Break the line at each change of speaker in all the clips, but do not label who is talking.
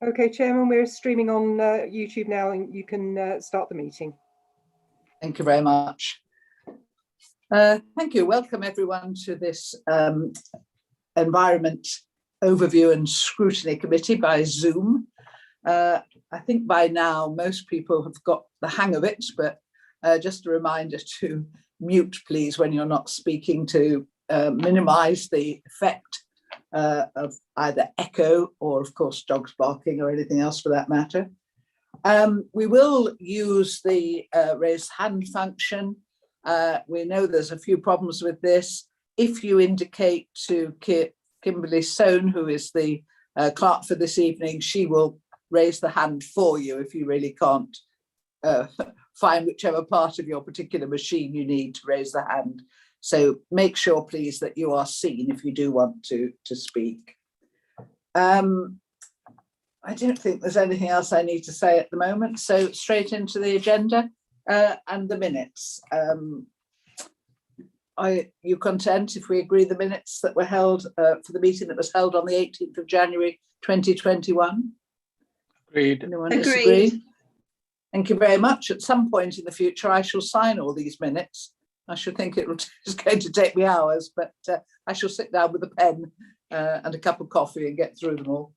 Okay, Chairman, we're streaming on YouTube now, and you can start the meeting.
Thank you very much. Thank you. Welcome everyone to this Environment Overview and Scrutiny Committee by Zoom. I think by now most people have got the hang of it, but just a reminder to mute, please, when you're not speaking, to minimise the effect of either echo or, of course, dogs barking or anything else for that matter. We will use the raise hand function. We know there's a few problems with this. If you indicate to Kimberly Sohn, who is the clerk for this evening, she will raise the hand for you if you really can't find whichever part of your particular machine you need to raise the hand. So make sure, please, that you are seen if you do want to speak. I don't think there's anything else I need to say at the moment. So straight into the agenda and the minutes. Are you content if we agree the minutes that were held for the meeting that was held on the 18th of January 2021?
Agreed.
Anyone disagree? Thank you very much. At some point in the future, I shall sign all these minutes. I should think it's going to take me hours, but I shall sit down with a pen and a cup of coffee and get through them all.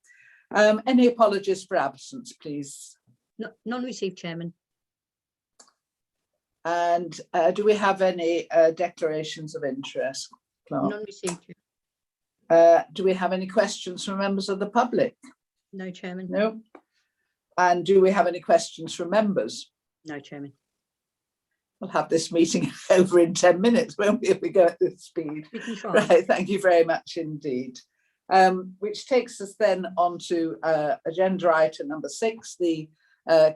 Any apologies for absence, please?
No, none received, Chairman.
And do we have any declarations of interest, Clark?
None received. Chairman.
Do we have any questions from members of the public?
No, Chairman.
No. And do we have any questions from members?
No, Chairman.
We'll have this meeting over in 10 minutes, won't we, if we go at this speed?
We can try.
Right, thank you very much indeed. Which takes us then on to agenda item number 6, the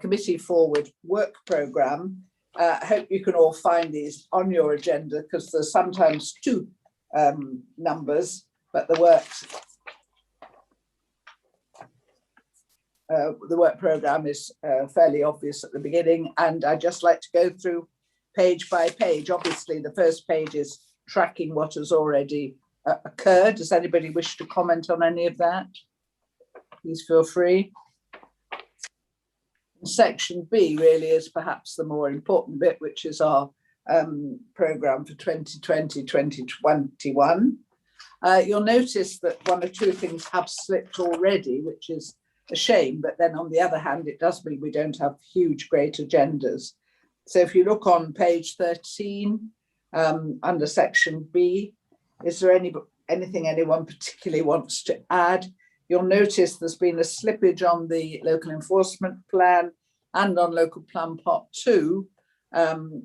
Committee Forward Work Programme. I hope you can all find these on your agenda because there's sometimes two numbers, but the work programme is fairly obvious at the beginning, and I'd just like to go through page by page. Obviously, the first page is tracking what has already occurred. Does anybody wish to comment on any of that? Please feel free. Section B really is perhaps the more important bit, which is our programme for 2020-2021. You'll notice that one or two things have slipped already, which is a shame, but then on the other hand, it does mean we don't have huge, great agendas. So if you look on page 13, under section B, is there anything anyone particularly wants to add? You'll notice there's been a slippage on the local enforcement plan and on local plan part 2,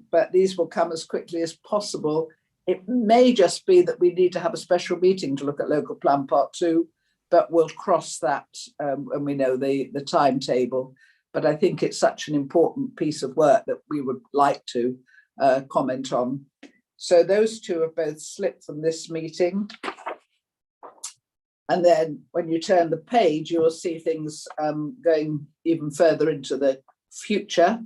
but these will come as quickly as possible. It may just be that we need to have a special meeting to look at local plan part 2, but we'll cross that when we know the timetable. But I think it's such an important piece of work that we would like to comment on. So those two have both slipped from this meeting. And then when you turn the page, you will see things going even further into the future.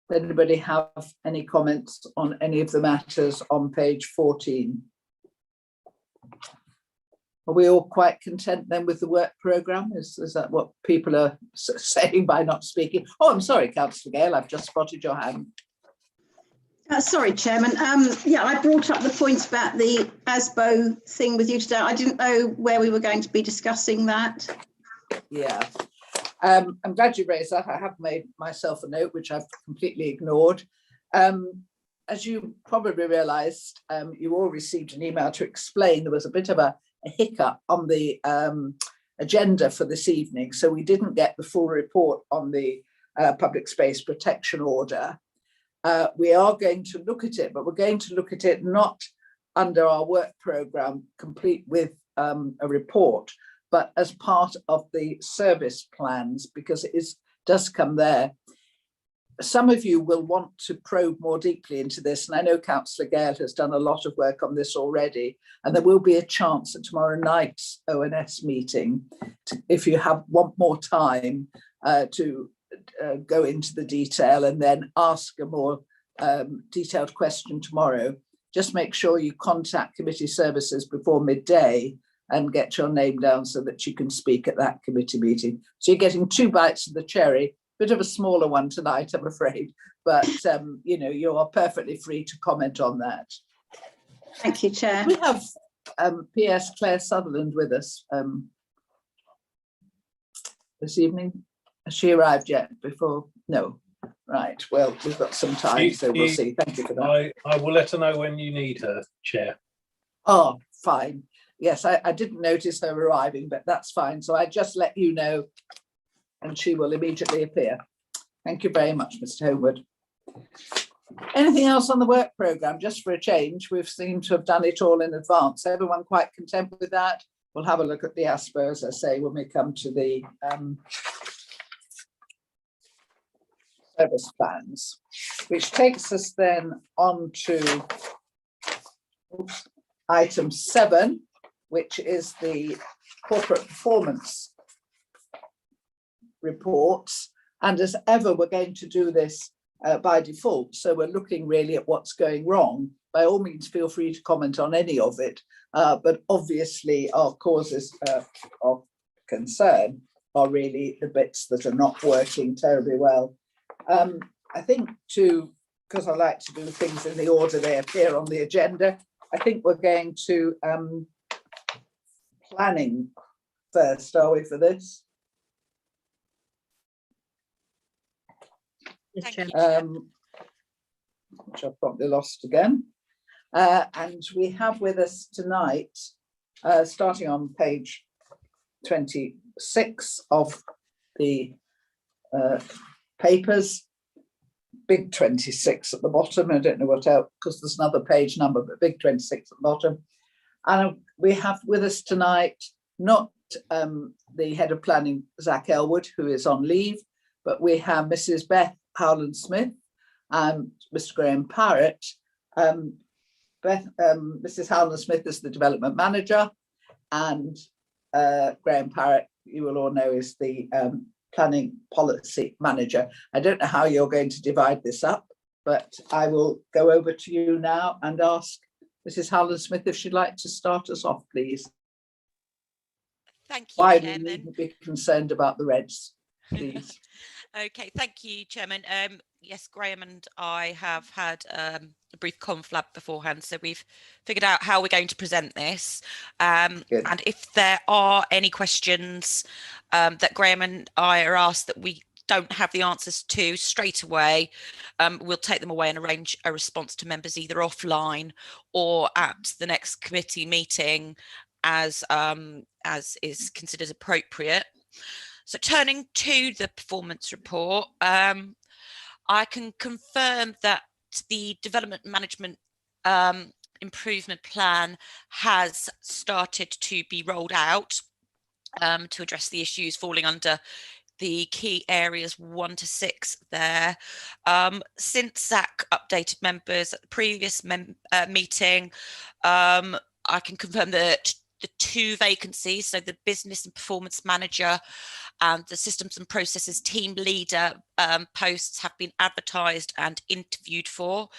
Does anybody have any comments on any of the matters on page 14? Are we all quite content then with the work programme? Is that what people are saying by not speaking? Oh, I'm sorry, Councillor Gale, I've just spotted your hand.
Sorry, Chairman. Yeah, I brought up the point about the ASBO thing with you today. I didn't know where we were going to be discussing that.
Yeah, I'm glad you raised that. I have made myself a note, which I've completely ignored. As you probably realised, you all received an email to explain there was a bit of a hiccup on the agenda for this evening. So we didn't get the full report on the public space protection order. We are going to look at it, but we're going to look at it not under our work programme, complete with a report, but as part of the service plans, because it does come there. Some of you will want to probe more deeply into this, and I know Councillor Gale has done a lot of work on this already, and there will be a chance at tomorrow night's ONS meeting, if you want more time, to go into the detail and then ask a more detailed question tomorrow. Just make sure you contact committee services before midday and get your name down so that you can speak at that committee meeting. So you're getting 2 bites of the cherry, bit of a smaller one tonight, I'm afraid, but you know, you are perfectly free to comment on that.
Thank you, Chair.
We have PS Claire Sutherland with us this evening. Has she arrived yet before? No. Right, well, we've got some time, so we'll see. Thank you for that.
I will let her know when you need her, Chair.
Oh, fine. Yes, I didn't notice her arriving, but that's fine. So I just let you know and she will immediately appear. Thank you very much, Mr. Homewood. Anything else on the work programme? Just for a change, we've seemed to have done it all in advance. Everyone quite content with that? We'll have a look at the ASPO, as I say, when we come to the service plans, which takes us then on to item 7, which is the corporate performance reports. And as ever, we're going to do this by default. So we're looking really at what's going wrong. By all means, feel free to comment on any of it. But obviously, our causes of concern are really the bits that are not working terribly well. I think because I like to do things in the order they appear on the agenda, I think we're going to planning first, are we, for this?
Yes,
Thank
Chairman.
you.
Which I've probably lost again. And we have with us tonight, starting on page 26 of the papers, big 26 at the bottom. I don't know what else, because there's another page number, but big 26 at the bottom. And we have with us tonight, not the head of planning, Zach Elwood, who is on leave, but we have Mrs. Beth Howland-Smith and Mr. Graham Parrott. Mrs. Howland-Smith is the development manager, and Graham Parrott, you will all know, is the planning policy manager. I don't know how you're going to divide this up, but I will go over to you now and ask Mrs. Howland-Smith if she'd like to start us off, please.
Thank you,
Why
Chairman.
we needn't be concerned about the Reds, please.
Okay, thank you, Chairman. Yes, Graham and I have had a brief conflab beforehand, so we've figured out how we're going to present this. And if there are any questions that Graham and I are asked that we don't have the answers to straight away, we'll take them away and arrange a response to members either offline or at the next committee meeting as is considered appropriate. So turning to the performance report, I can confirm that the development management improvement plan has started to be rolled out to address the issues falling under the key areas 1 to 6 there. Since Zach updated members at the previous meeting, I can confirm that the 2 vacancies, so the business and performance manager and the systems and processes team leader posts have been advertised and interviewed for,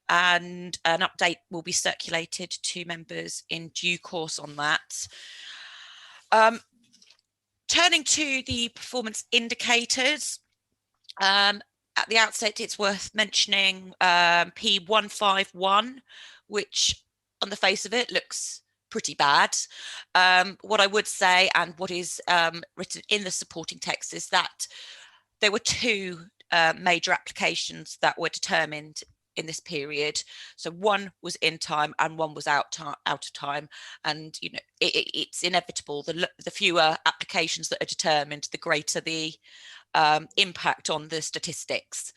and an update will be circulated to members in due course on that. Turning to the performance indicators, at the outset, it's worth mentioning P151, which on the face of it looks pretty bad. What I would say, and what is written in the supporting text, is that there were 2 major applications that were determined in this period. So one was in time and one was out of time. And you know, it's inevitable. The fewer applications that are determined, the greater the impact on the statistics.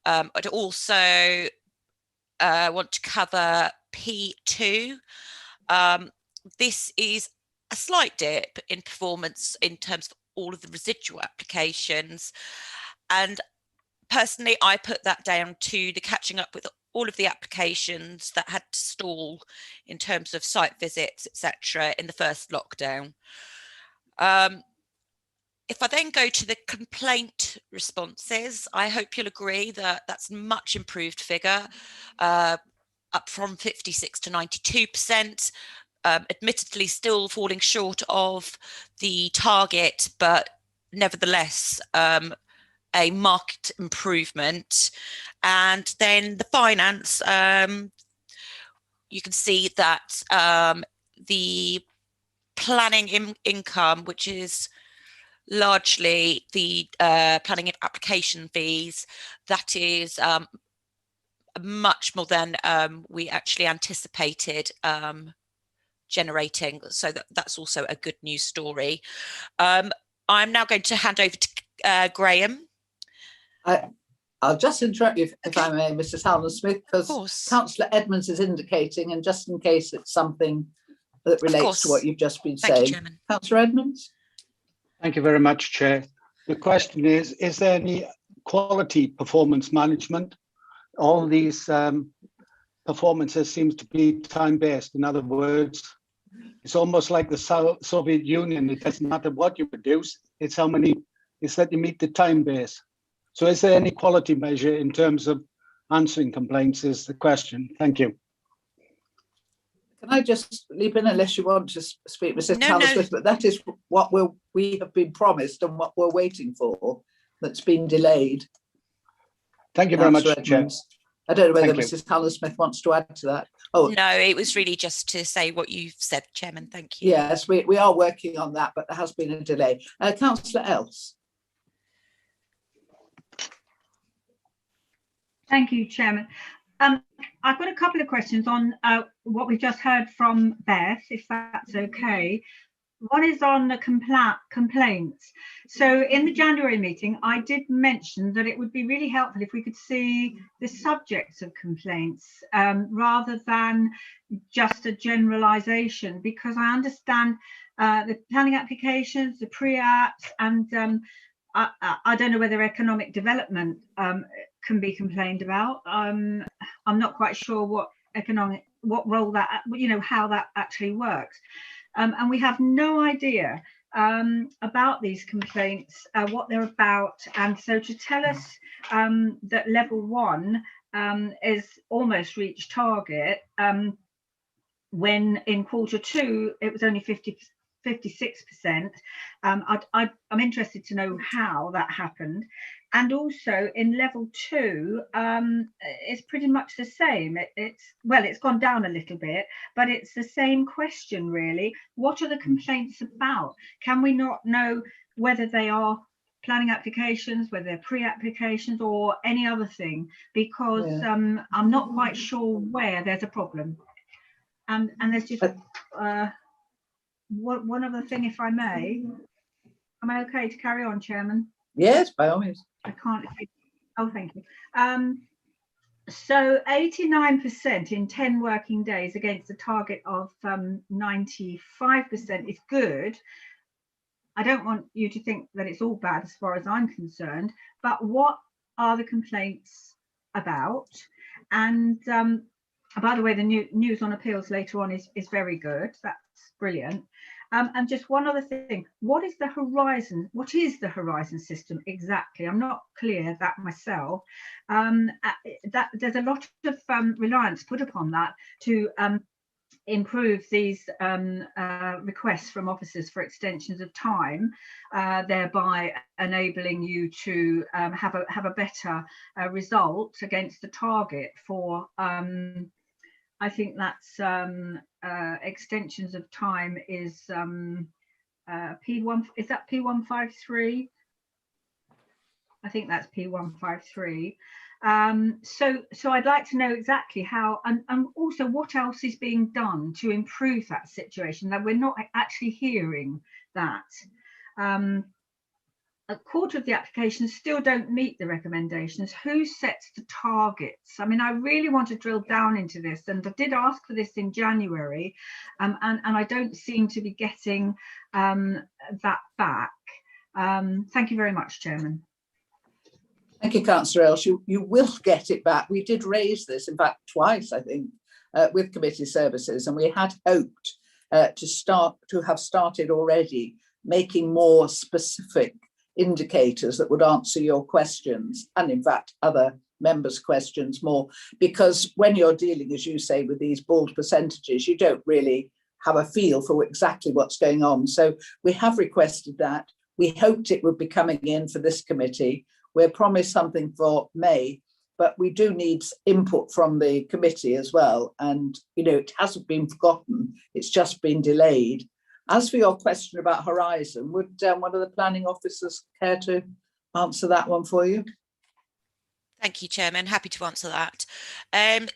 I'd also want to cover P2. This is a slight dip in performance in terms of all of the residual applications. And personally, I put that down to the catching up with all of the applications that had to stall in terms of site visits, etc., in the first lockdown. If I then go to the complaint responses, I hope you'll agree that that's a much improved figure, up from 56 to 92%. admittedly still falling short of the target, but nevertheless a marked improvement. And then the finance, you can see that the planning income, which is largely the planning application fees, that is much more than we actually anticipated generating. So that's also a good news story. I'm now going to hand over to Graham.
I'll just interrupt you, if I may, Mrs. Howland-Smith, because Councillor Edmonds is indicating, and just in case it's something that relates to what you've just been saying. Councillor Edmonds.
Thank you very much, Chair. The question is there any quality performance management? All these performances seems to be time-based. In other words, it's almost like the Soviet Union. It doesn't matter what you produce, it's that you meet the time base. So is there any quality measure in terms of answering complaints is the question. Thank you.
Can I just leap in, unless you want to speak, Mrs.
No.
But that is what we have been promised and what we're waiting for that's been delayed.
Thank you very much, Chair.
I don't know whether Mrs. Howland-Smith wants to add to that. Oh
no, it was really just to say what you've said, Chairman. Thank you.
Yes, we are working on that, but there has been a delay. Councillor Else.
Thank you, Chairman. I've got a couple of questions on what we've just heard from Beth, if that's okay. One is on the complaints. So in the January meeting, I did mention that it would be really helpful if we could see the subjects of complaints rather than just a generalisation, because I understand the planning applications, the pre-apps, and I don't know whether economic development can be complained about. I'm not quite sure what role that, how that actually works. And we have no idea about these complaints, what they're about. And so to tell us that level 1 is almost reached target, when in quarter 2 it was only 56%. I'm interested to know how that happened. And also in level 2, it's pretty much the same. It's gone down a little bit, but it's the same question really. What are the complaints about? Can we not know whether they are planning applications, whether they're pre-applications or any other thing? Because I'm not quite sure where there's a problem. And there's just one other thing, if I may. Am I okay to carry on, Chairman?
Yes, by all means.
I can't. Oh, thank you. So 89% in 10 working days against a target of 95% is good. I don't want you to think that it's all bad as far as I'm concerned, but what are the complaints about? And by the way, the news on appeals later on is very good. That's brilliant. And just one other thing, what is the horizon? What is the horizon system exactly? I'm not clear that myself. That there's a lot of reliance put upon that to improve these requests from officers for extensions of time, thereby enabling you to have a better result against the target for I think that's extensions of time is P1. Is that P153? I think that's P153. So I'd like to know exactly how, and also what else is being done to improve that situation, that we're not actually hearing that. A quarter of the applications still don't meet the recommendations. Who sets the targets? I mean, I really want to drill down into this, and I did ask for this in January, and I don't seem to be getting that back. Thank you very much, Chairman.
Thank you, Councillor Else. You will get it back. We did raise this, in fact, twice, I think, with committee services, and we had hoped to have started already making more specific indicators that would answer your questions, and in fact other members' questions more, because when you're dealing, as you say, with these bald percentages, you don't really have a feel for exactly what's going on. So we have requested that. We hoped it would be coming in for this committee. We're promised something for May, but we do need input from the committee as well. And, you know, it hasn't been forgotten, it's just been delayed. As for your question about Horizon, would one of the planning officers care to answer that one for you?
Thank you, Chairman. Happy to answer that.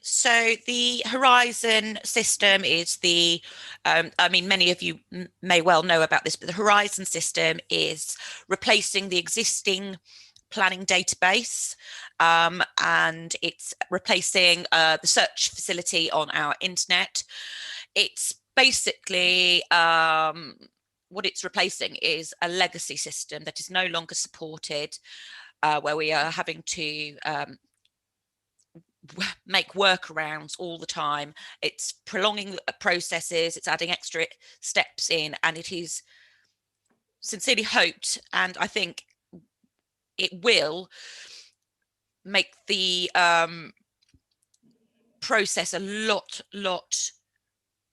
So the Horizon system is the, I mean, many of you may well know about this, but the Horizon system is replacing the existing planning database, and it's replacing the search facility on our internet. It's basically what it's replacing is a legacy system that is no longer supported, where we are having to make workarounds all the time. It's prolonging processes, it's adding extra steps in, and it is sincerely hoped, and I think it will make the process a lot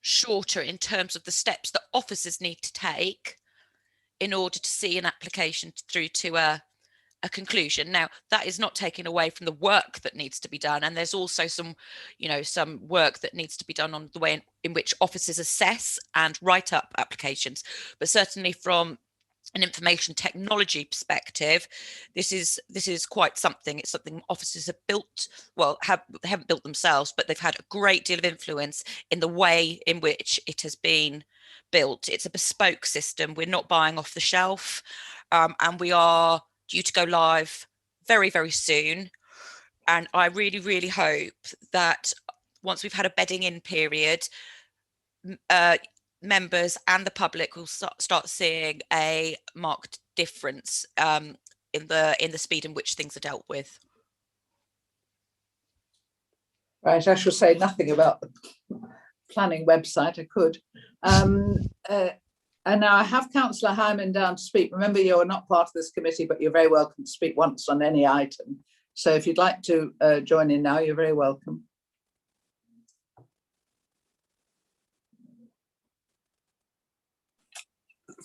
shorter in terms of the steps that officers need to take in order to see an application through to a conclusion. Now, that is not taking away from the work that needs to be done, and there's also some, you know, some work that needs to be done on the way in which officers assess and write up applications. But certainly from an information technology perspective, this is quite something. It's something officers have built, well, they haven't built themselves, but they've had a great deal of influence in the way in which it has been built. It's a bespoke system. We're not buying off the shelf, and we are due to go live very, very soon. And I really hope that once we've had a bedding in period, members and the public will start seeing a marked difference in the speed in which things are dealt with.
Right, I shall say nothing about the planning website. I could. And now I have Councillor Hyman down to speak. Remember, you're not part of this committee, but you're very welcome to speak once on any item. So if you'd like to join in now, you're very welcome.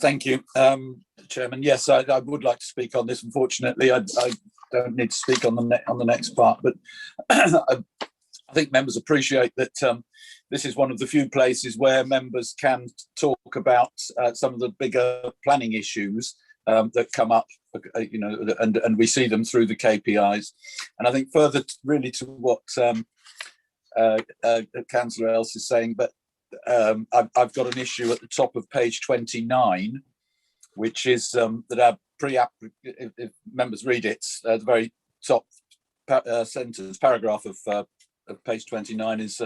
Thank you, Chairman. Yes, I would like to speak on this. Unfortunately, I don't need to speak on the next part, but I think members appreciate that this is one of the few places where members can talk about some of the bigger planning issues that come up, you know, and we see them through the KPIs. And I think further really to what Councillor Else is saying, but I've got an issue at the top of page 29, which is that our pre-app, if members read it, the very top sentence, paragraph of page 29 is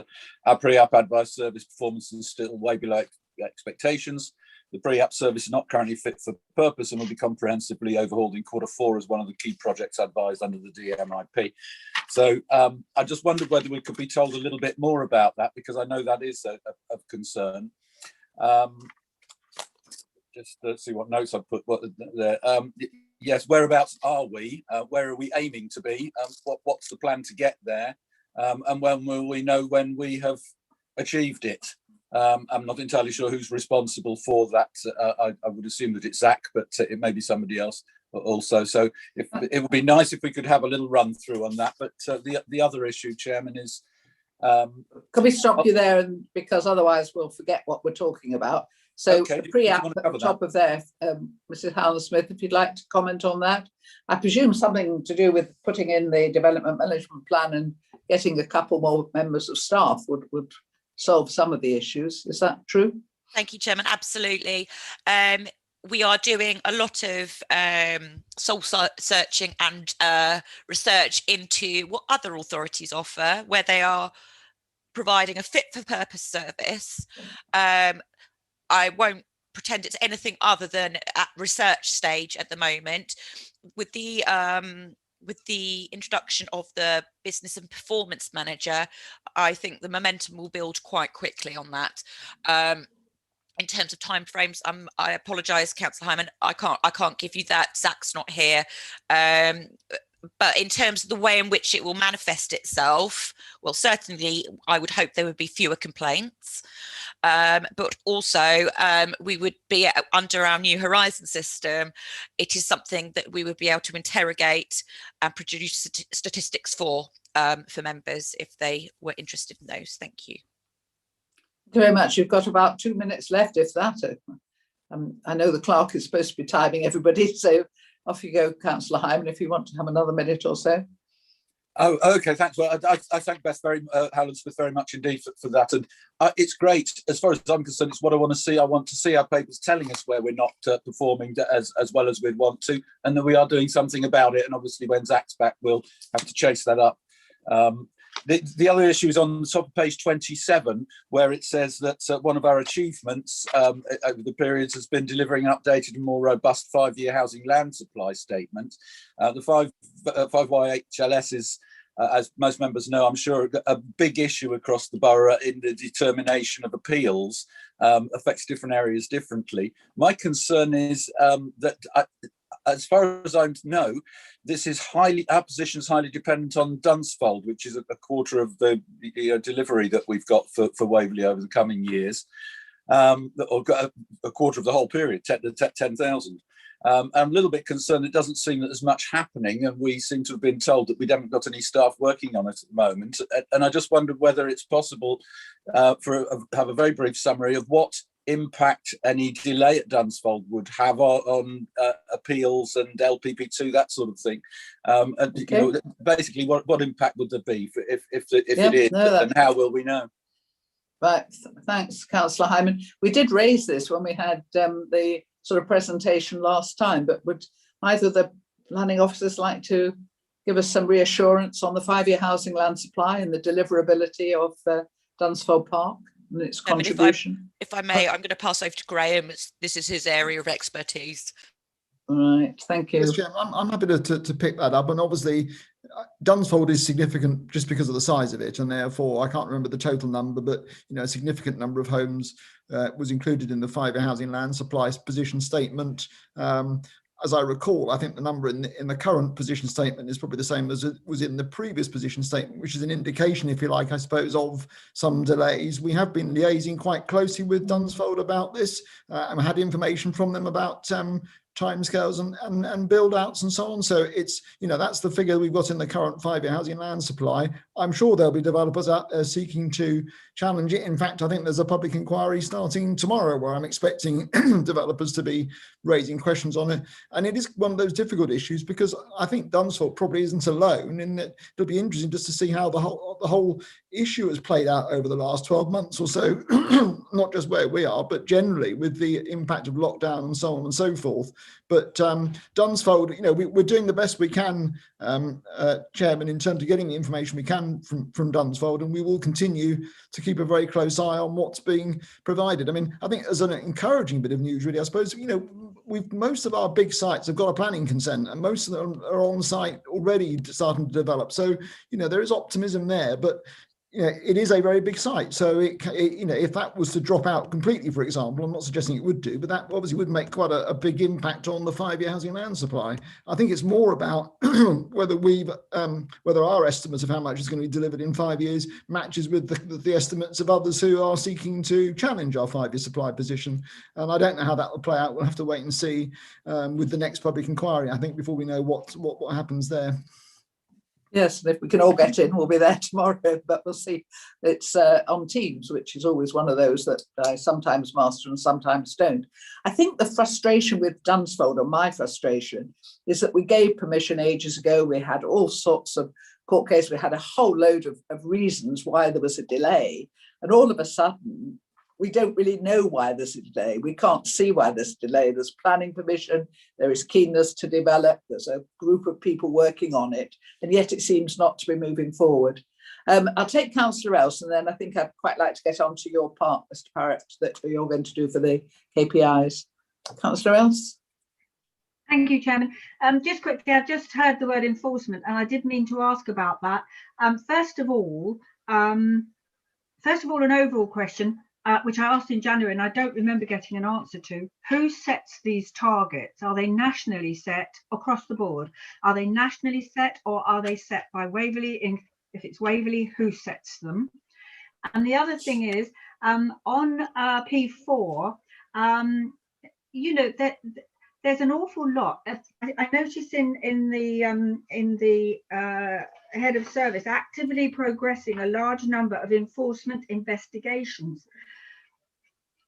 our pre-app advice service performance is still way below expectations. The pre-app service is not currently fit for purpose and will be comprehensively overhauled in Q4 as one of the key projects advised under the DMIP. So I just wondered whether we could be told a little bit more about that, because I know that is of concern. Just to see what notes I've put there. Yes, whereabouts are we? Where are we aiming to be? What's the plan to get there? And when will we know when we have achieved it? I'm not entirely sure who's responsible for that. I would assume that it's Zach, but it may be somebody else also. So it would be nice if we could have a little run through on that. But the other issue, Chairman, is...
Can we stop you there? And because otherwise we'll forget what we're talking about. So
okay,
the pre-app at the top of there, Mrs. Howell-Smith, if you'd like to comment on that. I presume something to do with putting in the development management plan and getting a couple more members of staff would solve some of the issues. Is that true?
Thank you, Chairman. Absolutely. We are doing a lot of soul searching and research into what other authorities offer, where they are providing a fit for purpose service. I won't pretend it's anything other than at research stage at the moment. With the introduction of the business and performance manager, I think the momentum will build quite quickly on that. In terms of timeframes, I apologise, Councillor Hyman, I can't give you that. Zach's not here. But in terms of the way in which it will manifest itself, well, certainly I would hope there would be fewer complaints. but also we would be under our New Horizon system. It is something that we would be able to interrogate and produce statistics for members if they were interested in those. Thank you.
Thank you very much. You've got about 2 minutes left, if that. I know the clerk is supposed to be timing everybody, so off you go, Councillor Hyman, if you want to have another minute or so.
Oh, okay, thanks. Well, I thank Beth Helen Smith very much indeed for that. And it's great. As far as I'm concerned, it's what I want to see. I want to see our papers telling us where we're not performing as well as we'd want to, and that we are doing something about it. And obviously when Zach's back, we'll have to chase that up. The other issue is on the top of page 27, where it says that one of our achievements over the periods has been delivering an updated and more robust 5-year housing land supply statement. The 5YHLS is, as most members know, I'm sure, a big issue across the borough in the determination of appeals, affects different areas differently. My concern is that as far as I know, this is our position is highly dependent on Dunsfold, which is a quarter of the delivery that we've got for Waverley over the coming years, or a quarter of the whole period, 10,000. I'm a little bit concerned. It doesn't seem that there's much happening, and we seem to have been told that we haven't got any staff working on it at the moment. And I just wondered whether it's possible have a very brief summary of what impact any delay at Dunsfold would have on appeals and LPP2, that sort of thing. Okay. Basically, what impact would there be if it is, and how will we know?
Right, thanks, Councillor Hyman. We did raise this when we had the sort of presentation last time, but would either the planning officers like to give us some reassurance on the 5-year housing land supply and the deliverability of Dunsfold Park and its contribution?
If I may, I'm going to pass over to Graham. This is his area of expertise.
All right, thank you.
Yes, Chair, I'm happy to pick that up. And obviously, Dunsfold is significant just because of the size of it, and therefore I can't remember the total number, but a significant number of homes was included in the 5-year housing land supply position statement. As I recall, I think the number in the current position statement is probably the same as it was in the previous position statement, which is an indication, if you like, I suppose, of some delays. We have been liaising quite closely with Dunsfold about this and had information from them about timescales and build outs and so on. So it's, that's the figure we've got in the current 5-year housing land supply. I'm sure there'll be developers out there seeking to challenge it. In fact, I think there's a public inquiry starting tomorrow where I'm expecting developers to be raising questions on it. And it is one of those difficult issues because I think Dunsfold probably isn't alone in that. It'll be interesting just to see how the whole issue has played out over the last 12 months or so, not just where we are, but generally with the impact of lockdown and so on and so forth. But Dunsfold, we're doing the best we can, Chairman, in terms of getting the information we can from Dunsfold, and we will continue to keep a very close eye on what's being provided. I mean, I think as an encouraging bit of news, really, I suppose, most of our big sites have got a planning consent, and most of them are on site already starting to develop. So, there is optimism there, but it is a very big site. So if that was to drop out completely, for example, I'm not suggesting it would do, but that obviously would make quite a big impact on the 5-year housing land supply. I think it's more about whether our estimates of how much is going to be delivered in 5 years matches with the estimates of others who are seeking to challenge our 5-year supply position. And I don't know how that will play out. We'll have to wait and see with the next public inquiry, I think, before we know what happens there.
Yes, and if we can all get in, we'll be there tomorrow, but we'll see. It's on Teams, which is always one of those that I sometimes master and sometimes don't. I think the frustration with Dunsfold, or my frustration, is that we gave permission ages ago. We had all sorts of court cases. We had a whole load of reasons why there was a delay. And all of a sudden, we don't really know why there's a delay. We can't see why there's a delay. There's planning permission, there is keenness to develop, there's a group of people working on it, and yet it seems not to be moving forward. I'll take Councillor Else, and then I think I'd quite like to get on to your part, Mr. Parrott, that you're going to do for the KPIs. Councillor Else.
Thank you, Chairman. Just quickly, I've just heard the word enforcement, and I did mean to ask about that. First of all, an overall question, which I asked in January, and I don't remember getting an answer to. Who sets these targets? Are they nationally set across the board? Are they nationally set, or are they set by Waverley? If it's Waverley, who sets them? And the other thing is, On P4, you know, that there's an awful lot. I noticed in the head of service, actively progressing a large number of enforcement investigations.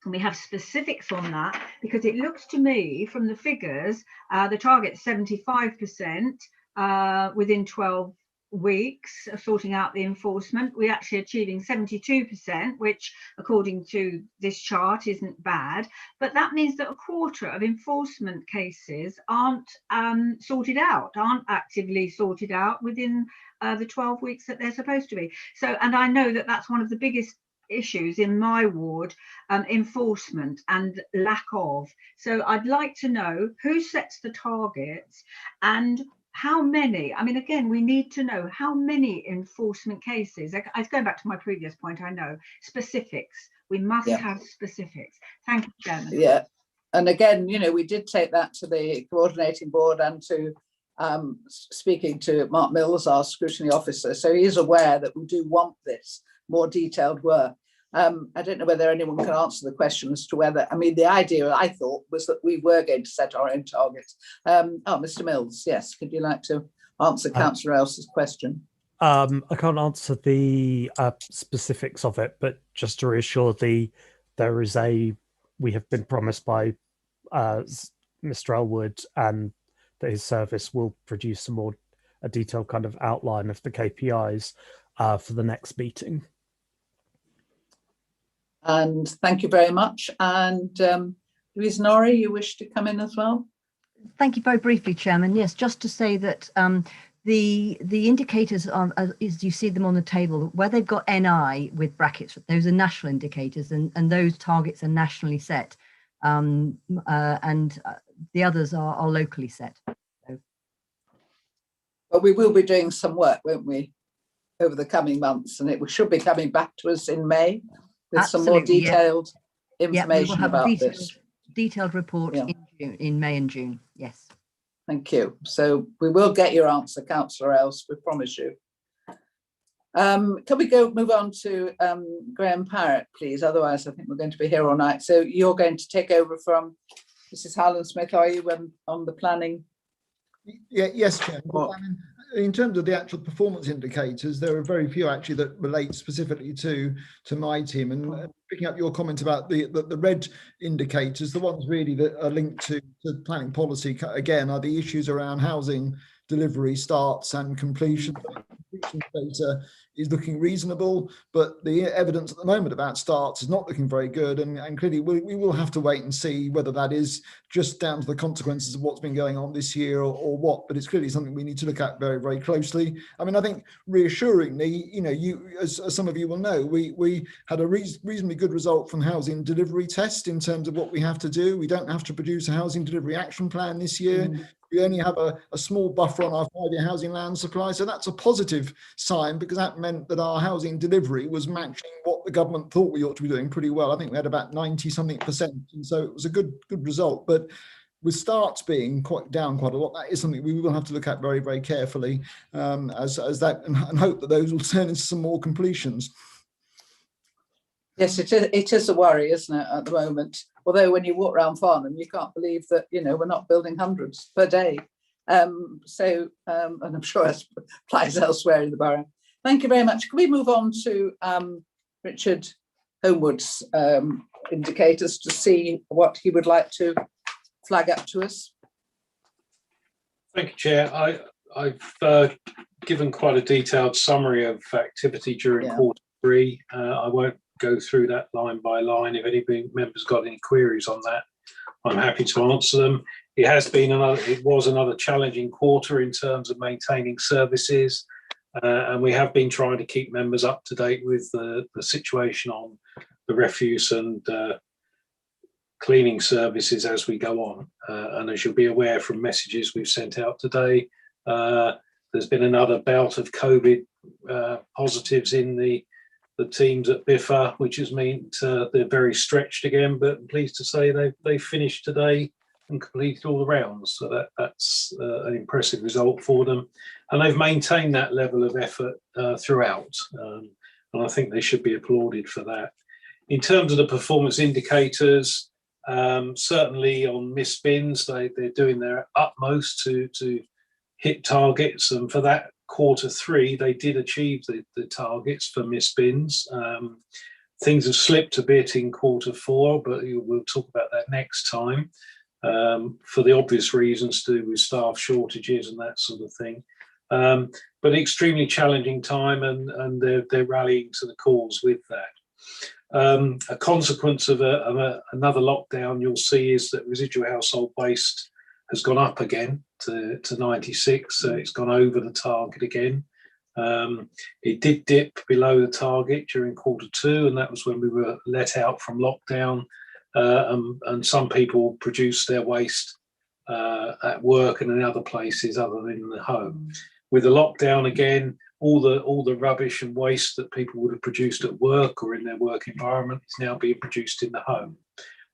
And we have specifics on that, because it looks to me from the figures, the target's 75% within 12 weeks of sorting out the enforcement. We're actually achieving 72%, which according to this chart isn't bad, but that means that a quarter of enforcement cases aren't sorted out, aren't actively sorted out within the 12 weeks that they're supposed to be. So, and I know that that's one of the biggest issues in my ward, enforcement and lack of. So I'd like to know who sets the targets and how many. I mean, again, we need to know how many enforcement cases. I go back to my previous point. I know specifics. We must have specifics. Thank you, Chairman.
Yeah, and again, you know, we did take that to the coordinating board and to speaking to Mark Mills, our scrutiny officer. So he is aware that we do want this more detailed work. I don't know whether anyone can answer the question as to whether, I mean, the idea I thought was that we were going to set our own targets. Mr. Mills, yes, could you like to answer Councillor Else's question?
I can't answer the specifics of it, but just to reassure we have been promised by Mr. Elwood and that his service will produce a detailed kind of outline of the KPIs for the next meeting.
And thank you very much. And Louise Norrie, you wish to come in as well?
Thank you very briefly, Chairman. Yes, just to say that the indicators are, as you see them on the table, where they've got NI with brackets, those are national indicators, and those targets are nationally set, and the others are locally set. So.
But we will be doing some work, won't we, over the coming months, and it should be coming back to us in May with some more detailed information about this.
Detailed report in May and June. Yes.
Thank you. So we will get your answer, Councillor Else, we promise you. Can we move on to Graham Parrott, please? Otherwise, I think we're going to be here all night. So you're going to take over from Mrs. Harlan-Smith, are you, on the planning?
Yeah, yes, Chair. In terms of the actual performance indicators, there are very few actually that relate specifically to my team. And picking up your comment about the red indicators, the ones really that are linked to planning policy, again, are the issues around housing delivery, starts and completion. Completion data is looking reasonable, but the evidence at the moment about starts is not looking very good, and clearly we will have to wait and see whether that is just down to the consequences of what's been going on this year or what, but it's clearly something we need to look at very, very closely. I mean, I think reassuringly, you know, as some of you will know, we had a reasonably good result from housing delivery test in terms of what we have to do. We don't have to produce a housing delivery action plan this year. We only have a small buffer on our 5-year housing land supply. So that's a positive sign, because that meant that our housing delivery was matching what the government thought we ought to be doing pretty well. I think we had about 90-something%. And so it was a good result. But with starts being down quite a lot, that is something we will have to look at very, very carefully as that, and hope that those will turn into some more completions.
Yes, it is a worry, isn't it, at the moment? Although when you walk around Farnham, you can't believe that, you know, we're not building hundreds per day. And I'm sure that applies elsewhere in the borough. Thank you very much. Can we move on to Richard Homewood's indicators to see what he would like to flag up to us?
Thank you, Chair. I've given quite a detailed summary of activity during quarter 3. I won't go through that line by line. If any members got any queries on that, I'm happy to answer them. It was another challenging quarter in terms of maintaining services, and we have been trying to keep members up to date with the situation on the refuse and cleaning services as we go on. And as you'll be aware from messages we've sent out today, there's been another bout of COVID positives in the teams at Biffa, which has meant they're very stretched again, but I'm pleased to say they finished today and completed all the rounds. So that's an impressive result for them. And they've maintained that level of effort throughout. And I think they should be applauded for that. In terms of the performance indicators, certainly on missed bins, they're doing their utmost to hit targets, and for that Q3 they did achieve the targets for missed bins. Things have slipped a bit in Q4, but we'll talk about that next time, for the obvious reasons to do with staff shortages and that sort of thing. But extremely challenging time, and they're rallying to the cause with that. A consequence of another lockdown you'll see is that residual household waste has gone up again to 96, so it's gone over the target again. It did dip below the target during Q2, and that was when we were let out from lockdown, and some people produced their waste at work and in other places other than the home. With the lockdown again, all the rubbish and waste that people would have produced at work or in their work environment is now being produced in the home.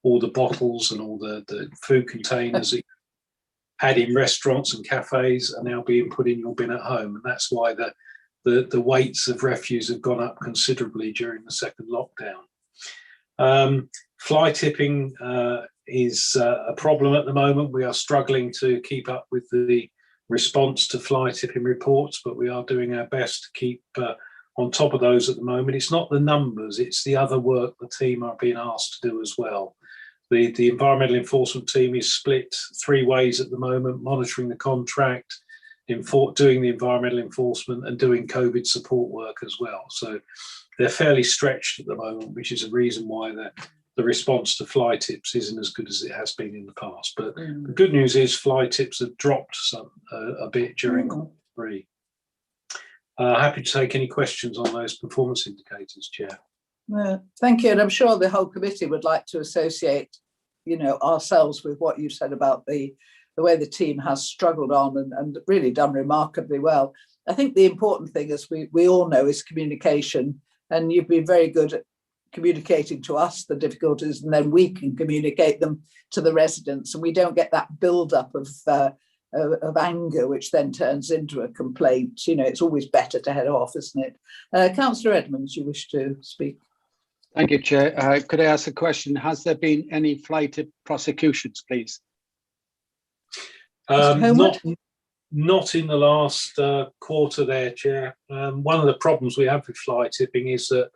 All the bottles and all the food containers that you had in restaurants and cafes are now being put in your bin at home, and that's why the weights of refuse have gone up considerably during the second lockdown. Fly tipping is a problem at the moment. We are struggling to keep up with the response to fly tipping reports, but we are doing our best to keep on top of those at the moment. It's not the numbers, it's the other work the team are being asked to do as well. The environmental enforcement team is split 3 ways at the moment: monitoring the contract, doing the environmental enforcement, and doing COVID support work as well. So they're fairly stretched at the moment, which is a reason why the response to fly tips isn't as good as it has been in the past. But the good news is fly tips have dropped a bit during Q3. Happy to take any questions on those performance indicators, Chair.
Thank you, and I'm sure the whole committee would like to associate, ourselves with what you said about the way the team has struggled on and really done remarkably well. I think the important thing, as we all know, is communication, and you've been very good at communicating to us the difficulties, and then we can communicate them to the residents, and we don't get that build-up of anger, which then turns into a complaint. It's always better to head off, isn't it? Councillor Edmonds, you wish to speak?
Thank you, Chair. Could I ask a question? Has there been any fly tip prosecutions, please?
Not in the last quarter there, Chair. One of the problems we have with fly tipping is that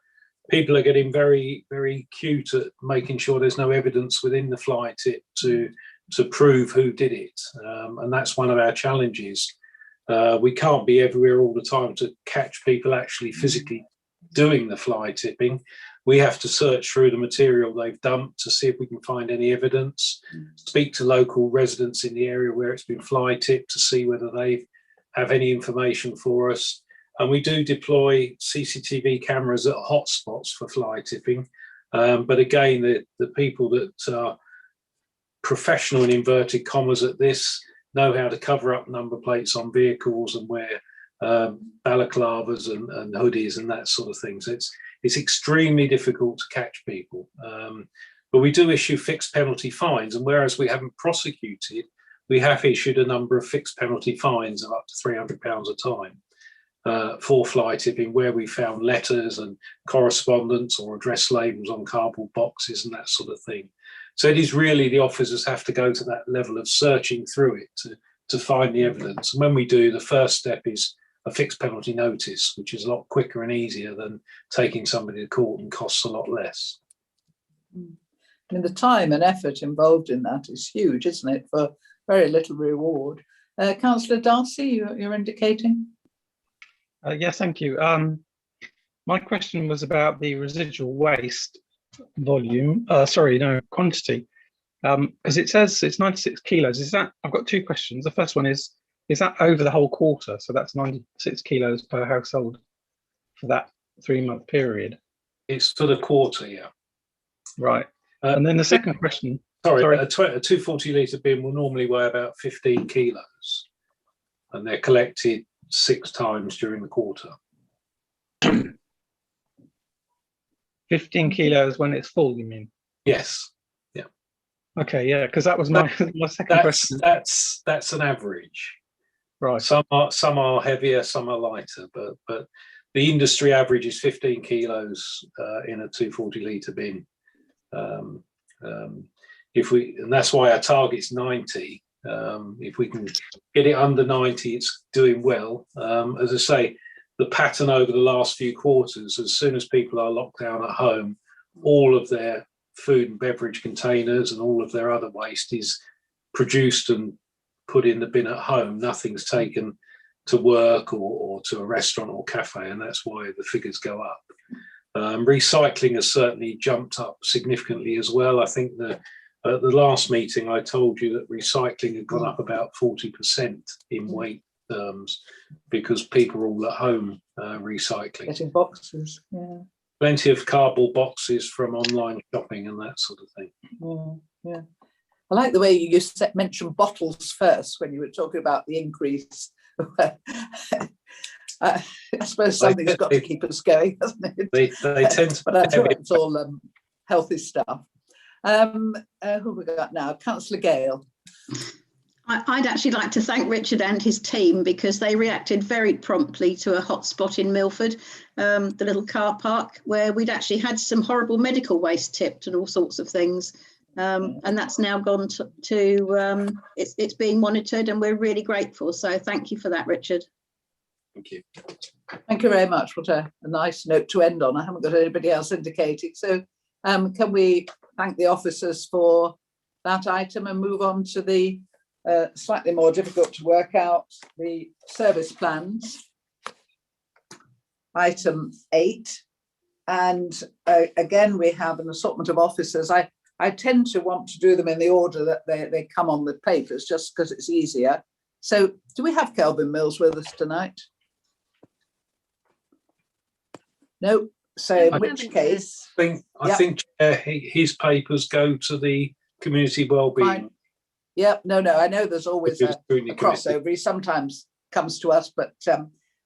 people are getting very, very cute at making sure there's no evidence within the fly tip to prove who did it. And that's one of our challenges. We can't be everywhere all the time to catch people actually physically doing the fly tipping. We have to search through the material they've dumped to see if we can find any evidence, speak to local residents in the area where it's been fly tipped to see whether they have any information for us. And we do deploy CCTV cameras at hotspots for fly tipping. But again, the people that are professional in inverted commas at this know how to cover up number plates on vehicles and wear balaclavas and hoodies and that sort of thing. So it's extremely difficult to catch people. But we do issue fixed penalty fines, and whereas we haven't prosecuted, we have issued a number of fixed penalty fines of up to £300 a time for fly tipping, where we found letters and correspondence or address labels on cardboard boxes and that sort of thing. So it is really the officers have to go to that level of searching through it to find the evidence. And when we do, the first step is a fixed penalty notice, which is a lot quicker and easier than taking somebody to court and costs a lot less.
I mean, the time and effort involved in that is huge, isn't it, for very little reward. Councillor Darcy, you're indicating?
Yes, thank you. My question was about the residual waste volume, quantity, because it says it's 96 kilos. Is that, I've got 2 questions. The first one is that over the whole quarter? So that's 96 kilos per household for that 3-month period?
It's for the quarter, yeah.
Right. And then the second question.
Sorry. A 240 litre bin will normally weigh about 15 kilos, and they're collected 6 times during the quarter.
15 kilos when it's full, you mean?
Yes. Yeah.
Okay. Yeah, because that was my second question.
That's an average.
Right.
Some are heavier, some are lighter, but the industry average is 15 kilos in a 240 litre bin. And that's why our target's 90. If we can get it under 90, it's doing well. As I say, the pattern over the last few quarters, as soon as people are locked down at home, all of their food and beverage containers and all of their other waste is produced and put in the bin at home. Nothing's taken to work or to a restaurant or cafe, and that's why the figures go up. Recycling has certainly jumped up significantly as well. I think at the last meeting I told you that recycling had gone up about 40% in weight terms because people are all at home recycling.
Getting boxes, yeah.
Plenty of cardboard boxes from online shopping and that sort of thing.
Yeah. I like the way you mentioned bottles first when you were talking about the increase. I suppose something's got to keep us going, hasn't it?
They tend to,
but I'm sure it's all healthy stuff. Who have we got now? Councillor Gale.
I'd actually like to thank Richard and his team because they reacted very promptly to a hotspot in Milford, the little car park, where we'd actually had some horrible medical waste tipped and all sorts of things. And that's now gone to it's being monitored, and we're really grateful. So thank you for that, Richard.
Thank you.
Thank you very much. What a nice note to end on. I haven't got anybody else indicating. So can we thank the officers for that item and move on to the slightly more difficult to work out, the service plans, item 8. And again, we have an assortment of officers. I tend to want to do them in the order that they come on the papers, just because it's easier. So do we have Kelvin Mills with us tonight? No. So in which case,
I think his papers go to the community wellbeing.
Fine. Yep. No. I know there's always a crossover. He sometimes comes to us, but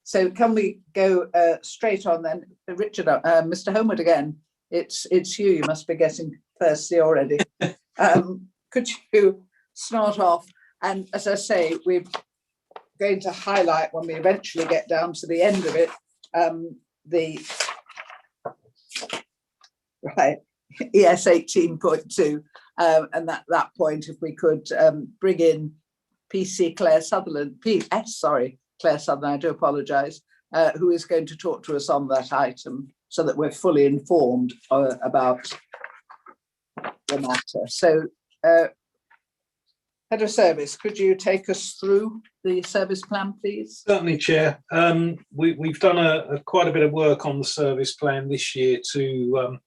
so can we go straight on then, Richard? Mr. Homewood again. It's you. You must be getting thirsty already. Could you start off? And as I say, we're going to highlight when we eventually get down to the end of it, ES 18.2, and that point, if we could bring in PC Claire Sutherland, Claire Sutherland, I do apologise, who is going to talk to us on that item so that we're fully informed about the matter. So, Head of Service, could you take us through the service plan, please?
Certainly, Chair. We've done quite a bit of work on the service plan this year to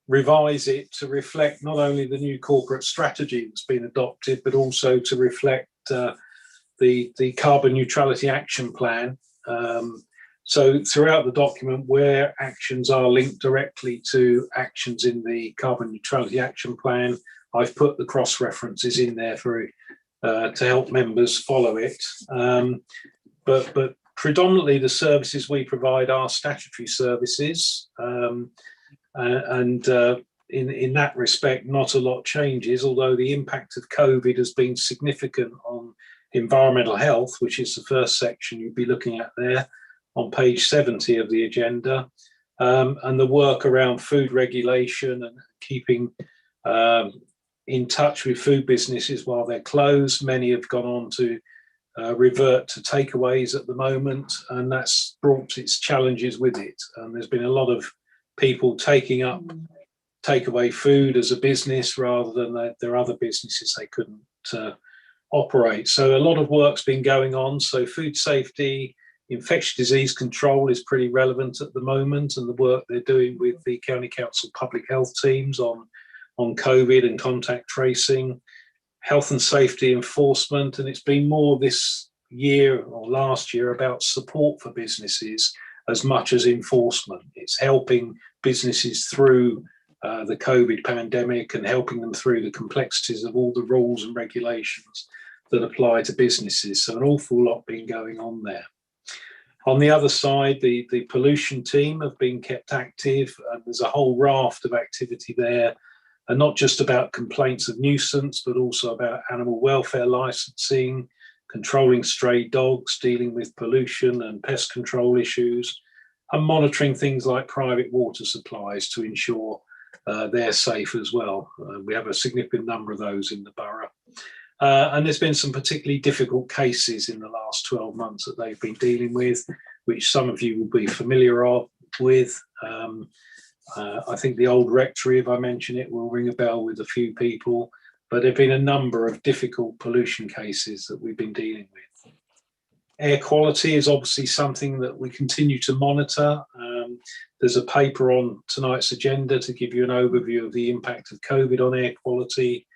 revise it to reflect not only the new corporate strategy that's been adopted, but also to reflect the carbon neutrality action plan. So throughout the document, where actions are linked directly to actions in the carbon neutrality action plan, I've put the cross references in there for to help members follow it. But predominantly the services we provide are statutory services, and in that respect, not a lot changes, although the impact of COVID has been significant on environmental health, which is the first section you'd be looking at there on page 70 of the agenda, and the work around food regulation and keeping in touch with food businesses while they're closed. Many have gone on to revert to takeaways at the moment, and that's brought its challenges with it. And there's been a lot of people taking up takeaway food as a business rather than their other businesses they couldn't operate. So a lot of work's been going on. So food safety, infectious disease control is pretty relevant at the moment, and the work they're doing with the County Council public health teams on COVID and contact tracing, health and safety enforcement. And it's been more this year or last year about support for businesses as much as enforcement. It's helping businesses through the COVID pandemic and helping them through the complexities of all the rules and regulations that apply to businesses. So an awful lot been going on there. On the other side, the pollution team have been kept active, and there's a whole raft of activity there, and not just about complaints of nuisance, but also about animal welfare licensing, controlling stray dogs, dealing with pollution and pest control issues, and monitoring things like private water supplies to ensure they're safe as well. We have a significant number of those in the borough. And there's been some particularly difficult cases in the last 12 months that they've been dealing with, which some of you will be familiar with. I think the old rectory, if I mention it, will ring a bell with a few people, but there have been a number of difficult pollution cases that we've been dealing with. Air quality is obviously something that we continue to monitor. There's a paper on tonight's agenda to give you an overview of the impact of COVID on air quality.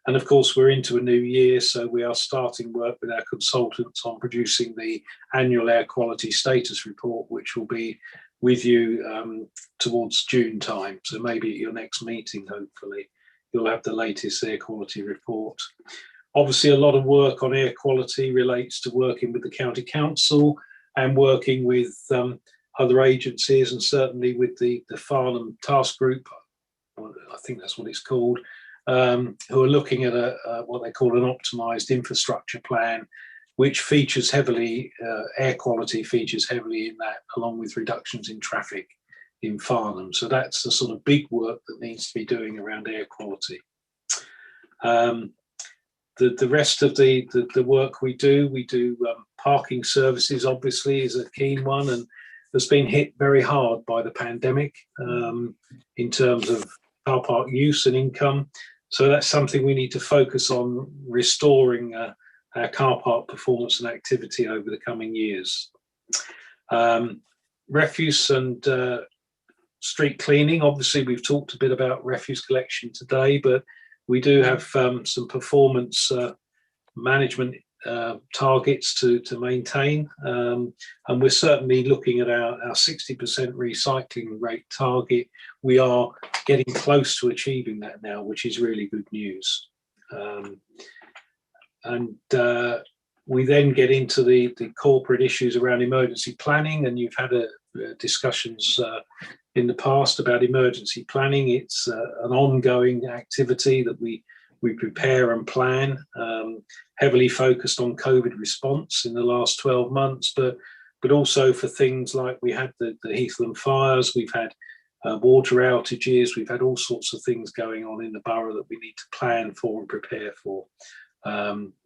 And of course, we're into a new year, so we are starting work with our consultants on producing the annual air quality status report, which will be with you towards June time. So maybe at your next meeting, hopefully, you'll have the latest air quality report. Obviously, a lot of work on air quality relates to working with the county council and working with other agencies, and certainly with the Farnham Task Group, I think that's what it's called, who are looking at what they call an optimised infrastructure plan, which features heavily, air quality features heavily in that, along with reductions in traffic in Farnham. So that's the sort of big work that needs to be doing around air quality. The rest of the work we do parking services, obviously, is a keen one, and has been hit very hard by the pandemic in terms of car park use and income. So that's something we need to focus on restoring our car park performance and activity over the coming years. Refuse and street cleaning, obviously we've talked a bit about refuse collection today, but we do have some performance management targets to maintain, and we're certainly looking at our 60% recycling rate target. We are getting close to achieving that now, which is really good news. And we then get into the corporate issues around emergency planning, and you've had discussions in the past about emergency planning. It's an ongoing activity that we prepare and plan, heavily focused on COVID response in the last 12 months, but also for things like we had the Heathland fires, we've had water outages, we've had all sorts of things going on in the borough that we need to plan for and prepare for.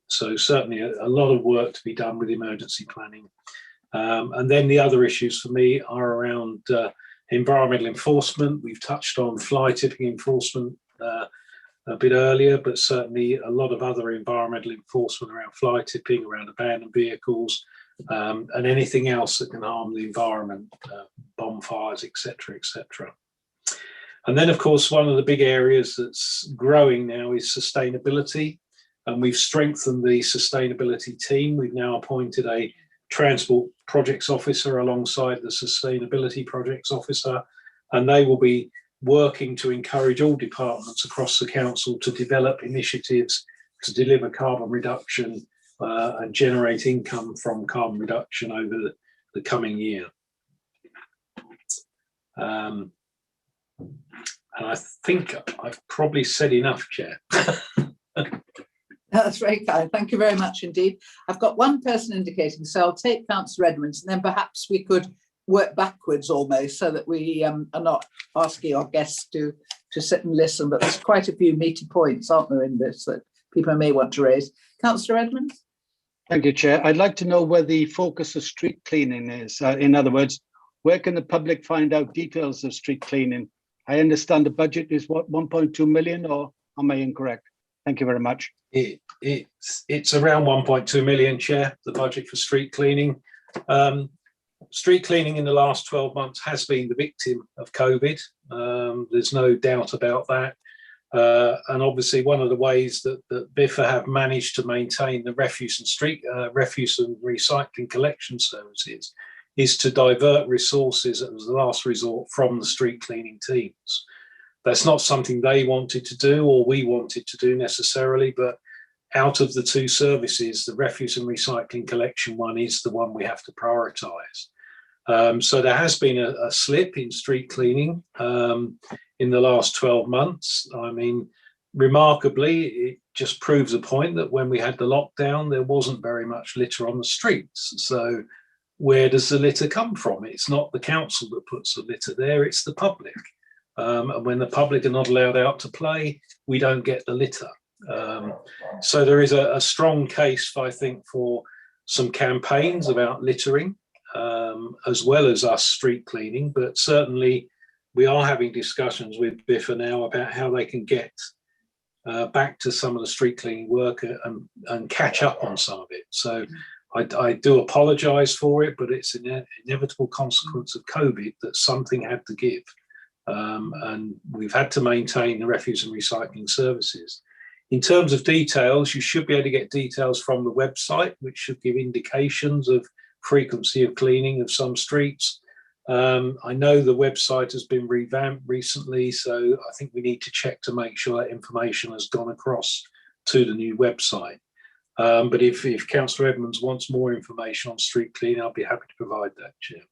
So certainly a lot of work to be done with emergency planning. And then the other issues for me are around environmental enforcement. We've touched on fly tipping enforcement a bit earlier, but certainly a lot of other environmental enforcement around fly tipping, around abandoned vehicles, and anything else that can harm the environment, bonfires, etc., etc. And then, of course, one of the big areas that's growing now is sustainability, and we've strengthened the sustainability team. We've now appointed a transport projects officer alongside the sustainability projects officer, and they will be working to encourage all departments across the council to develop initiatives to deliver carbon reduction and generate income from carbon reduction over the coming year. And I think I've probably said enough, Chair.
That's very kind. Thank you very much indeed. I've got one person indicating, so I'll take Councillor Edmonds, and then perhaps we could work backwards almost, so that we are not asking our guests to sit and listen. But there's quite a few meaty points, aren't there, in this that people may want to raise. Councillor Edmonds.
Thank you, Chair. I'd like to know where the focus of street cleaning is. In other words, where can the public find out details of street cleaning? I understand the budget is what, 1.2 million, or am I incorrect? Thank you very much.
It's around 1.2 million, Chair, the budget for street cleaning. Street cleaning in the last 12 months has been the victim of COVID. There's no doubt about that. And obviously one of the ways that BIFA have managed to maintain the refuse and recycling collection services is to divert resources as a last resort from the street cleaning teams. That's not something they wanted to do or we wanted to do necessarily, but out of the two services, the refuse and recycling collection one is the one we have to prioritise. So there has been a slip in street cleaning in the last 12 months. I mean, remarkably, it just proves a point that when we had the lockdown, there wasn't very much litter on the streets. So where does the litter come from? It's not the council that puts the litter there, it's the public. And when the public are not allowed out to play, we don't get the litter. So there is a strong case, I think, for some campaigns about littering, as well as us street cleaning. But certainly we are having discussions with Biffa now about how they can get back to some of the street cleaning work and catch up on some of it. So I do apologise for it, but it's an inevitable consequence of COVID that something had to give. And we've had to maintain the refuse and recycling services. In terms of details, you should be able to get details from the website, which should give indications of frequency of cleaning of some streets. I know the website has been revamped recently, so I think we need to check to make sure that information has gone across to the new website. But if Councillor Edmonds wants more information on street cleaning, I'll be happy to provide that, Chair.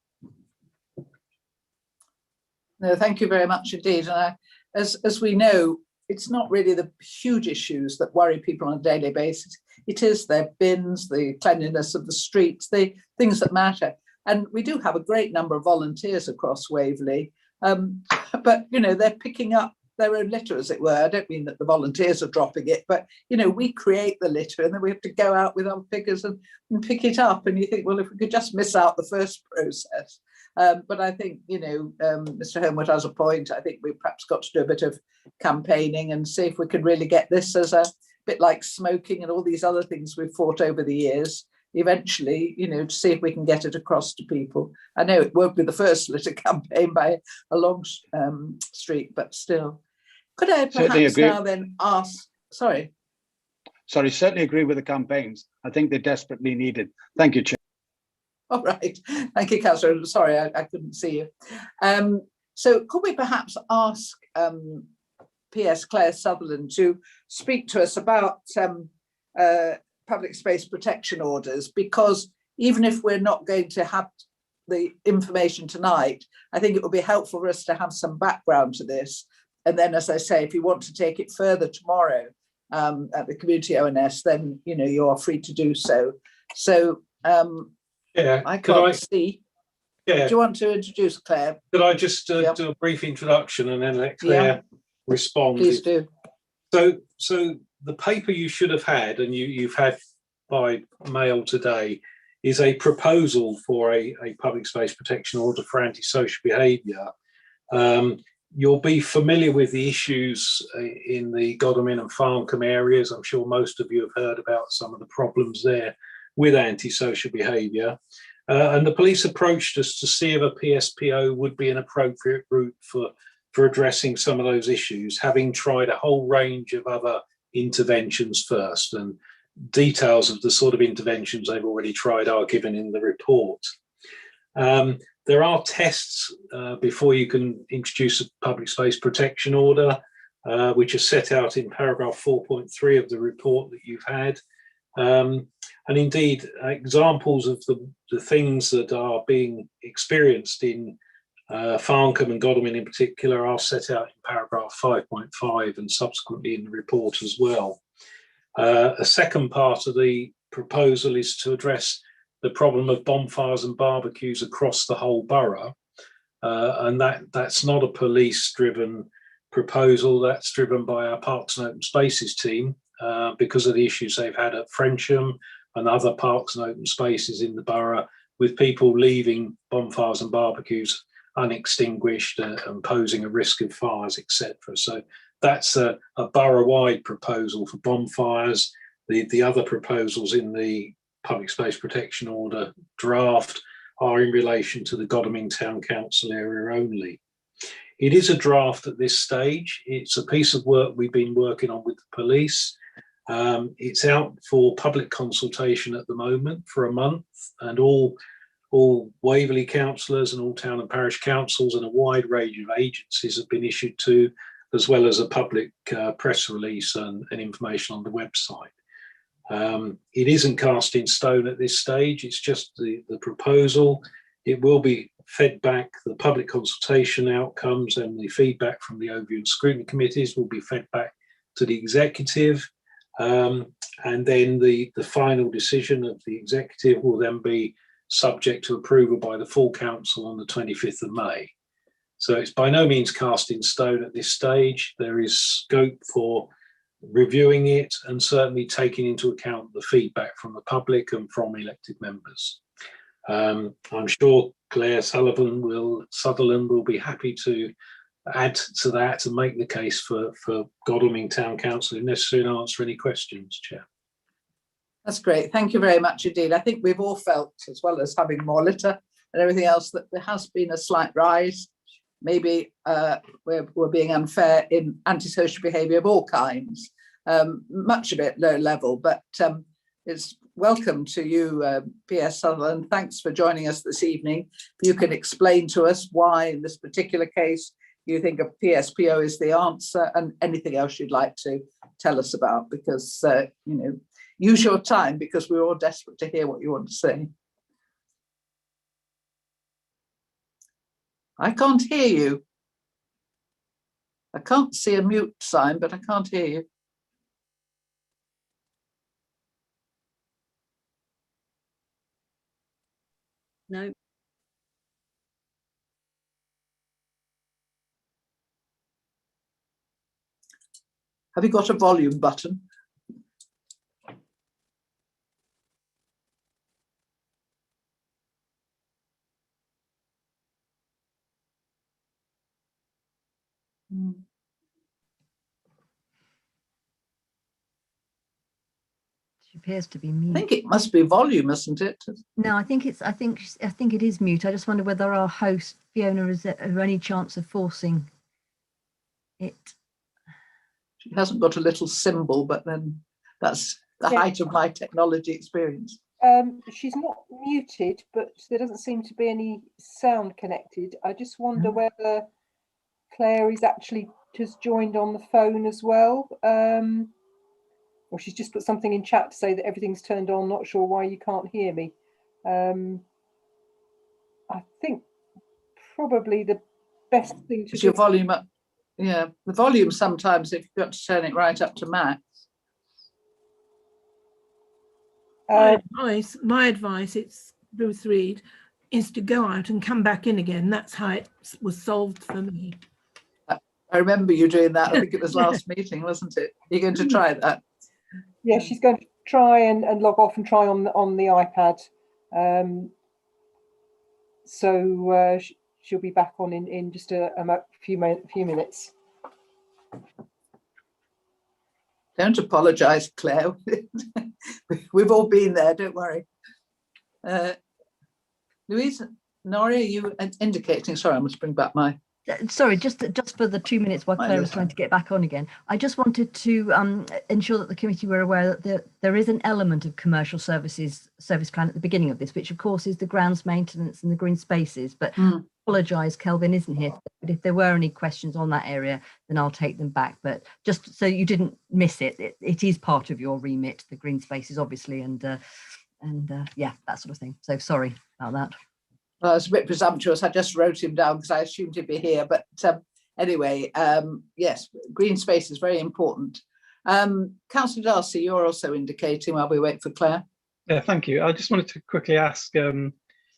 No, thank you very much indeed. And as we know, it's not really the huge issues that worry people on a daily basis. It is their bins, the cleanliness of the streets, the things that matter. And we do have a great number of volunteers across Waverley, but, you know, they're picking up their own litter, as it were. I don't mean that the volunteers are dropping it, but, you know, we create the litter and then we have to go out with our pickers and pick it up. And you think, well, if we could just miss out the first process. But I think, you know, Mr. Homewood has a point. I think we've perhaps got to do a bit of campaigning and see if we can really get this as a bit like smoking and all these other things we've fought over the years. Eventually, you know, to see if we can get it across to people. I know it won't be the first litter campaign by a long streak, but still. Could I perhaps now then ask, sorry,
certainly agree with the campaigns. I think they're desperately needed. Thank you, Chair.
All right, thank you, Councillor. Sorry, I couldn't see you. So could we perhaps ask PS Claire Sutherland to speak to us about public space protection orders, because even if we're not going to have the information tonight, I think it would be helpful for us to have some background to this. And then, as I say, if you want to take it further tomorrow at the community ONS, then, you know, you are free to do so. So
yeah,
I can't see.
Yeah.
Do you want to introduce Claire?
Could I just do a brief introduction and then let Claire respond?
Please do.
So the paper you should have had, and you've had by mail today, is a proposal for a public space protection order for antisocial behaviour. You'll be familiar with the issues in the Godalming and Farncombe areas. I'm sure most of you have heard about some of the problems there with antisocial behaviour. And the police approached us to see if a PSPO would be an appropriate route for addressing some of those issues, having tried a whole range of other interventions first. And details of the sort of interventions they've already tried are given in the report. There are tests before you can introduce a public space protection order, which are set out in paragraph 4.3 of the report that you've had. And indeed, examples of the things that are being experienced in Farncombe and Godalming in particular are set out in paragraph 5.5 and subsequently in the report as well. A second part of the proposal is to address the problem of bonfires and barbecues across the whole borough. And that's not a police-driven proposal, that's driven by our Parks and Open Spaces team because of the issues they've had at Frensham and other parks and open spaces in the borough with people leaving bonfires and barbecues unextinguished and posing a risk of fires, etc. So that's a borough-wide proposal for bonfires. The other proposals in the Public Space Protection Order draft are in relation to the Godalming Town Council area only. It is a draft at this stage. It's a piece of work we've been working on with the police. It's out for public consultation at the moment for a month, and all Waverley councillors and all town and parish councils and a wide range of agencies have been issued to, as well as a public press release and information on the website. It isn't cast in stone at this stage, it's just the proposal. It will be fed back, the public consultation outcomes and the feedback from the overview and scrutiny committees will be fed back to the executive. And then the final decision of the executive will then be subject to approval by the full council on the 25th of May. So it's by no means cast in stone at this stage. There is scope for reviewing it and certainly taking into account the feedback from the public and from elected members. I'm sure Claire Sutherland will be happy to add to that and make the case for Godalming Town Council if necessary and answer any questions, Chair.
That's great. Thank you very much indeed. I think we've all felt, as well as having more litter and everything else, that there has been a slight rise. Maybe we're being unfair in antisocial behaviour of all kinds, much of it low level, but it's welcome to you, PS Sutherland. Thanks for joining us this evening. You can explain to us why in this particular case you think a PSPO is the answer, and anything else you'd like to tell us about, because, use your time, because we're all desperate to hear what you want to say. I can't hear you. I can't see a mute sign, but I can't hear you.
No.
Have you got a volume button?
She appears to be mute.
I think it must be volume, isn't it?
No, I think it is mute. I just wonder whether our host Fiona is there any chance of forcing it.
She hasn't got a little symbol, but then that's the height of my technology experience.
She's not muted, but there doesn't seem to be any sound connected. I just wonder whether Claire is actually just joined on the phone as well. Or she's just put something in chat to say that everything's turned on. Not sure why you can't hear me. I think probably the best thing to
do. Your volume up. Yeah, the volume sometimes, if you've got to turn it right up to max.
My advice, it's Bruce Reed, is to go out and come back in again. That's how it was solved for me.
I remember you doing that. I think it was last meeting, wasn't it? You're going to try that?
Yeah, she's going to try and log off and try on the iPad. So she'll be back on in just a few minutes.
Don't apologise, Claire. We've all been there, don't worry. Louise, Nori, are you indicating? Sorry, I must bring back my...
Sorry, just for the 2 minutes while Claire was trying to get back on again. I just wanted to ensure that the committee were aware that there is an element of commercial services service plan at the beginning of this, which of course is the grounds maintenance and the green spaces. But I apologise, Kelvin isn't here. But if there were any questions on that area, then I'll take them back. But just so you didn't miss it, it is part of your remit, the green spaces, obviously, and yeah, that sort of thing. So sorry about that.
Well, it's a bit presumptuous. I just wrote him down because I assumed he'd be here. But anyway, yes, green space is very important. Councillor Darcy, you're also indicating while we wait for Claire.
Yeah, thank you. I just wanted to quickly ask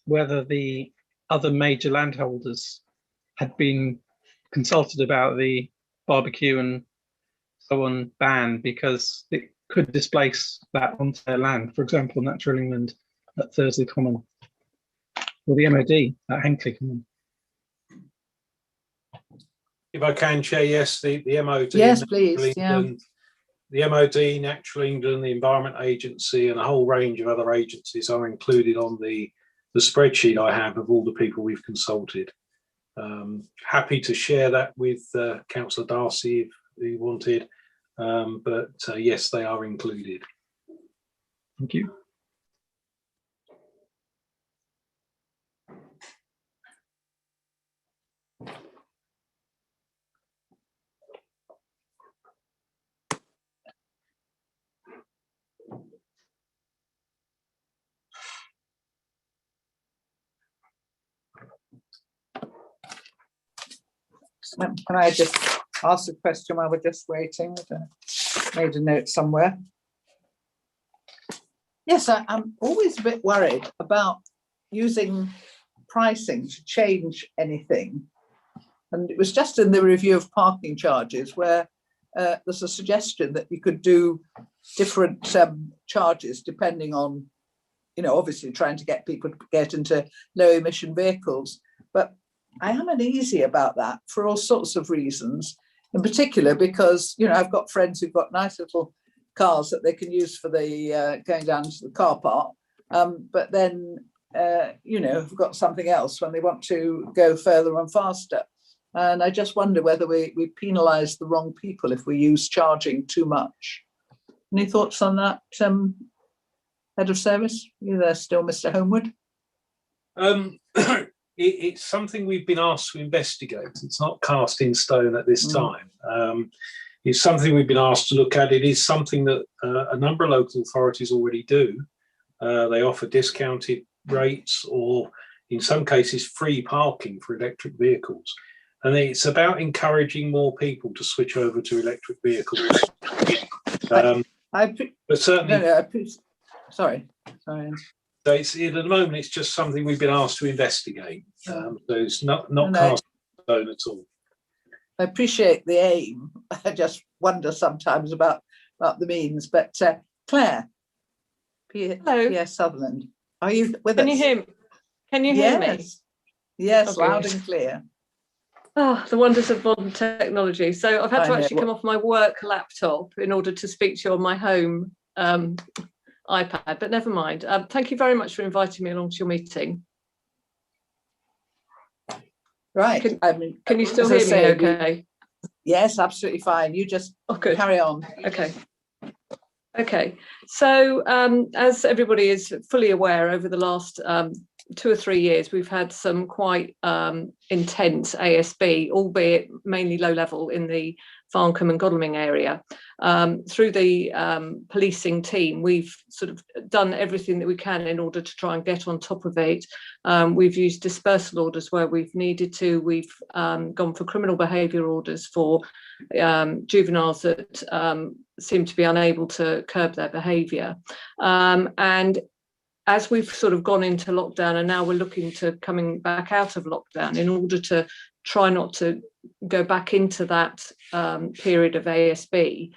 whether the other major landholders had been consulted about the barbecue and so on ban, because it could displace that onto their land, for example, Natural England at Thursley Common. Or the MOD at Henkley Common.
If I can, Chair, yes, the MOD.
Yes, please. Yeah.
The MOD, Natural England, the Environment Agency, and a whole range of other agencies are included on the spreadsheet I have of all the people we've consulted. Happy to share that with Councillor Darcy if you wanted, but yes, they are included.
Thank you.
Can I just ask a question while we're just waiting? I made a note somewhere. Yes, I'm always a bit worried about using pricing to change anything. And it was just in the review of parking charges where there's a suggestion that you could do different charges depending on, you know, obviously trying to get people to get into low emission vehicles. But I am uneasy about that for all sorts of reasons, in particular because, you know, I've got friends who've got nice little cars that they can use for the going down to the car park, but then, you know, have got something else when they want to go further and faster. And I just wonder whether we penalise the wrong people if we use charging too much. Any thoughts on that, Head of Service? You there still, Mr. Homewood?
It's something we've been asked to investigate. It's not cast in stone at this time. It's something we've been asked to look at. It is something that a number of local authorities already do. They offer discounted rates or, in some cases, free parking for electric vehicles. And it's about encouraging more people to switch over to electric vehicles. But certainly,
sorry.
So it's, at the moment, it's just something we've been asked to investigate. So it's not cast in stone at all.
I appreciate the aim. I just wonder sometimes about the means. But Claire,
Hello.
P.S. Sutherland, are you with
Can
us?
you hear? Can you hear me?
Yes,
Okay.
loud and clear.
Oh, the wonders of modern technology. So I've had to actually come off my work laptop in order to speak to you on my home iPad, but never mind. Thank you very much for inviting me along to your meeting.
Right.
Can you still hear me okay?
Yes, absolutely fine. You just carry on.
Okay. Okay. So as everybody is fully aware, over the last 2 or 3 years, we've had some quite intense ASB, albeit mainly low level in the Farncombe and Godalming area. Through the policing team, we've sort of done everything that we can in order to try and get on top of it. We've used dispersal orders where we've needed to. We've gone for criminal behaviour orders for juveniles that seem to be unable to curb their behaviour. And as we've sort of gone into lockdown and now we're looking to coming back out of lockdown, in order to try not to go back into that period of ASB,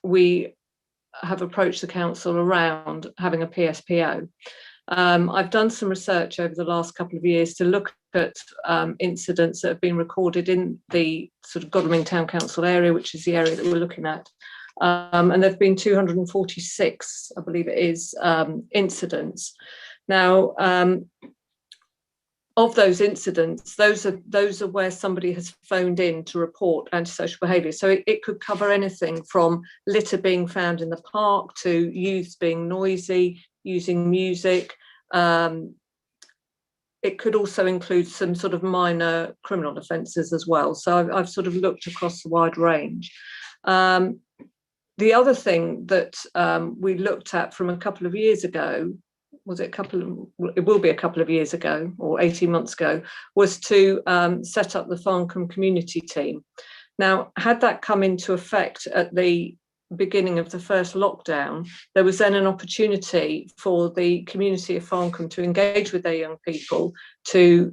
we have approached the council around having a PSPO. I've done some research over the last couple of years to look at incidents that have been recorded in the sort of Godalming Town Council area, which is the area that we're looking at. And there have been 246, I believe it is, incidents. Now, of those incidents, those are where somebody has phoned in to report antisocial behaviour. So it could cover anything from litter being found in the park to youths being noisy, using music. It could also include some sort of minor criminal offences as well. So I've sort of looked across the wide range. The other thing that we looked at from a couple of years ago, it will be a couple of years ago or 18 months ago, was to set up the Farncombe community team. Now, had that come into effect at the beginning of the first lockdown, there was then an opportunity for the community of Farncombe to engage with their young people, to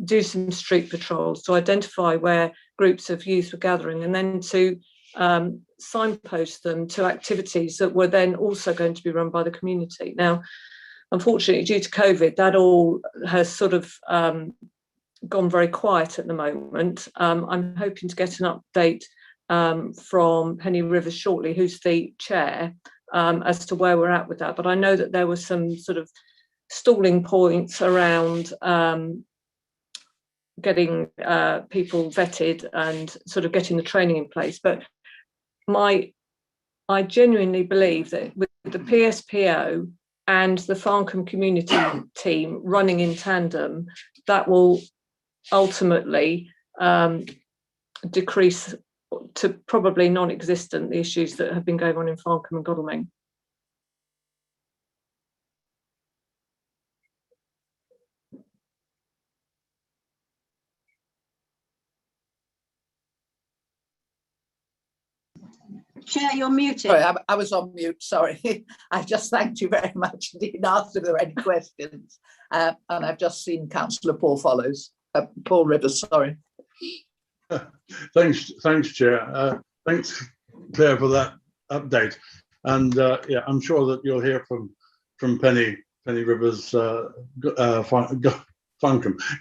do some street patrols, to identify where groups of youth were gathering, and then to signpost them to activities that were then also going to be run by the community. Now, unfortunately, due to COVID, that all has sort of gone very quiet at the moment. I'm hoping to get an update from Penny Rivers shortly, who's the chair, as to where we're at with that. But I know that there were some sort of stalling points around getting people vetted and sort of getting the training in place. But I genuinely believe that with the PSPO and the Farncombe community team running in tandem, that will ultimately decrease to probably non-existent the issues that have been going on in Farncombe and Godalming.
Chair, you're muted.
Sorry, I was on mute, sorry. I just thanked you very much indeed and asked if there were any questions. And I've just seen Councillor Paul Rivers, sorry.
Thanks, Chair. Thanks, Claire, for that update. And yeah, I'm sure that you'll hear from Penny Rivers,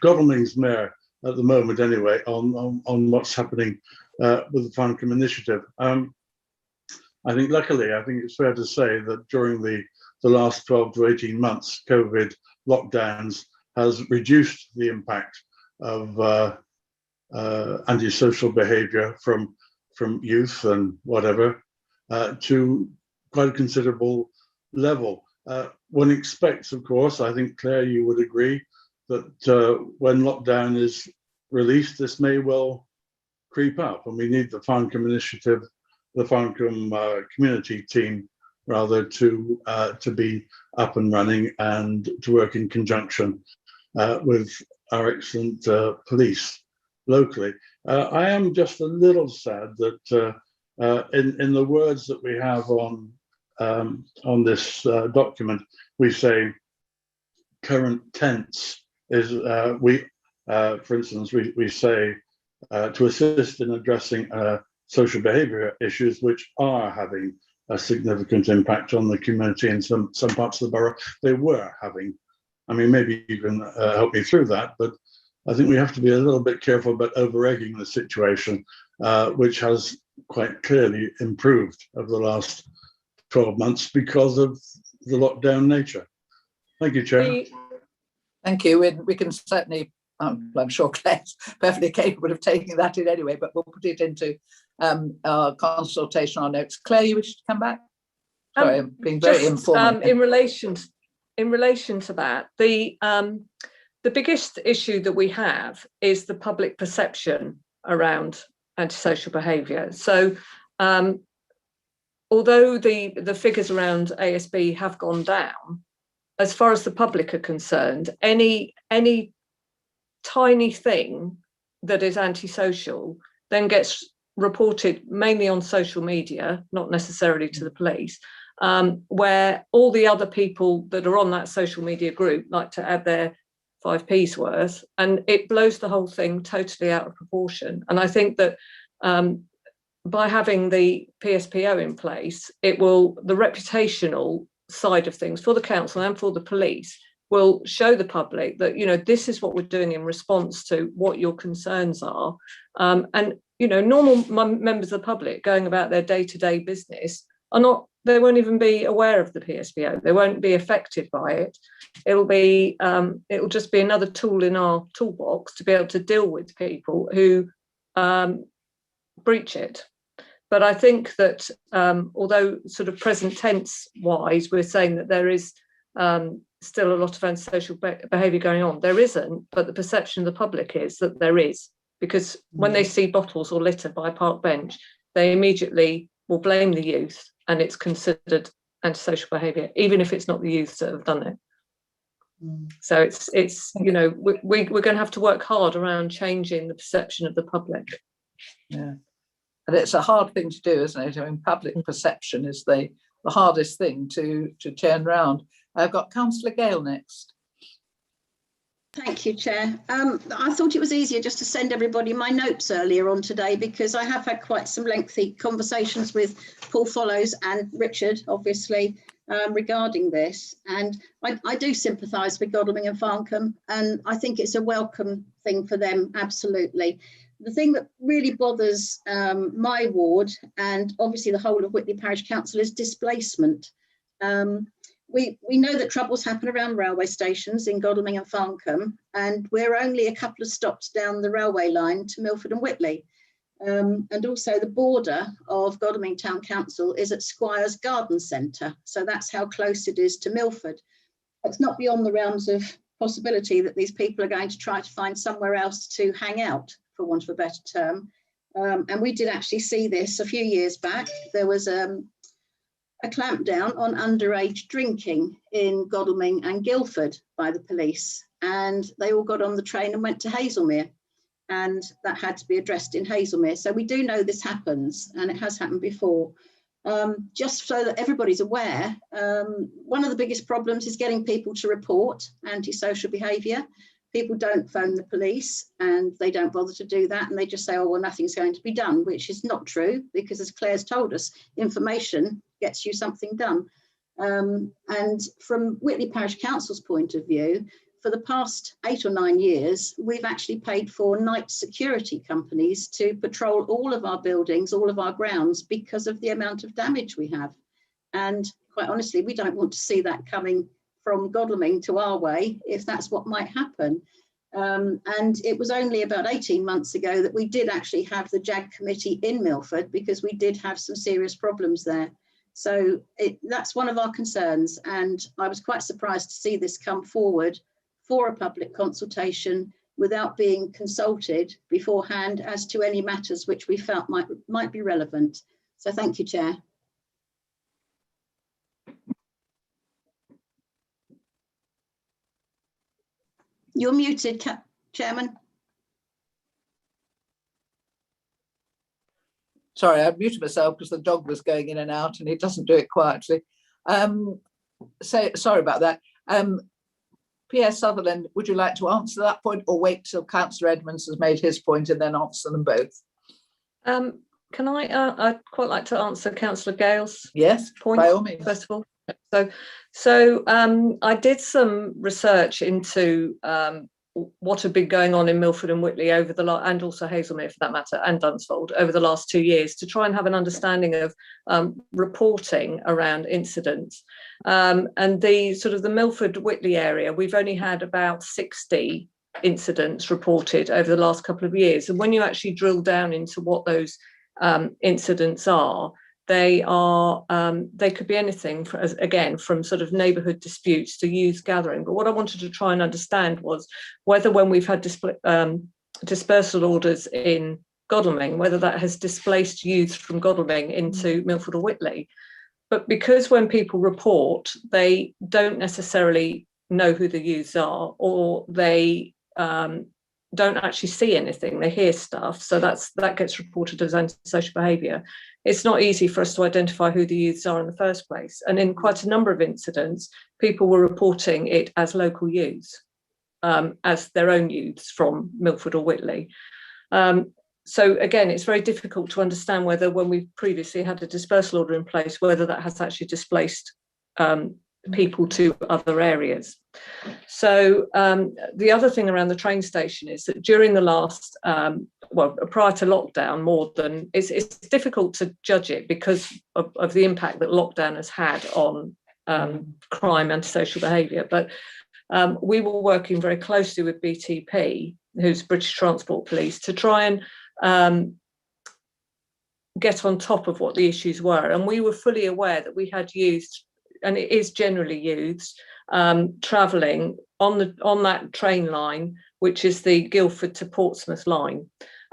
Godalming's mayor at the moment anyway, on what's happening with the Farncombe initiative. I think luckily, I think it's fair to say that during the last 12 to 18 months, COVID lockdowns has reduced the impact of antisocial behaviour from youth and whatever to quite a considerable level. One expects, of course, I think, Claire, you would agree, that when lockdown is released, this may well creep up, and we need the Farncombe initiative, the Farncombe community team, rather, to be up and running and to work in conjunction with our excellent police locally. I am just a little sad that in the words that we have on this document, we say current tense is for instance, we say to assist in addressing social behaviour issues which are having a significant impact on the community in some parts of the borough. They were having. I mean, maybe you can help me through that, but I think we have to be a little bit careful about over-egging the situation, which has quite clearly improved over the last 12 months because of the lockdown nature. Thank you, Chair.
Thank you. We can certainly, I'm sure Claire's perfectly capable of taking that in anyway, but we'll put it into our consultation on notes. Claire, you wish to come back? Sorry, I'm being very informal.
In relation to that, the biggest issue that we have is the public perception around antisocial behaviour. So although the figures around ASB have gone down, as far as the public are concerned, any tiny thing that is antisocial then gets reported mainly on social media, not necessarily to the police, where all the other people that are on that social media group like to add their 5p's worth, and it blows the whole thing totally out of proportion. And I think that by having the PSPO in place, the reputational side of things for the council and for the police will show the public that, you know, this is what we're doing in response to what your concerns are. And, you know, normal members of the public going about their day-to-day business they won't even be aware of the PSPO. They won't be affected by it. It'll just be another tool in our toolbox to be able to deal with people who breach it. But I think that although sort of present tense wise, we're saying that there is still a lot of antisocial behaviour going on, there isn't, but the perception of the public is that there is, because when they see bottles or litter by a park bench, they immediately will blame the youth, and it's considered antisocial behaviour, even if it's not the youth that have done it. So it's you know, we're going to have to work hard around changing the perception of the public.
Yeah. And it's a hard thing to do, isn't it? I mean, public perception is the hardest thing to turn around. I've got Councillor Gale next.
Thank you, Chair. I thought it was easier just to send everybody my notes earlier on today, because I have had quite some lengthy conversations with Paul Follows and Richard, obviously, regarding this. And I do sympathise with Godalming and Farncombe, and I think it's a welcome thing for them, absolutely. The thing that really bothers my ward, and obviously the whole of Whitley Parish Council, is displacement. We know that troubles happen around railway stations in Godalming and Farncombe, and we're only a couple of stops down the railway line to Milford and Whitley. And also the border of Godalming Town Council is at Squires Garden Centre, so that's how close it is to Milford. It's not beyond the realms of possibility that these people are going to try to find somewhere else to hang out, for want of a better term. And we did actually see this a few years back. There was a clampdown on underage drinking in Godalming and Guildford by the police, and they all got on the train and went to Hazelmere. and that had to be addressed in Hazelmere. So we do know this happens, and it has happened before. Just so that everybody's aware, one of the biggest problems is getting people to report antisocial behaviour. People don't phone the police, and they don't bother to do that, and they just say, oh, well, nothing's going to be done, which is not true, because as Claire's told us, information gets you something done. And from Whitley Parish Council's point of view, for the past 8 or 9 years, we've actually paid for night security companies to patrol all of our buildings, all of our grounds, because of the amount of damage we have. And quite honestly, we don't want to see that coming from Godalming to our way, if that's what might happen. And it was only about 18 months ago that we did actually have the JAG committee in Milford, because we did have some serious problems there. So that's one of our concerns. And I was quite surprised to see this come forward for a public consultation without being consulted beforehand as to any matters which we felt might be relevant. So thank you, Chair. You're muted, Chairman.
Sorry, I muted myself because the dog was going in and out, and it doesn't do it quietly. Sorry about that. P.S. Sutherland, would you like to answer that point, or wait till Councillor Edmonds has made his point and then answer them both?
Can I'd quite like to answer Councillor Gale's point,
by all means.
first of all. So I did some research into what had been going on in Milford and Whitley over the last, and also Hazelmere for that matter, and Dunsfold over the last 2 years, to try and have an understanding of reporting around incidents. And the sort of the Milford Whitley area, we've only had about 60 incidents reported over the last couple of years. And when you actually drill down into what those incidents are, they could be anything, again, from sort of neighbourhood disputes to youth gathering. But what I wanted to try and understand was whether, when we've had dispersal orders in Godalming, whether that has displaced youth from Godalming into Milford or Whitley. But because when people report, they don't necessarily know who the youths are, or they don't actually see anything, they hear stuff. So that gets reported as antisocial behaviour. It's not easy for us to identify who the youths are in the first place. And in quite a number of incidents, people were reporting it as local youths, as their own youths from Milford or Whitley. So again, it's very difficult to understand whether, when we previously had a dispersal order in place, whether that has actually displaced people to other areas. So the other thing around the train station is that during the last, prior to lockdown, more than, it's difficult to judge it because of the impact that lockdown has had on crime, antisocial behaviour. But we were working very closely with BTP, who's British Transport Police, to try and get on top of what the issues were. And we were fully aware that we had youths, and it is generally youths, travelling on that train line, which is the Guildford to Portsmouth line.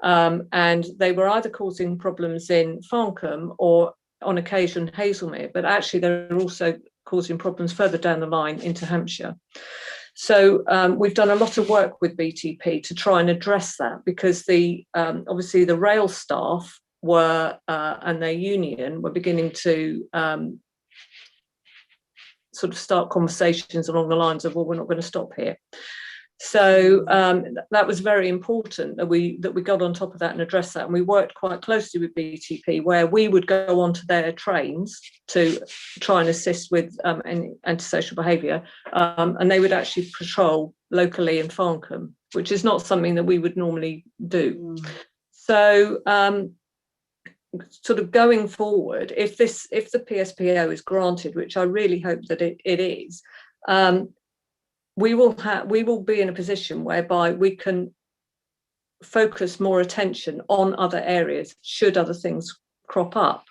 And they were either causing problems in Farncombe or on occasion Hazelmere, but actually they're also causing problems further down the line into Hampshire. So we've done a lot of work with BTP to try and address that, because obviously the rail staff were and their union were beginning to sort of start conversations along the lines of, well, we're not going to stop here. So that was very important that we got on top of that and addressed that. And we worked quite closely with BTP, where we would go onto their trains to try and assist with antisocial behaviour, and they would actually patrol locally in Farncombe, which is not something that we would normally do. So sort of going forward, if the PSPO is granted, which I really hope that it is, we will be in a position whereby we can focus more attention on other areas should other things crop up.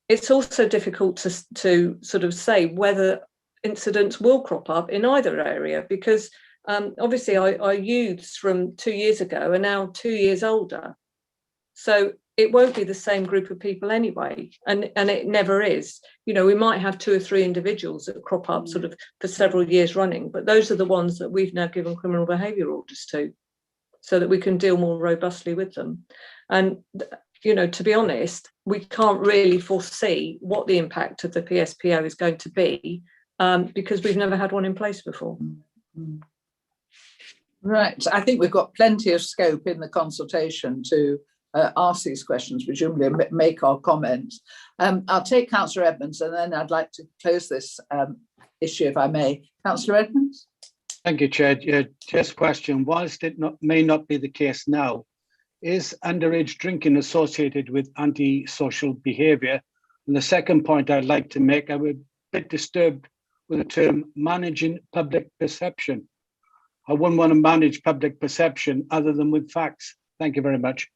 It's also difficult to sort of say whether incidents will crop up in either area, because obviously our youths from 2 years ago are now 2 years older. So it won't be the same group of people anyway, and it never is. You know, we might have 2 or 3 individuals that crop up sort of for several years running, but those are the ones that we've now given criminal behaviour orders to. so that we can deal more robustly with them. And, to be honest, we can't really foresee what the impact of the PSPO is going to be, because we've never had one in place before.
Right, I think we've got plenty of scope in the consultation to ask these questions, presumably make our comments. I'll take Councillor Edmonds, and then I'd like to close this issue, if I may. Councillor Edmonds.
Thank you, Chair. Just question, whilst it may not be the case now, is underage drinking associated with antisocial behaviour? And the second point I'd like to make, I was a bit disturbed with the term managing public perception. I wouldn't want to manage public perception other than with facts. Thank you very much.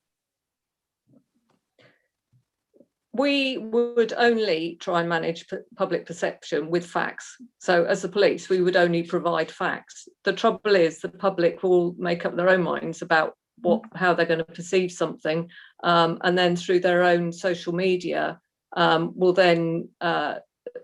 We would only try and manage public perception with facts. So as the police, we would only provide facts. The trouble is the public will make up their own minds about how they're going to perceive something, and then through their own social media will then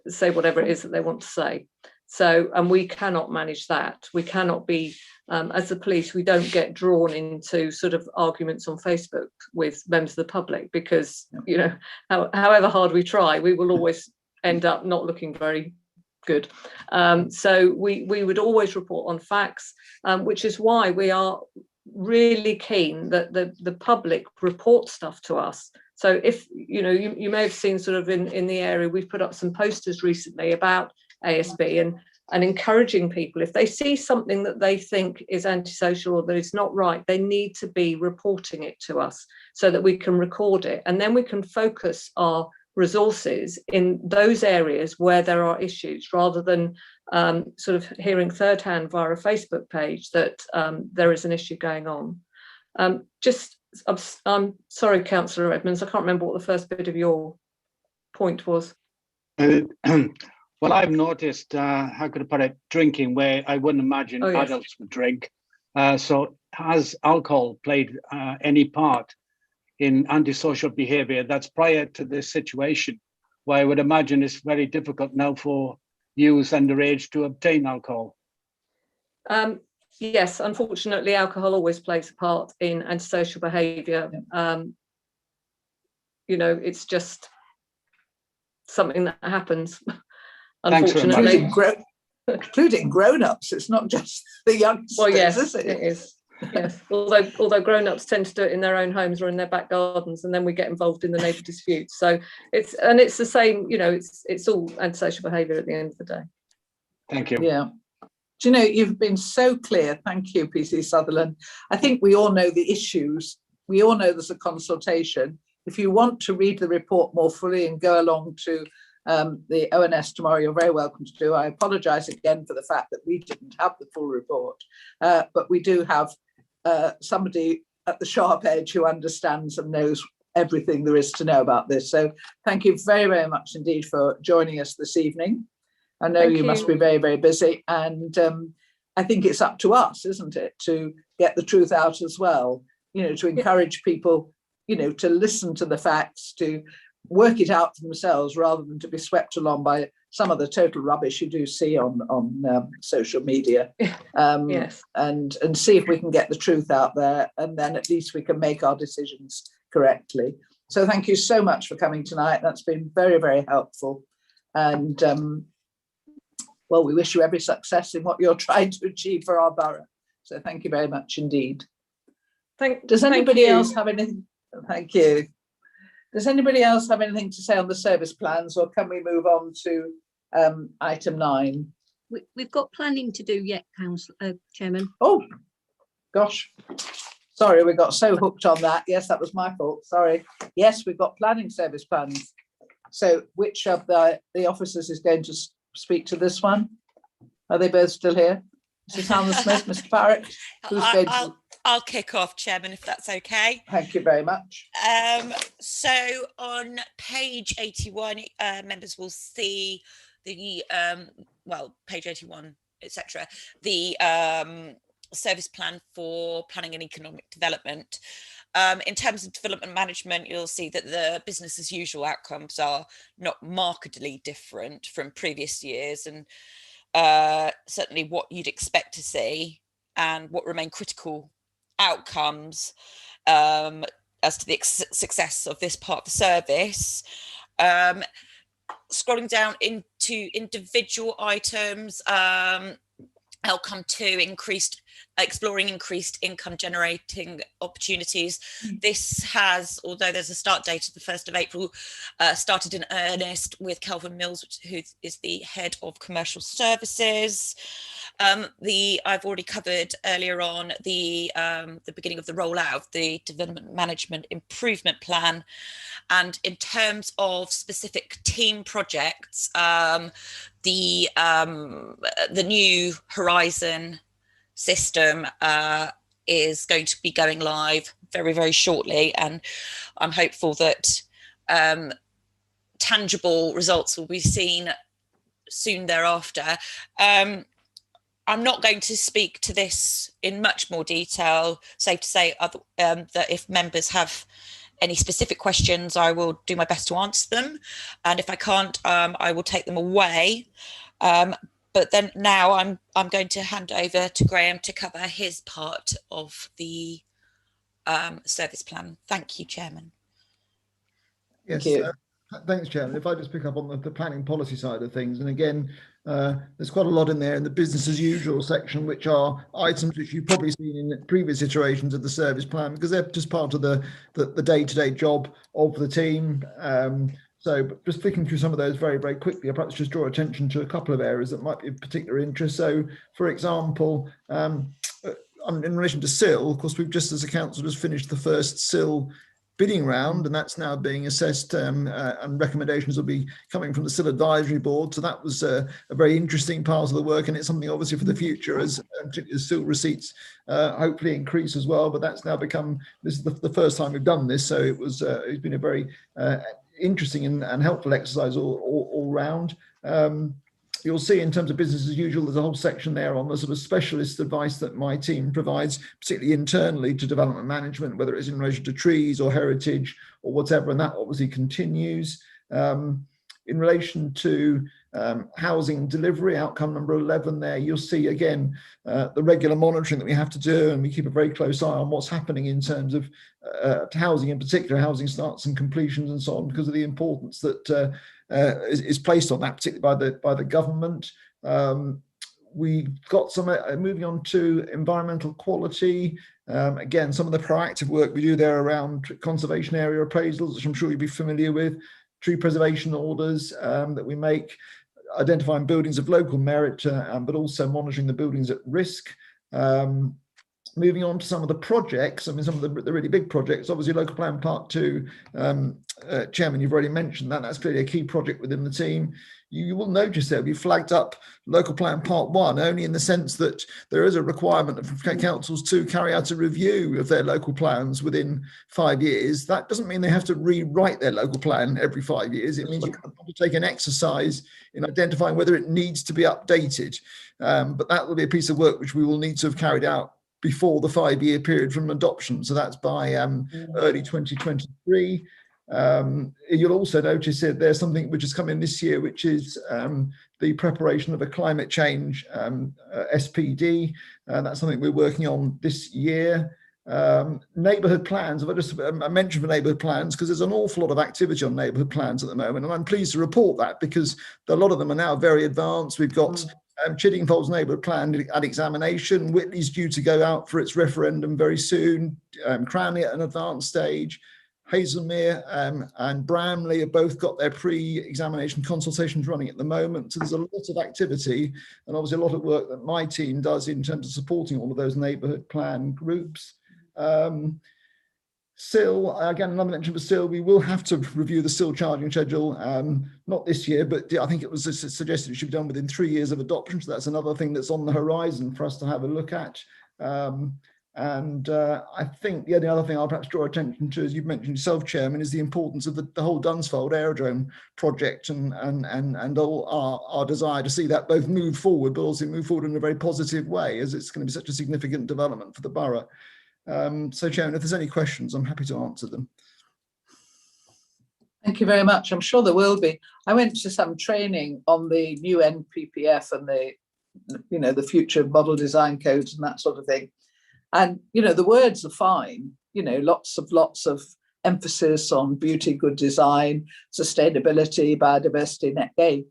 say whatever it is that they want to say. So, and we cannot manage that. We cannot be, as the police, we don't get drawn into sort of arguments on Facebook with members of the public, because, however hard we try, we will always end up not looking very good. So we would always report on facts, which is why we are really keen that the public report stuff to us. So if, you may have seen sort of in the area, we've put up some posters recently about ASB and encouraging people, if they see something that they think is antisocial or that is not right, they need to be reporting it to us so that we can record it, and then we can focus our resources in those areas where there are issues, rather than sort of hearing third hand via a Facebook page that there is an issue going on. I'm sorry, Councillor Edmonds, I can't remember what the first bit of your point was.
Well, I've noticed, how could I put it, drinking where I wouldn't imagine adults would drink. So has alcohol played any part in antisocial behaviour that's prior to this situation, where I would imagine it's very difficult now for youths underage to obtain alcohol?
Yes, unfortunately, alcohol always plays a part in antisocial behaviour. It's just something that happens. Unfortunately,
including grown-ups. It's not just the youngsters.
Well, yes,
is it?
It is. Yes, although grown-ups tend to do it in their own homes or in their back gardens, and then we get involved in the neighbour disputes. So it's the same. It's all antisocial behaviour at the end of the day.
Thank you.
Yeah. Do you've been so clear. Thank you, PC Sutherland. I think we all know the issues. We all know there's a consultation. If you want to read the report more fully and go along to the ONS tomorrow, you're very welcome to do. I apologise again for the fact that we didn't have the full report, but we do have somebody at the sharp edge who understands and knows everything there is to know about this. So thank you very, very much indeed for joining us this evening. I know you must be very, very busy, and I think it's up to us, isn't it, to get the truth out as well, to encourage people, to listen to the facts, to work it out for themselves, rather than to be swept along by some of the total rubbish you do see on social media.
Yes.
And see if we can get the truth out there, and then at least we can make our decisions correctly. So thank you so much for coming tonight. That's been very, very helpful. And well, we wish you every success in what you're trying to achieve for our borough. So thank you very much indeed. Does anybody else have anything? Thank you. Does anybody else have anything to say on the service plans, or can we move on to item 9?
We've got planning to do yet, Chairman.
Oh, gosh. Sorry, we got so hooked on that. Yes, that was my fault. Sorry. Yes, we've got planning service plans. So which of the officers is going to speak to this one? Are they both still here? Mrs. Hammersmith, Mr. Farrick?
I'll kick off, Chairman, if that's okay.
Thank you very much.
So on page 81, members will see the, page 81, etc., the service plan for planning and economic development. In terms of development management, you'll see that the business as usual outcomes are not markedly different from previous years, and certainly what you'd expect to see, and what remain critical outcomes as to the success of this part of the service. Scrolling down into individual items, outcome 2, exploring increased income generating opportunities. This has, although there's a start date of the 1st of April, started in earnest with Kelvin Mills, who is the head of commercial services. I've already covered earlier on the beginning of the rollout of the development management improvement plan. And in terms of specific team projects, the new Horizon system is going to be going live very, very shortly, and I'm hopeful that tangible results will be seen soon thereafter. I'm not going to speak to this in much more detail. Safe to say that if members have any specific questions, I will do my best to answer them, and if I can't, I will take them away. But then now I'm going to hand over to Graham to cover his part of the service plan. Thank you, Chairman.
Yes, thanks, Chairman. If I just pick up on the planning policy side of things, and again, there's quite a lot in there in the business as usual section, which are items which you've probably seen in previous iterations of the service plan, because they're just part of the day-to-day job of the team. So just flicking through some of those very, very quickly, I'll perhaps just draw attention to a couple of areas that might be of particular interest. So, for example, in relation to SIL, of course, we've just as a council just finished the first SIL bidding round, and that's now being assessed, and recommendations will be coming from the SIL advisory board. So that was a very interesting part of the work, and it's something obviously for the future as SIL receipts hopefully increase as well. But that's now become, this is the first time we've done this, so it's been a very interesting and helpful exercise all round. You'll see in terms of business as usual, there's a whole section there on the sort of specialist advice that my team provides, particularly internally to development management, whether it's in relation to trees or heritage or whatever, and that obviously continues. In relation to housing delivery, outcome number 11 there, you'll see again the regular monitoring that we have to do, and we keep a very close eye on what's happening in terms of housing, in particular housing starts and completions and so on, because of the importance that is placed on that, particularly by the government. We've got some moving on to environmental quality. Again, some of the proactive work we do there around conservation area appraisals, which I'm sure you'll be familiar with, tree preservation orders that we make, identifying buildings of local merit, but also monitoring the buildings at risk. Moving on to some of the projects, I mean, some of the really big projects, obviously Local Plan Part 2, Chairman, you've already mentioned that. That's clearly a key project within the team. You will notice that we flagged up Local Plan Part 1 only in the sense that there is a requirement for councils to carry out a review of their local plans within 5 years. That doesn't mean they have to rewrite their local plan every 5 years. It means you have to take an exercise in identifying whether it needs to be updated. But that will be a piece of work which we will need to have carried out before the 5-year period from adoption. So that's by early 2023. You'll also notice that there's something which has come in this year, which is the preparation of a climate change SPD. That's something we're working on this year. Neighbourhood plans, if I just mention for neighbourhood plans, because there's an awful lot of activity on neighbourhood plans at the moment, and I'm pleased to report that because a lot of them are now very advanced. We've got Chiddingfold's neighbourhood plan at examination. Whitley's due to go out for its referendum very soon. Cranley at an advanced stage. Hazelmere and Bramley have both got their pre-examination consultations running at the moment. So there's a lot of activity and obviously a lot of work that my team does in terms of supporting all of those neighbourhood plan groups. SIL, again, another mention for SIL, we will have to review the SIL charging schedule, not this year, but I think it was suggested it should be done within 3 years of adoption. So that's another thing that's on the horizon for us to have a look at. I think the only other thing I'll perhaps draw attention to, as you've mentioned yourself, Chairman, is the importance of the whole Dunsfold Aerodrome project and all our desire to see that both move forward, but also move forward in a very positive way, as it's going to be such a significant development for the borough. So, Chairman, if there's any questions, I'm happy to answer them.
Thank you very much. I'm sure there will be. I went to some training on the new NPPF and the future model design codes and that sort of thing. And, the words are fine, lots of emphasis on beauty, good design, sustainability, biodiversity, net gain.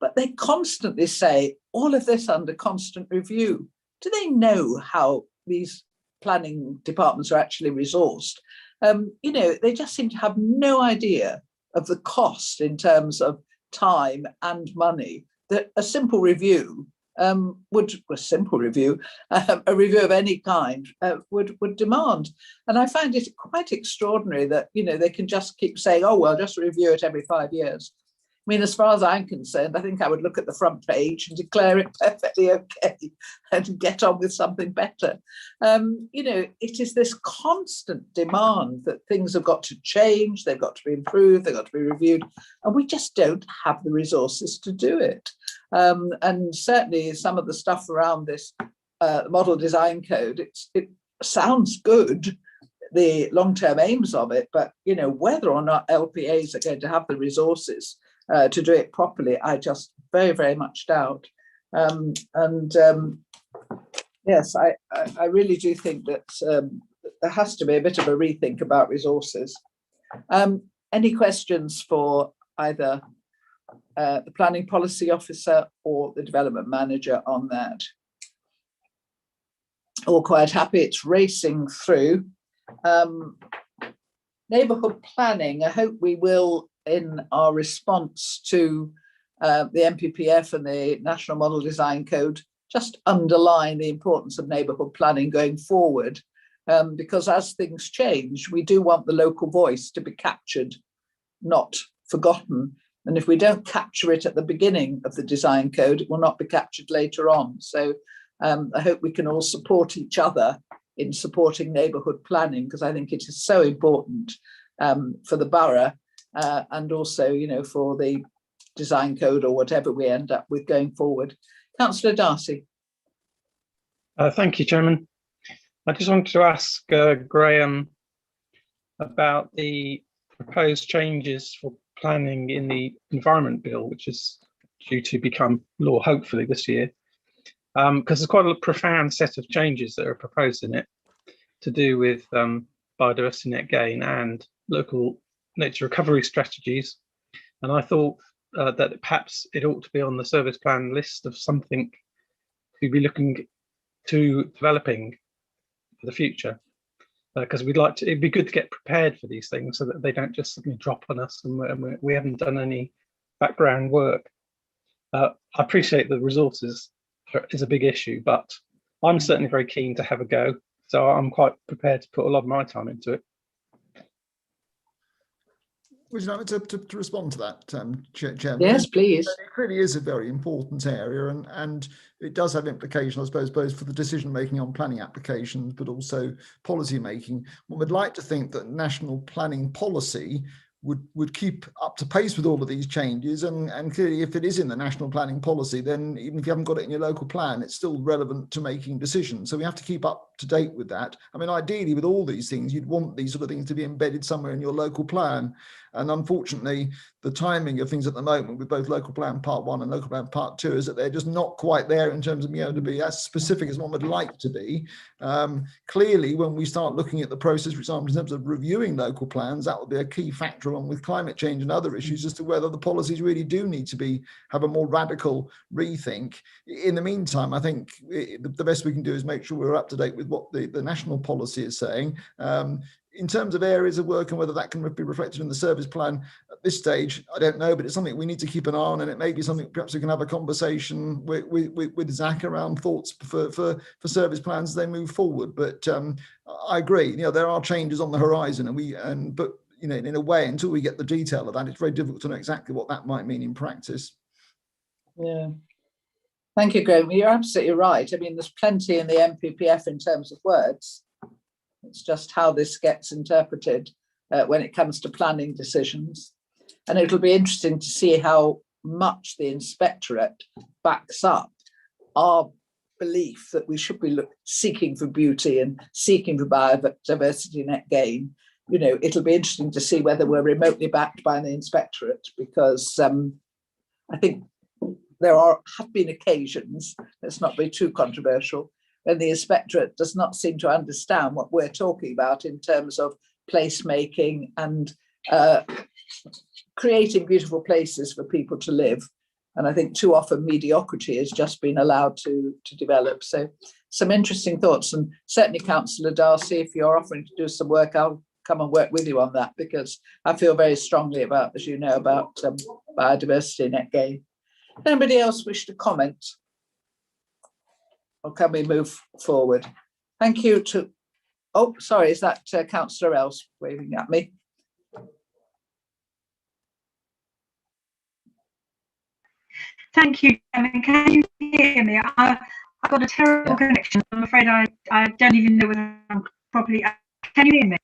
But they constantly say all of this under constant review. Do they know how these planning departments are actually resourced? They just seem to have no idea of the cost in terms of time and money that a simple review a review of any kind would demand. And I find it quite extraordinary that they can just keep saying, oh well, just review it every 5 years. I mean, as far as I'm concerned, I think I would look at the front page and declare it perfectly okay and get on with something better. It is this constant demand that things have got to change, they've got to be improved, they've got to be reviewed, and we just don't have the resources to do it. And certainly some of the stuff around this model design code, it sounds good, the long-term aims of it, but whether or not LPAs are going to have the resources to do it properly, I just very, very much doubt. Yes, I really do think that there has to be a bit of a rethink about resources. Any questions for either the planning policy officer or the development manager on that? All quite happy, it's racing through. Neighbourhood planning, I hope we will, in our response to the NPPF and the National Model Design Code, just underline the importance of neighbourhood planning going forward, because as things change, we do want the local voice to be captured, not forgotten. And if we don't capture it at the beginning of the design code, it will not be captured later on. So I hope we can all support each other in supporting neighbourhood planning, because I think it is so important for the borough and also, for the design code or whatever we end up with going forward. Councillor Darcy.
Thank you, Chairman. I just wanted to ask Graham about the proposed changes for planning in the Environment Bill, which is due to become law hopefully this year, because there's quite a profound set of changes that are proposed in it to do with biodiversity net gain and local nature recovery strategies. And I thought that perhaps it ought to be on the service plan list of something to be looking to developing for the future, because it'd be good to get prepared for these things so that they don't just suddenly drop on us and we haven't done any background work. I appreciate the resources is a big issue, but I'm certainly very keen to have a go. So I'm quite prepared to put a lot of my time into it.
Would you like me to respond to that, Chairman?
Yes, please.
It really is a very important area, and it does have implications, I suppose, both for the decision making on planning applications, but also policy making. One would like to think that national planning policy would keep up to pace with all of these changes, and clearly if it is in the national planning policy, then even if you haven't got it in your local plan, it's still relevant to making decisions. So we have to keep up to date with that. I mean, ideally with all these things, you'd want these sort of things to be embedded somewhere in your local plan. And unfortunately, the timing of things at the moment with both local plan part 1 and local plan part 2 is that they're just not quite there in terms of being able to be as specific as one would like to be. Clearly, when we start looking at the process, for example, in terms of reviewing local plans, that will be a key factor along with climate change and other issues as to whether the policies really do need to have a more radical rethink. In the meantime, I think the best we can do is make sure we're up to date with what the national policy is saying. In terms of areas of work and whether that can be reflected in the service plan at this stage, I don't know, but it's something we need to keep an eye on, and it may be something perhaps we can have a conversation with Zach around thoughts for service plans as they move forward. But I agree, there are changes on the horizon, but in a way, until we get the detail of that, it's very difficult to know exactly what that might mean in practice.
Yeah. Thank you, Graham. You're absolutely right. I mean, there's plenty in the NPPF in terms of words. It's just how this gets interpreted when it comes to planning decisions. And it'll be interesting to see how much the inspectorate backs up our belief that we should be seeking for beauty and seeking for biodiversity net gain. It'll be interesting to see whether we're remotely backed by the inspectorate, because I think there have been occasions, let's not be too controversial, when the inspectorate does not seem to understand what we're talking about in terms of placemaking and creating beautiful places for people to live. And I think too often mediocrity has just been allowed to develop. So some interesting thoughts, and certainly Councillor Darcy, if you're offering to do some work, I'll come and work with you on that, because I feel very strongly about, as you know, about biodiversity net gain. Anybody else wish to comment? Or can we move forward? Thank you to, oh, sorry, is that Councillor Else waving at me?
Thank you, Chairman. Can you hear me? I've got a terrible connection. I'm afraid I don't even know whether I'm properly. Can you hear me?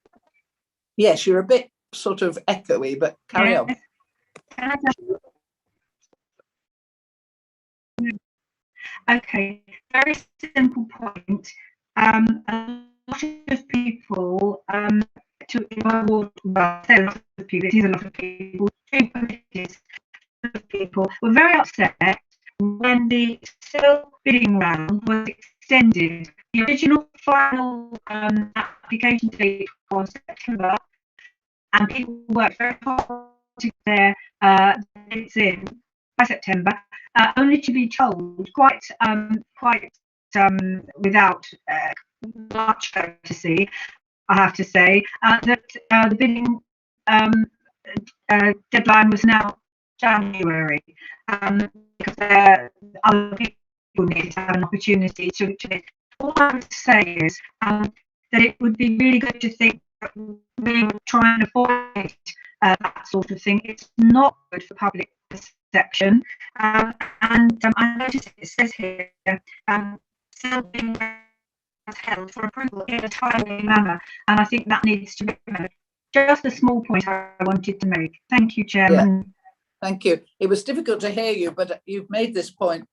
Yes, you're a bit sort of echoey, but carry on.
Can I just... Okay, very simple point. A lot of people, well, say a lot of people, it is a lot of people, were very upset when the still bidding round was extended. The original final application date was September, and people worked very hard to get their dates in by September, only to be told quite without much courtesy, I have to say, that the bidding deadline was now January, because other people needed to have an opportunity to. All I would say is that it would be really good to think that we would try and avoid that sort of thing. It's not good for public perception, and I notice it says here still being held for approval in a timely manner, and I think that needs to be remembered. Just a small point I wanted to make. Thank you, Chairman.
Yeah. Thank you. It was difficult to hear you, but you've made this point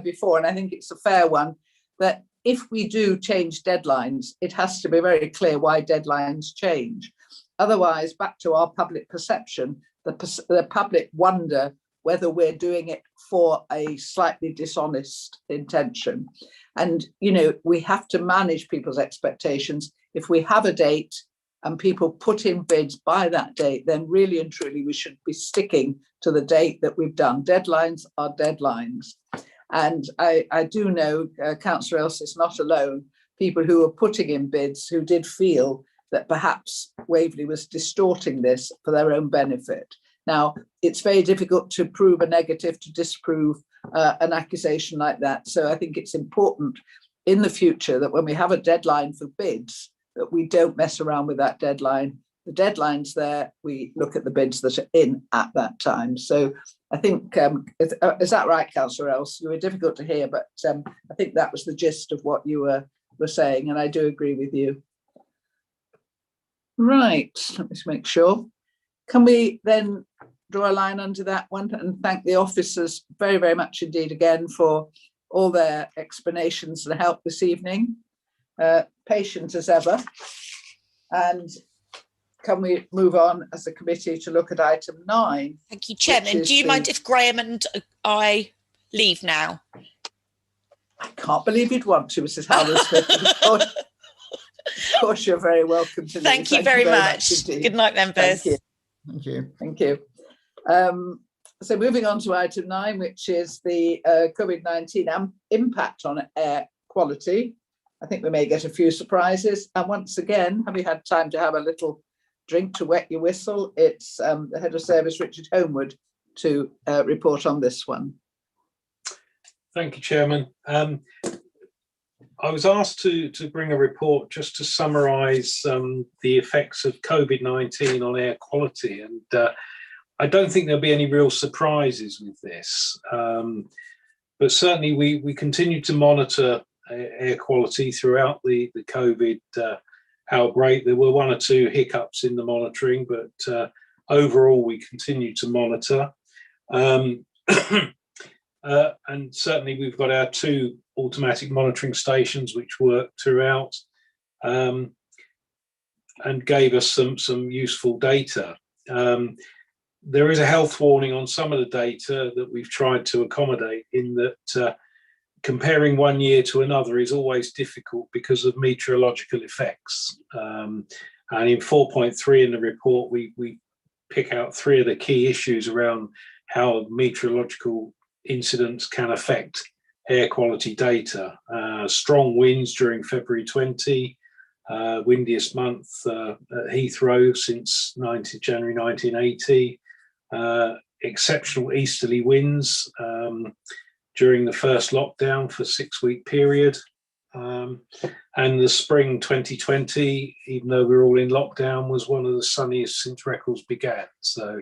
before, and I think it's a fair one, that if we do change deadlines, it has to be very clear why deadlines change. Otherwise, back to our public perception, the public wonder whether we're doing it for a slightly dishonest intention. And, you know, we have to manage people's expectations. If we have a date and people put in bids by that date, then really and truly we should be sticking to the date that we've done. Deadlines are deadlines. And I do know Councillor Else is not alone, people who are putting in bids who did feel that perhaps Waverley was distorting this for their own benefit. Now, it's very difficult to prove a negative, to disprove an accusation like that. So I think it's important in the future that when we have a deadline for bids, that we don't mess around with that deadline. The deadline's there, we look at the bids that are in at that time. So I think, is that right, Councillor Else? You were difficult to hear, but I think that was the gist of what you were saying, and I do agree with you. Right, let me just make sure. Can we then draw a line under that one and thank the officers very, very much indeed again for all their explanations and help this evening. Patient as ever. And can we move on as a committee to look at item 9?
Thank you, Chairman. Do you mind if Graham and I leave now?
I can't believe you'd want to, Mrs. Hallorsmith. Of course, you're very welcome to leave.
Thank you very much. Good night, members.
Thank you.
Thank you.
Thank you. So moving on to item 9, which is the COVID-19 impact on air quality. I think we may get a few surprises. And once again, have you had time to have a little drink to wet your whistle? It's the Head of Service, Richard Homewood, to report on this one.
Thank you, Chairman. I was asked to bring a report just to summarise the effects of COVID-19 on air quality, and I don't think there'll be any real surprises with this, but certainly we continue to monitor air quality throughout the COVID outbreak. There were 1 or 2 hiccups in the monitoring, but overall we continue to monitor. And certainly we've got our 2 automatic monitoring stations which work throughout and gave us some useful data. There is a health warning on some of the data that we've tried to accommodate, in that comparing one year to another is always difficult because of meteorological effects. And in 4.3 in the report, we pick out 3 of the key issues around how meteorological incidents can affect air quality data. Strong winds during February 20, windiest month at Heathrow since January 1980, exceptional easterly winds during the first lockdown for a 6-week period. And the spring 2020, even though we were all in lockdown, was one of the sunniest since records began. So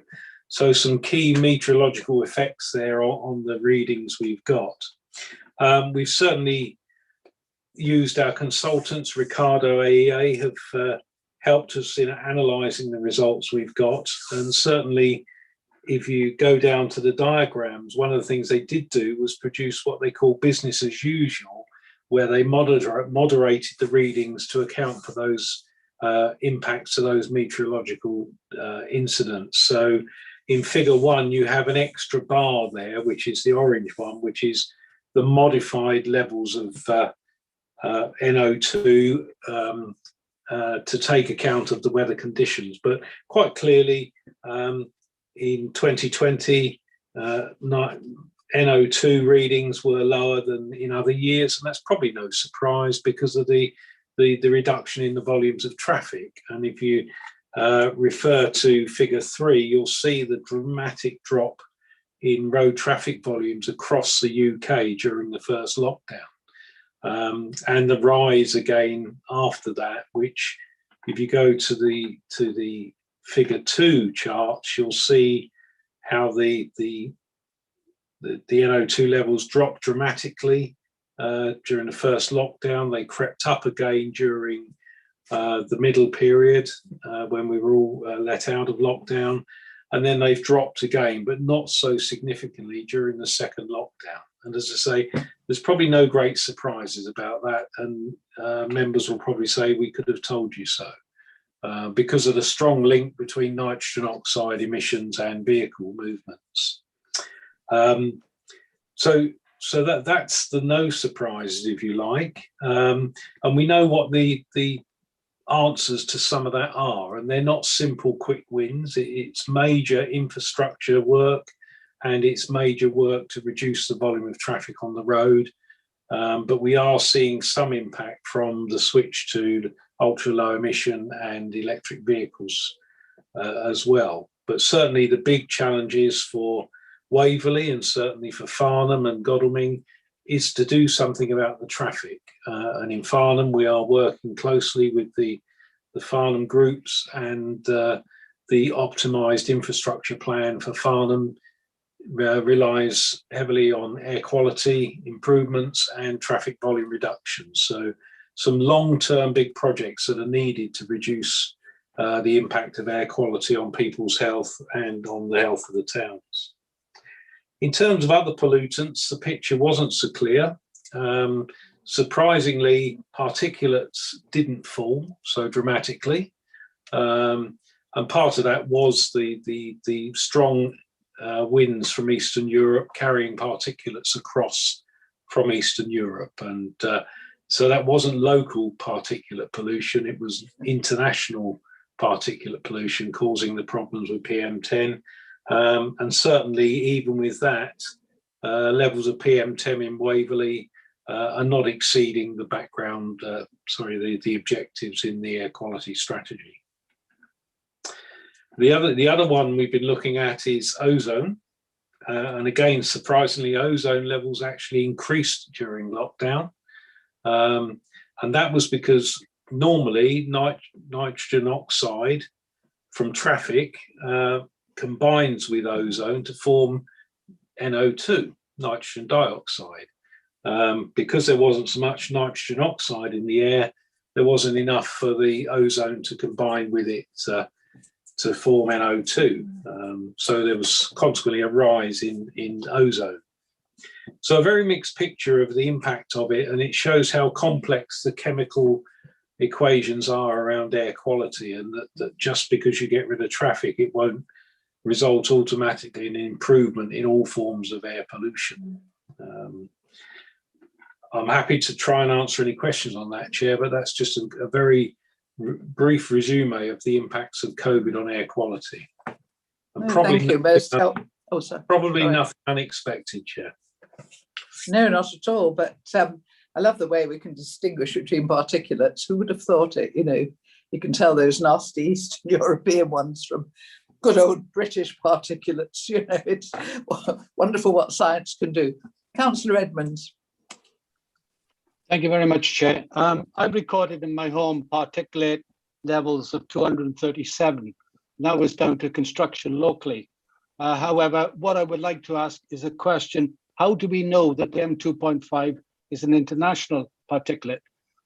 some key meteorological effects there on the readings we've got. We've certainly used our consultants. Ricardo AEA have helped us in analysing the results we've got, and certainly if you go down to the diagrams, one of the things they did do was produce what they call business as usual, where they moderated the readings to account for those impacts of those meteorological incidents. So in figure 1, you have an extra bar there, which is the orange one, which is the modified levels of NO2 to take account of the weather conditions. But quite clearly, in 2020, NO2 readings were lower than in other years, and that's probably no surprise because of the reduction in the volumes of traffic. And if you refer to figure 3, you'll see the dramatic drop in road traffic volumes across the UK during the first lockdown, and the rise again after that, which if you go to the figure 2 charts, you'll see how the NO2 levels dropped dramatically during the first lockdown. They crept up again during the middle period when we were all let out of lockdown, and then they've dropped again, but not so significantly during the second lockdown. And as I say, there's probably no great surprises about that, and members will probably say we could have told you so. Because of the strong link between nitrogen oxide emissions and vehicle movements. So that's the no surprises, if you like. And we know what the answers to some of that are, and they're not simple quick wins. It's major infrastructure work, and it's major work to reduce the volume of traffic on the road. But we are seeing some impact from the switch to ultra low emission and electric vehicles as well. But certainly the big challenges for Waverley and certainly for Farnham and Godalming is to do something about the traffic. And in Farnham, we are working closely with the Farnham groups, and the optimised infrastructure plan for Farnham relies heavily on air quality improvements and traffic volume reductions. So some long-term big projects that are needed to reduce the impact of air quality on people's health and on the health of the towns. In terms of other pollutants, the picture wasn't so clear. Surprisingly, particulates didn't fall so dramatically. And part of that was the strong winds from Eastern Europe carrying particulates across from Eastern Europe. And so that wasn't local particulate pollution, it was international particulate pollution causing the problems with PM10. And certainly even with that, levels of PM10 in Waverley are not exceeding the background, the objectives in the air quality strategy. The other one we've been looking at is ozone. And again, surprisingly, ozone levels actually increased during lockdown. And that was because normally nitrogen oxide from traffic combines with ozone to form NO2, nitrogen dioxide. Because there wasn't so much nitrogen oxide in the air, there wasn't enough for the ozone to combine with it to form NO2. So there was consequently a rise in ozone. So a very mixed picture of the impact of it, and it shows how complex the chemical equations are around air quality, and that just because you get rid of traffic, it won't result automatically in an improvement in all forms of air pollution. I'm happy to try and answer any questions on that, Chair, but that's just a very brief resume of the impacts of COVID on air quality. And probably
thank you. Most helpful. Oh, sorry.
Probably nothing unexpected, Chair.
No, not at all. But I love the way we can distinguish between particulates. Who would have thought it? You know, you can tell those nasty Eastern European ones from good old British particulates. You know, it's wonderful what science can do. Councillor Edmonds.
Thank you very much, Chair. I've recorded in my home particulate levels of 237. That was down to construction locally. However, what I would like to ask is a question: how do we know that the M2.5 is an international particulate?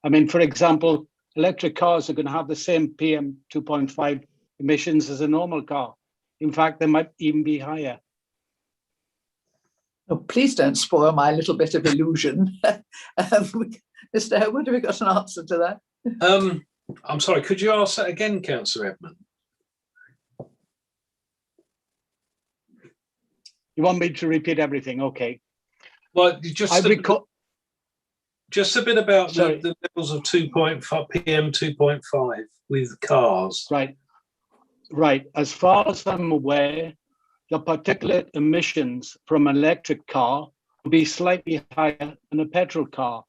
I mean, for example, electric cars are going to have the same PM2.5 emissions as a normal car. In fact, they might even be higher.
Oh, please don't spoil my little bit of illusion. Mr. Howard, have we got an answer to that?
I'm sorry, could you ask that again, Councillor Edmund?
You want me to repeat everything? Okay.
Well, just a bit about the levels of 2.5 PM2.5 with cars.
Right. As far as I'm aware, the particulate emissions from an electric car will be slightly higher than a petrol car,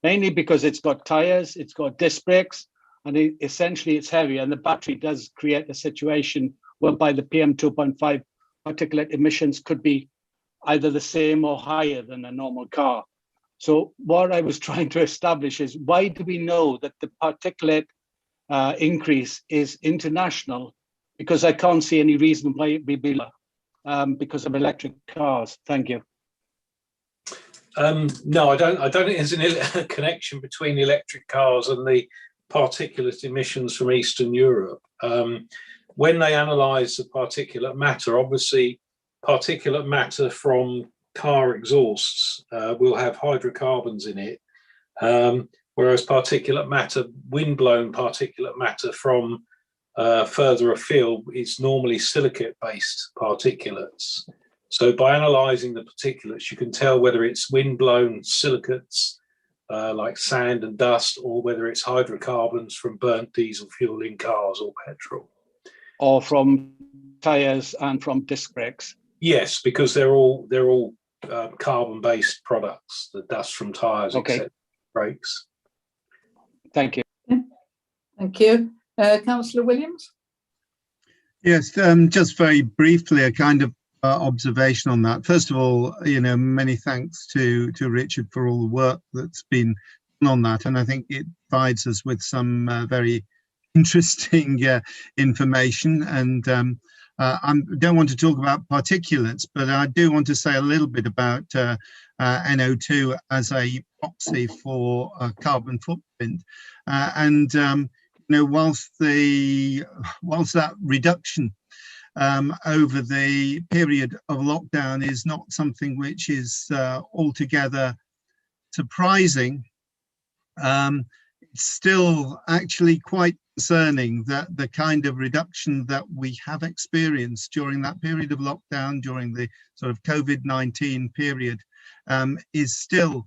mainly because it's got tires, it's got disc brakes, and essentially it's heavy, and the battery does create a situation whereby the PM2.5 particulate emissions could be either the same or higher than a normal car. So what I was trying to establish is, why do we know that the particulate increase is international? Because I can't see any reason why it would be lower. Because of electric cars. Thank you.
No, I don't think there's a connection between electric cars and the particulate emissions from Eastern Europe. When they analyse the particulate matter, obviously particulate matter from car exhausts will have hydrocarbons in it, whereas particulate matter, wind-blown particulate matter from further afield, it's normally silicate-based particulates. So by analysing the particulates, you can tell whether it's wind-blown silicates like sand and dust, or whether it's hydrocarbons from burnt diesel fuel in cars or petrol.
Or from tyres and from disc brakes.
Yes, because they're all carbon-based products, the dust from tyres, etc. Brakes.
Thank you.
Thank you. Councillor Williams?
Yes, just very briefly, a kind of observation on that. First of all, many thanks to Richard for all the work that's been done on that, and I think it provides us with some very interesting information. And I don't want to talk about particulates, but I do want to say a little bit about NO2 as a proxy for carbon footprint. Whilst that reduction over the period of lockdown is not something which is altogether surprising, it's still actually quite concerning that the kind of reduction that we have experienced during that period of lockdown, during the sort of COVID-19 period, is still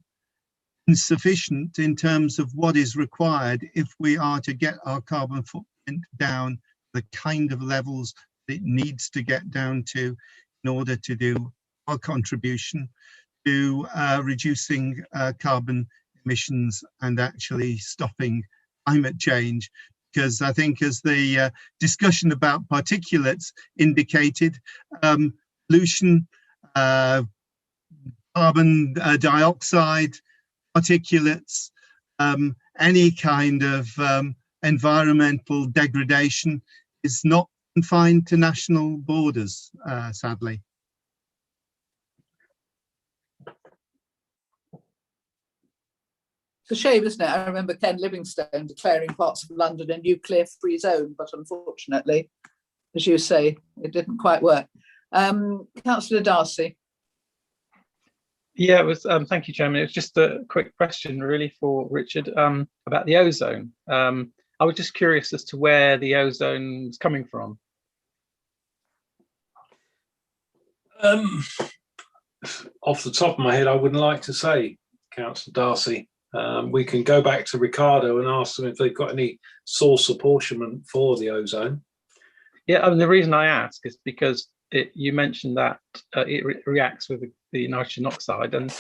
insufficient in terms of what is required if we are to get our carbon footprint down the kind of levels it needs to get down to in order to do our contribution to reducing carbon emissions and actually stopping climate change. Because I think, as the discussion about particulates indicated, pollution, carbon dioxide, particulates, any kind of environmental degradation is not confined to national borders, sadly.
It's a shame, isn't it? I remember Ken Livingstone declaring parts of London a nuclear-free zone, but unfortunately, as you say, it didn't quite work. Councillor Darcy.
Yeah, it was. Thank you, Chairman. It was just a quick question, really, for Richard about the ozone. I was just curious as to where the ozone is coming from.
Off the top of my head, I wouldn't like to say, Councillor Darcy. We can go back to Ricardo and ask them if they've got any source apportionment for the ozone.
Yeah, I mean, the reason I ask is because you mentioned that it reacts with the nitrogen oxide, and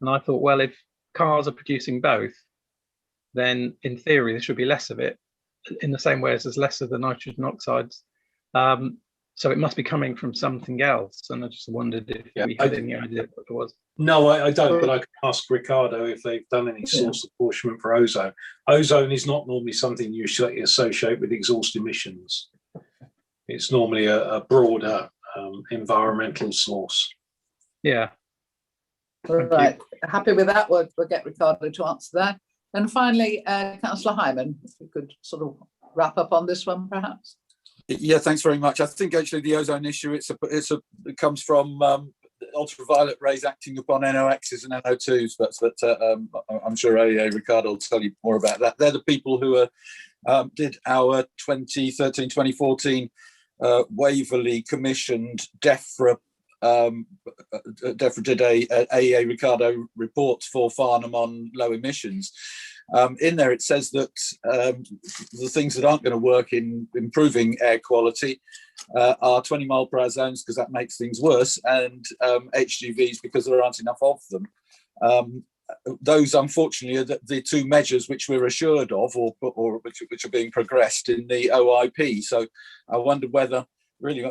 I thought, well, if cars are producing both, then in theory there should be less of it, in the same way as there's less of the nitrogen oxides. So it must be coming from something else, and I just wondered if we had any idea what it was.
No, I don't, but I can ask Ricardo if they've done any source apportionment for ozone. Ozone is not normally something you associate with exhaust emissions. It's normally a broader environmental source.
Yeah. Right. Happy with that? We'll get Ricardo to answer that. And finally, Councillor Hyman, if you could sort of wrap up on this one, perhaps.
Yeah, thanks very much. I think actually the ozone issue it comes from ultraviolet rays acting upon NOx's and NO2s, but I'm sure Ricardo will tell you more about that. They're the people who did our 2013-2014 Waverley commissioned DEFRA. DEFRA did a AEA Ricardo report for Farnham on low emissions. In there it says that the things that aren't going to work in improving air quality are 20 mile per hour zones, because that makes things worse, and HGVs because there aren't enough of them. Those, unfortunately, are the two measures which we're assured of, or which are being progressed in the OIP. So I wonder whether, really,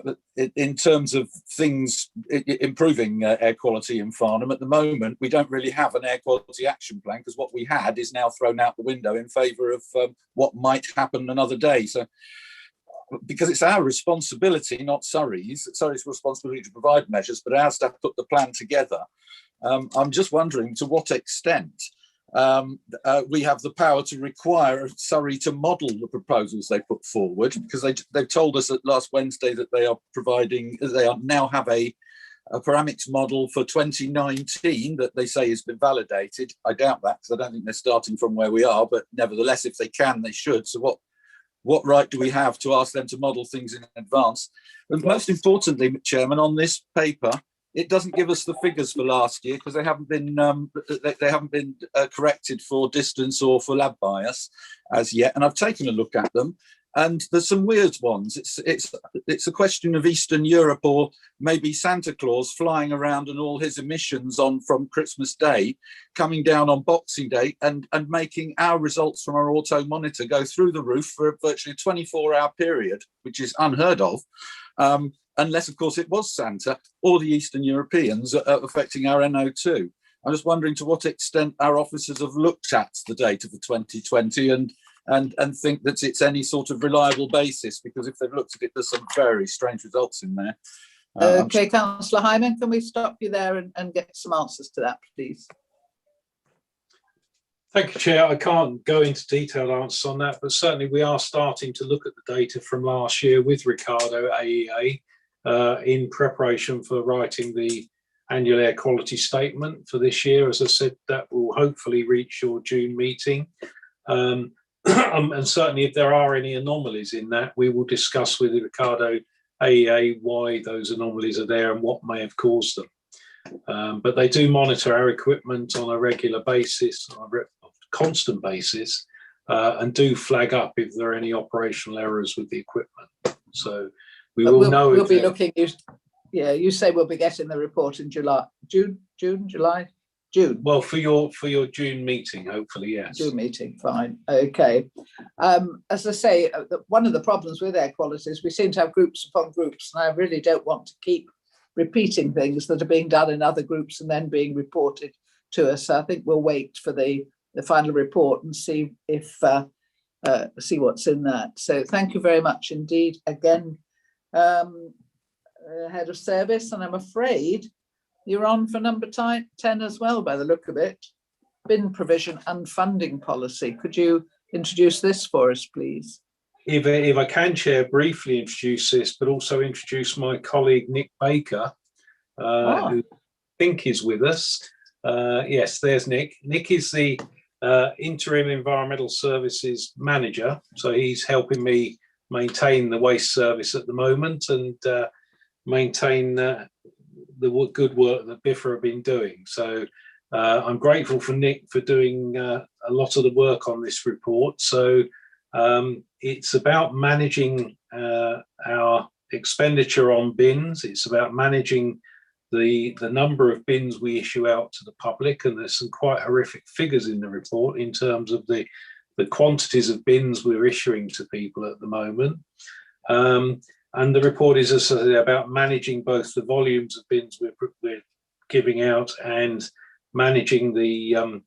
in terms of things improving air quality in Farnham, at the moment, we don't really have an air quality action plan, because what we had is now thrown out the window in favour of what might happen another day. So, because it's our responsibility, not Surrey's responsibility to provide measures, but ours to put the plan together. I'm just wondering to what extent we have the power to require Surrey to model the proposals they put forward, because they've told us at last Wednesday that they now have a parametrics model for 2019 that they say has been validated. I doubt that, because I don't think they're starting from where we are, but nevertheless, if they can, they should. So what right do we have to ask them to model things in advance? And most importantly, Chairman, on this paper, it doesn't give us the figures for last year, because they haven't been corrected for distance or for lab bias as yet. And I've taken a look at them, and there's some weird ones. It's a question of Eastern Europe, or maybe Santa Claus flying around and all his emissions from Christmas Day coming down on Boxing Day and making our results from our auto monitor go through the roof for virtually a 24-hour period, which is unheard of. Unless, of course, it was Santa or the Eastern Europeans affecting our NO2. I'm just wondering to what extent our officers have looked at the data for 2020 and think that it's any sort of reliable basis, because if they've looked at it, there's some very strange results in there.
Okay, Councillor Hyman, can we stop you there and get some answers to that, please?
Thank you, Chair. I can't go into detailed answers on that, but certainly we are starting to look at the data from last year with Ricardo AEA in preparation for writing the annual air quality statement for this year. As I said, that will hopefully reach your June meeting. And certainly if there are any anomalies in that, we will discuss with Ricardo AEA why those anomalies are there and what may have caused them. But they do monitor our equipment on a regular basis, on a constant basis, and do flag up if there are any operational errors with the equipment. So we'll
be looking. You say we'll be getting the report in July, June.
Well, for your June meeting, hopefully, yes.
June meeting, fine. Okay. As I say, one of the problems with air quality is we seem to have groups upon groups, and I really don't want to keep repeating things that are being done in other groups and then being reported to us. So I think we'll wait for the final report and see what's in that. So thank you very much indeed again, Head of Service, and I'm afraid you're on for number 10 as well, by the look of it. Bin provision and funding policy. Could you introduce this for us, please?
If I can, Chair, briefly introduce this, but also introduce my colleague Nick Baker, who I think is with us. Yes, there's Nick. Nick is the interim environmental services manager, so he's helping me maintain the waste service at the moment and maintain the good work that BIFRA have been doing. So I'm grateful for Nick for doing a lot of the work on this report. So it's about managing our expenditure on bins. It's about managing the number of bins we issue out to the public, and there's some quite horrific figures in the report in terms of the quantities of bins we're issuing to people at the moment. And the report is about managing both the volumes of bins we're giving out and managing the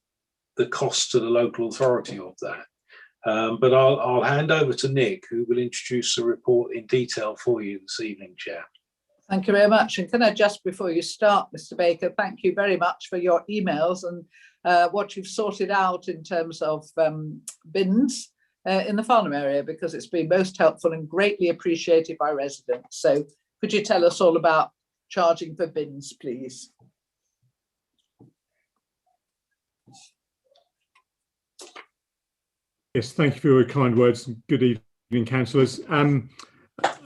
cost to the local authority of that. But I'll hand over to Nick, who will introduce the report in detail for you this evening, Chair.
Thank you very much. And can I just, before you start, Mr. Baker, thank you very much for your emails and what you've sorted out in terms of bins in the Farnham area, because it's been most helpful and greatly appreciated by residents. So could you tell us all about charging for bins, please?
Yes, thank you for your kind words. Good evening, councillors.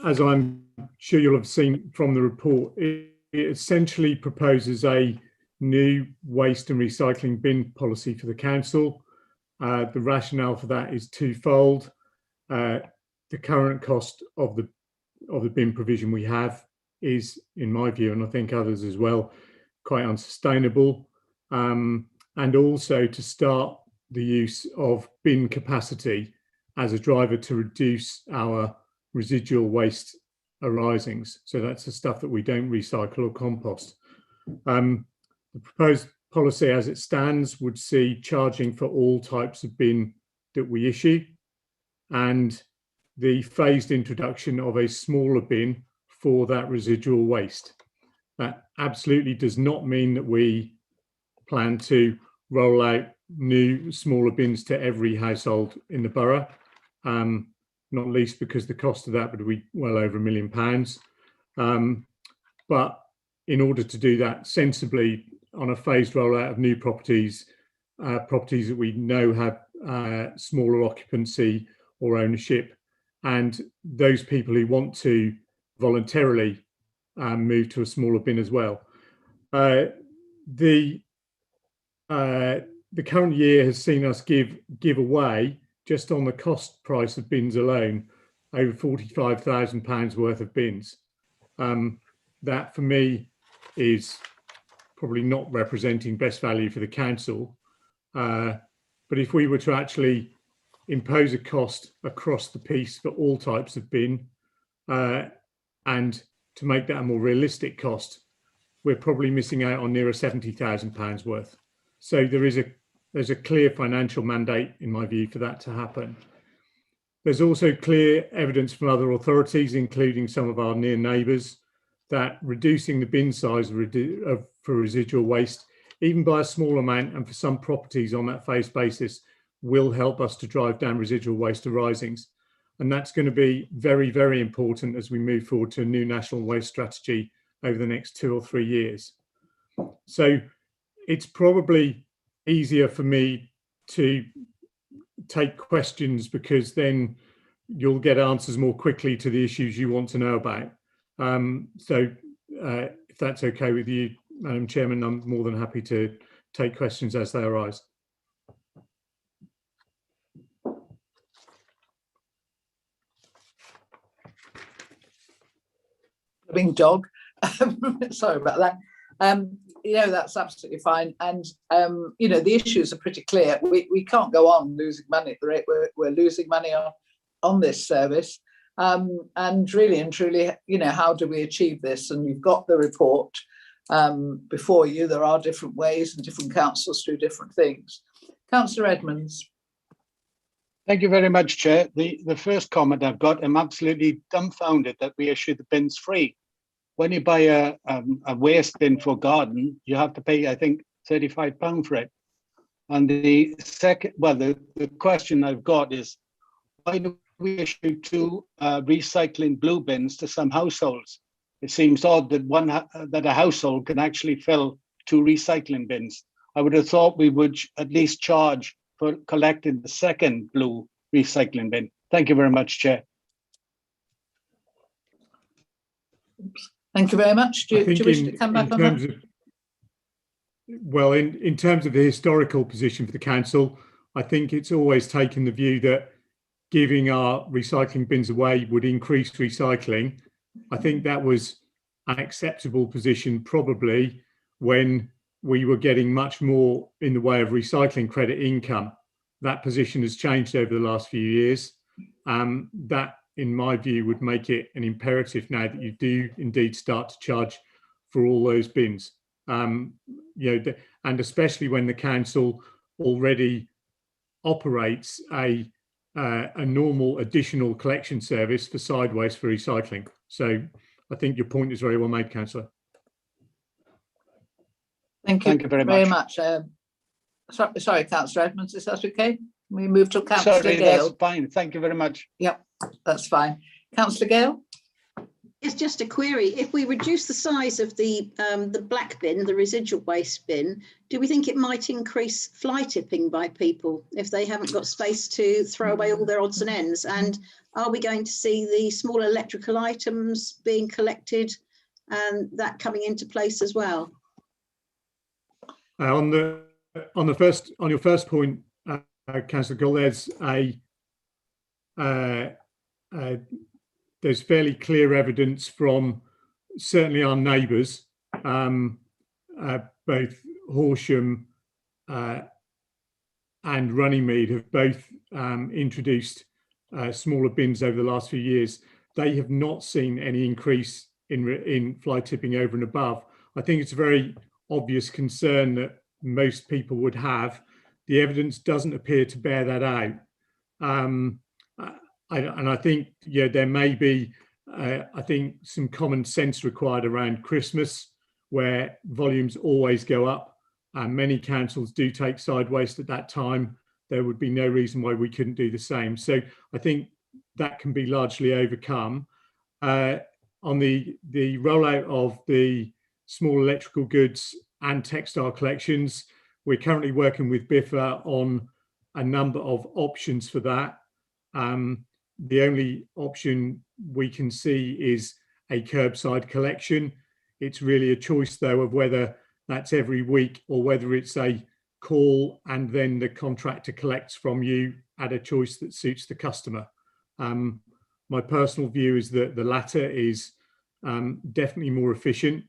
As I'm sure you'll have seen from the report, it essentially proposes a new waste and recycling bin policy for the council. The rationale for that is twofold. The current cost of the bin provision we have is, in my view, and I think others as well, quite unsustainable. And also to start the use of bin capacity as a driver to reduce our residual waste arisings. So that's the stuff that we don't recycle or compost. The proposed policy as it stands would see charging for all types of bin that we issue, and the phased introduction of a smaller bin for that residual waste. That absolutely does not mean that we plan to roll out new smaller bins to every household in the borough, not least because the cost of that would be well over £1 million. But in order to do that sensibly on a phased rollout of new properties, properties that we know have smaller occupancy or ownership, and those people who want to voluntarily move to a smaller bin as well. The current year has seen us give away, just on the cost price of bins alone, over £45,000 worth of bins. That for me is probably not representing best value for the council. But if we were to actually impose a cost across the piece for all types of bin, and to make that a more realistic cost, we're probably missing out on nearer £70,000 worth. So there's a clear financial mandate, in my view, for that to happen. There's also clear evidence from other authorities, including some of our near neighbours, that reducing the bin size for residual waste, even by a small amount and for some properties on that phased basis, will help us to drive down residual waste arisings. And that's going to be very, very important as we move forward to a new national waste strategy over the next 2 or 3 years. So it's probably easier for me to take questions, because then you'll get answers more quickly to the issues you want to know about. If that's okay with you, Madam Chairman, I'm more than happy to take questions as they arise.
Big dog. Sorry about that. That's absolutely fine. And, the issues are pretty clear. We can't go on losing money at the rate we're losing money on this service. And really and truly, how do we achieve this? And you've got the report before you. There are different ways and different councils do different things. Councillor Edmonds.
Thank you very much, Chair. The first comment I've got, I'm absolutely dumbfounded that we issue the bins free. When you buy a waste bin for garden, you have to pay, I think, £35 for it. And the second, the question I've got is, why do we issue 2 recycling blue bins to some households? It seems odd that a household can actually fill 2 recycling bins. I would have thought we would at least charge for collecting the second blue recycling bin. Thank you very much, Chair.
Thank you very much. Do you wish to come back on that?
well, in terms of the historical position for the council, I think it's always taken the view that giving our recycling bins away would increase recycling. I think that was an acceptable position probably when we were getting much more in the way of recycling credit income. That position has changed over the last few years. That, in my view, would make it an imperative now that you do indeed start to charge for all those bins. And especially when the council already operates a normal additional collection service for side waste for recycling. So I think your point is very well made, Councillor.
Thank you very much. Sorry, Councillor Edmonds, is that okay? We move to Councillor Gale.
That's fine. Thank you very much.
Yep, that's fine. Councillor Gale?
It's just a query. If we reduce the size of the black bin, the residual waste bin, do we think it might increase fly tipping by people if they haven't got space to throw away all their odds and ends? And are we going to see the small electrical items being collected and that coming into place as well?
On your first point, Councillor Gull, there's fairly clear evidence from certainly our neighbours, both Horsham and Runnymede have both introduced smaller bins over the last few years. They have not seen any increase in fly tipping over and above. I think it's a very obvious concern that most people would have. The evidence doesn't appear to bear that out. And I think there may be, I think, some common sense required around Christmas, where volumes always go up, and many councils do take side waste at that time. There would be no reason why we couldn't do the same. So I think that can be largely overcome. On the rollout of the small electrical goods and textile collections, we're currently working with BIFA on a number of options for that. The only option we can see is a curbside collection. It's really a choice, though, of whether that's every week or whether it's a call and then the contractor collects from you at a choice that suits the customer. My personal view is that the latter is definitely more efficient.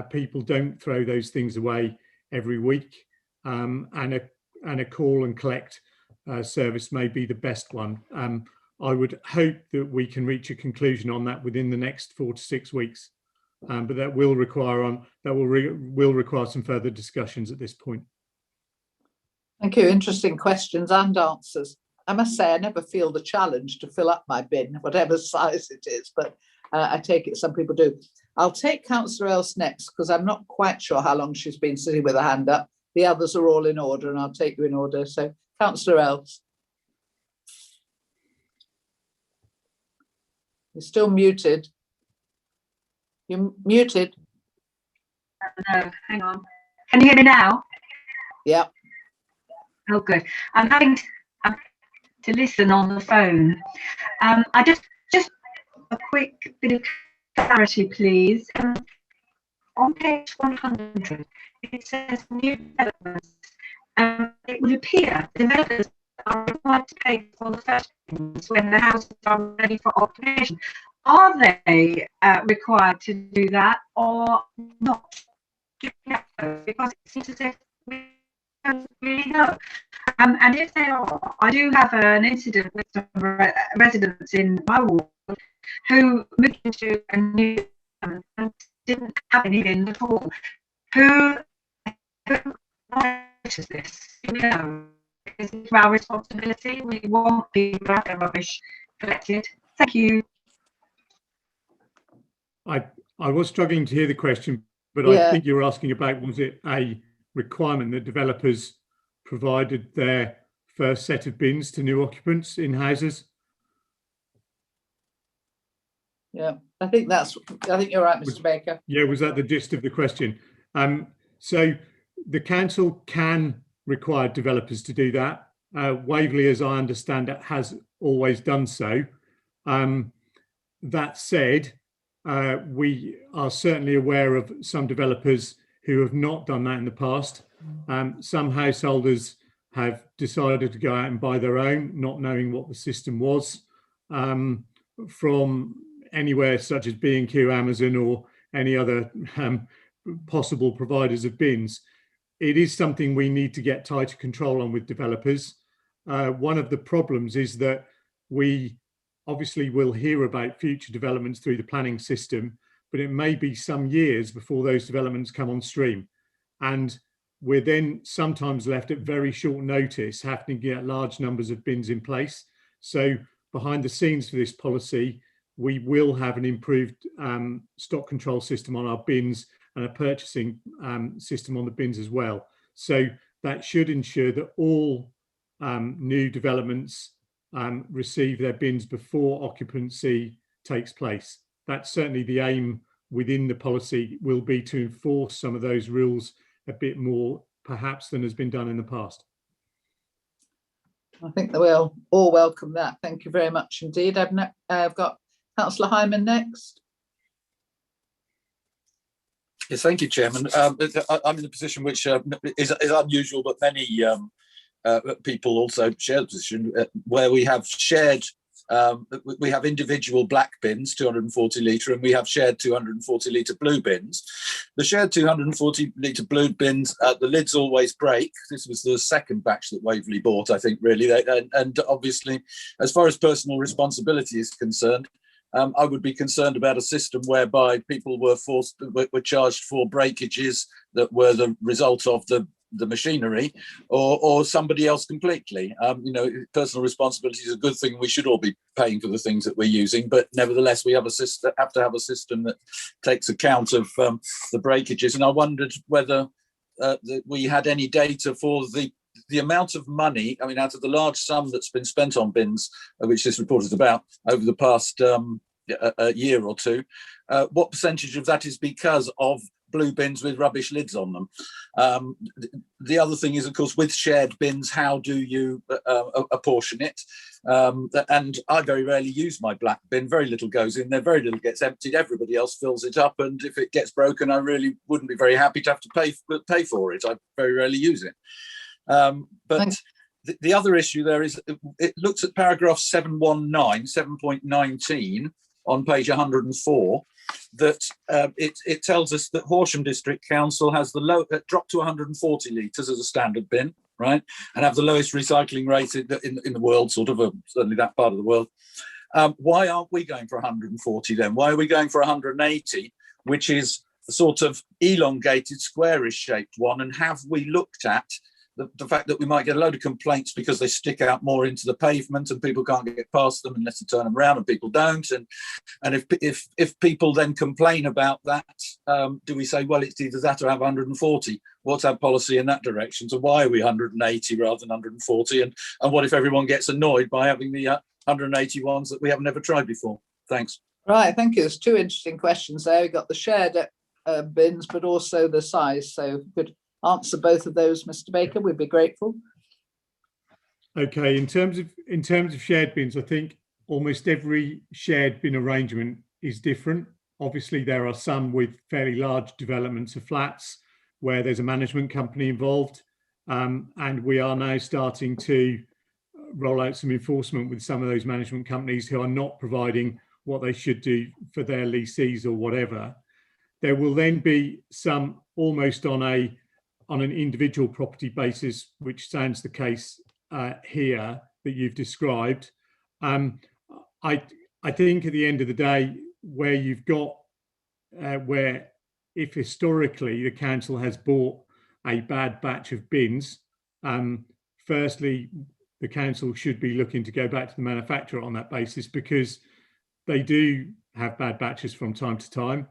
People don't throw those things away every week, and a call and collect service may be the best one. I would hope that we can reach a conclusion on that within the next 4 to 6 weeks, but that will require some further discussions at this point.
Thank you. Interesting questions and answers. I must say I never feel the challenge to fill up my bin, whatever size it is, but I take it some people do. I'll take Councillor Else next because I'm not quite sure how long she's been sitting with her hand up. The others are all in order, and I'll take you in order. So, Councillor Else. You're still muted. You're muted.
No, hang on. Can you hear me now?
Yeah.
Oh, good. I'm having to listen on the phone. I just a quick bit of clarity, please. On page 100, it says new developments. It would appear developers are required to pay for the first things when the houses are ready for occupation. Are they required to do that or not? Because it seems as if we don't really know. And if they are, I do have an incident with some residents in my ward who moved into a new and didn't have any in at all. Who monitors this? You know, is it our responsibility? We want people to have their rubbish collected. Thank you.
I was struggling to hear the question, but
Yeah.
I think you were asking about, was it a requirement that developers provided their first set of bins to new occupants in houses?
Yeah, I think you're right, Mr. Baker.
Yeah, was that the gist of the question? So the council can require developers to do that. Waverley, as I understand it, has always done so. That said, we are certainly aware of some developers who have not done that in the past. Some householders have decided to go out and buy their own, not knowing what the system was, from anywhere such as B&Q, Amazon, or any other possible providers of bins. It is something we need to get tighter control on with developers. One of the problems is that we obviously will hear about future developments through the planning system, but it may be some years before those developments come on stream. And we're then sometimes left at very short notice having to get large numbers of bins in place. So behind the scenes for this policy, we will have an improved stock control system on our bins and a purchasing system on the bins as well. So that should ensure that all new developments receive their bins before occupancy takes place. That's certainly the aim within the policy, will be to enforce some of those rules a bit more perhaps than has been done in the past.
I think that we'll all welcome that. Thank you very much indeed. I've got Councillor Hyman next.
Yes, thank you, Chairman. I'm in a position which is unusual, but many people also share the position where we have shared. We have individual black bins, 240 litre, and we have shared 240 litre blue bins. The shared 240 litre blue bins, the lids always break. This was the second batch that Waverley bought, I think, really. And obviously, as far as personal responsibility is concerned, I would be concerned about a system whereby people were charged for breakages that were the result of the machinery, or somebody else completely. Personal responsibility is a good thing. We should all be paying for the things that we're using, but nevertheless, we have to have a system that takes account of the breakages. And I wondered whether we had any data for the amount of money, out of the large sum that's been spent on bins, which this report is about, over the past a year or two, what percentage of that is because of blue bins with rubbish lids on them? The other thing is, of course, with shared bins, how do you apportion it? And I very rarely use my black bin. Very little goes in there, very little gets emptied. Everybody else fills it up, and if it gets broken, I really wouldn't be very happy to have to pay for it. I very rarely use it. But the other issue there is, it looks at paragraph 719 on page 104, that it tells us that Horsham District Council has the dropped to 140 litres as a standard bin, right, and have the lowest recycling rate in the world, certainly that part of the world. Why aren't we going for 140 then? Why are we going for 180, which is a sort of elongated, squarish shaped one? And have we looked at the fact that we might get a load of complaints because they stick out more into the pavement and people can't get past them unless you turn them around, and people don't? And if people then complain about that, do we say, well, it's either that or have 140? What's our policy in that direction? So why are we 180 rather than 140? And what if everyone gets annoyed by having the 180 ones that we haven't ever tried before? Thanks.
Right, thank you. There's two interesting questions there. We've got the shared bins, but also the size. So if you could answer both of those, Mr. Baker, we'd be grateful.
Okay, in terms of shared bins, I think almost every shared bin arrangement is different. Obviously, there are some with fairly large developments of flats where there's a management company involved, and we are now starting to roll out some enforcement with some of those management companies who are not providing what they should do for their lessees or whatever. There will then be some almost on an individual property basis, which sounds the case here that you've described. I think at the end of the day, where you've got, where if historically the council has bought a bad batch of bins, firstly, the council should be looking to go back to the manufacturer on that basis, because they do have bad batches from time to time.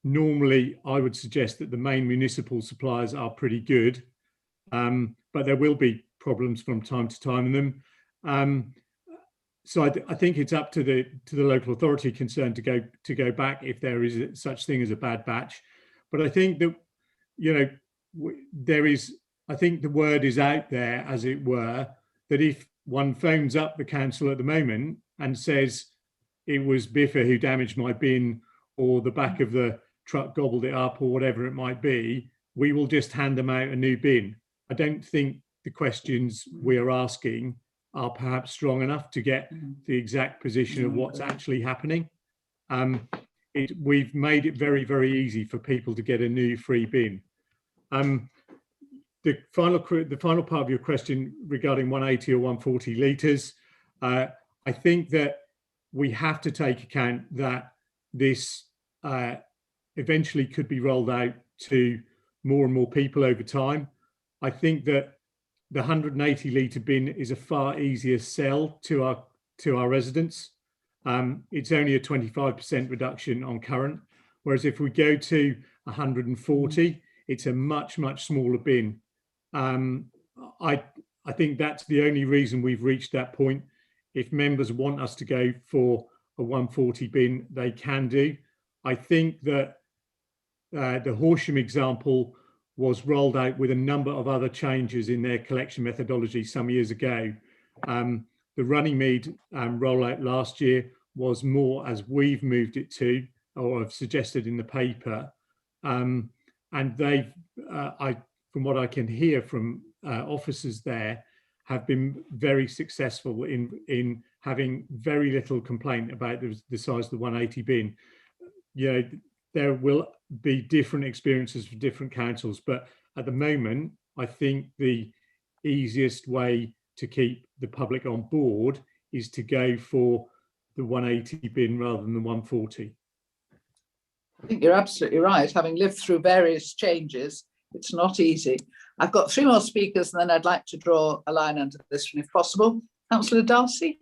Normally, I would suggest that the main municipal suppliers are pretty good, but there will be problems from time to time in them. So I think it's up to the local authority concerned to go back if there is such thing as a bad batch. But I think that there is. I think the word is out there, as it were, that if one phones up the council at the moment and says it was Biffa who damaged my bin, or the back of the truck gobbled it up, or whatever it might be, we will just hand them out a new bin. I don't think the questions we are asking are perhaps strong enough to get the exact position of what's actually happening. We've made it very, very easy for people to get a new free bin. The final part of your question regarding 180 or 140 litres, I think that we have to take account that this eventually could be rolled out to more and more people over time. I think that the 180 litre bin is a far easier sell to our residents. It's only a 25% reduction on current, whereas if we go to 140, it's a much, much smaller bin. I think that's the only reason we've reached that point. If members want us to go for a 140 bin, they can do. I think that the Horsham example was rolled out with a number of other changes in their collection methodology some years ago. The Runnymede rollout last year was more as we've moved it to, or have suggested in the paper. And they've, from what I can hear from officers there, have been very successful in having very little complaint about the size of the 180 bin. You know, there will be different experiences for different councils, but at the moment, I think the easiest way to keep the public on board is to go for the 180 bin rather than the 140.
I think you're absolutely right. Having lived through various changes, it's not easy. I've got 3 more speakers, and then I'd like to draw a line under this one if possible. Councillor Darcy?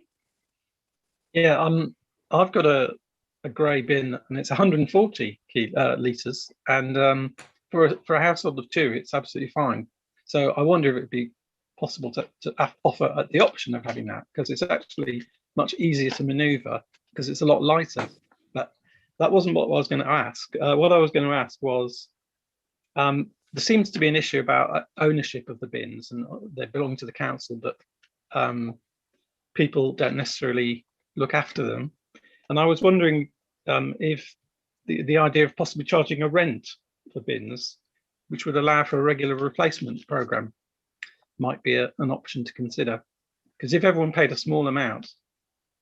Yeah, I've got a grey bin, and it's 140 litres, and for a household of 2, it's absolutely fine. So I wonder if it'd be possible to offer the option of having that, because it's actually much easier to manoeuvre because it's a lot lighter. But that wasn't what I was going to ask. What I was going to ask was, there seems to be an issue about ownership of the bins, and they belong to the council, but people don't necessarily look after them. And I was wondering if the idea of possibly charging a rent for bins, which would allow for a regular replacement programme, might be an option to consider. Because if everyone paid a small amount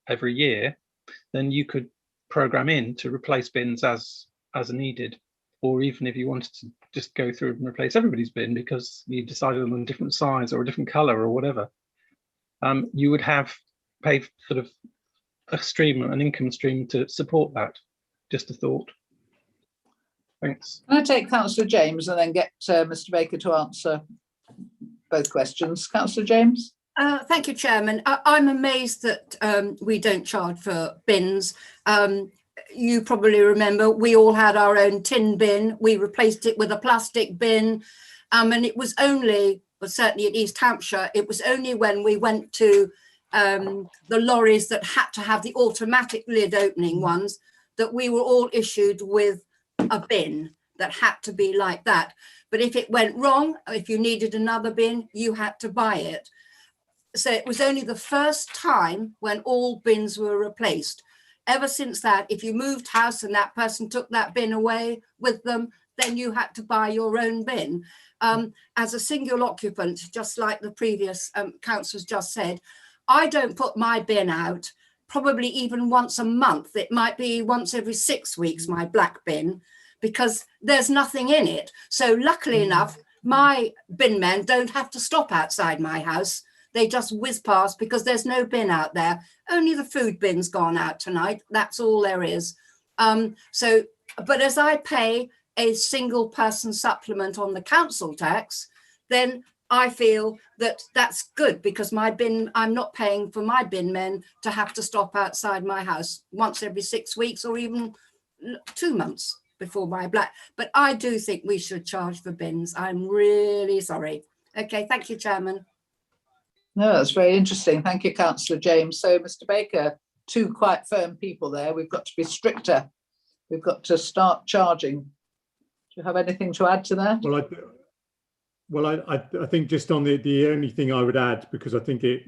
every year, then you could programme in to replace bins as needed. Or even if you wanted to just go through and replace everybody's bin because you decided on a different size or a different colour or whatever, you would have paid sort of an income stream to support that. Just a thought. Thanks.
Can I take Councillor James and then get Mr. Baker to answer both questions? Councillor James?
Thank you, Chairman. I'm amazed that we don't charge for bins. You probably remember we all had our own tin bin. We replaced it with a plastic bin. And it was only, well, certainly in East Hampshire, it was only when we went to the lorries that had to have the automatic lid opening ones that we were all issued with a bin that had to be like that. But if it went wrong, if you needed another bin, you had to buy it. So it was only the first time when all bins were replaced. Ever since that, if you moved house and that person took that bin away with them, then you had to buy your own bin. As a single occupant, just like the previous councillors just said, I don't put my bin out probably even once a month. It might be once every 6 weeks, my black bin, because there's nothing in it. So luckily enough, my bin men don't have to stop outside my house. They just whiz past because there's no bin out there. Only the food bin's gone out tonight. That's all there is. But as I pay a single person supplement on the council tax, then I feel that that's good because my bin, I'm not paying for my bin men to have to stop outside my house once every 6 weeks or even 2 months before my black. But I do think we should charge for bins. I'm really sorry. Okay, thank you, Chairman.
No, that's very interesting. Thank you, Councillor James. So, Mr. Baker, 2 quite firm people there. We've got to be stricter. We've got to start charging. Do you have anything to add to that?
Well, I think just on the only thing I would add, because I think it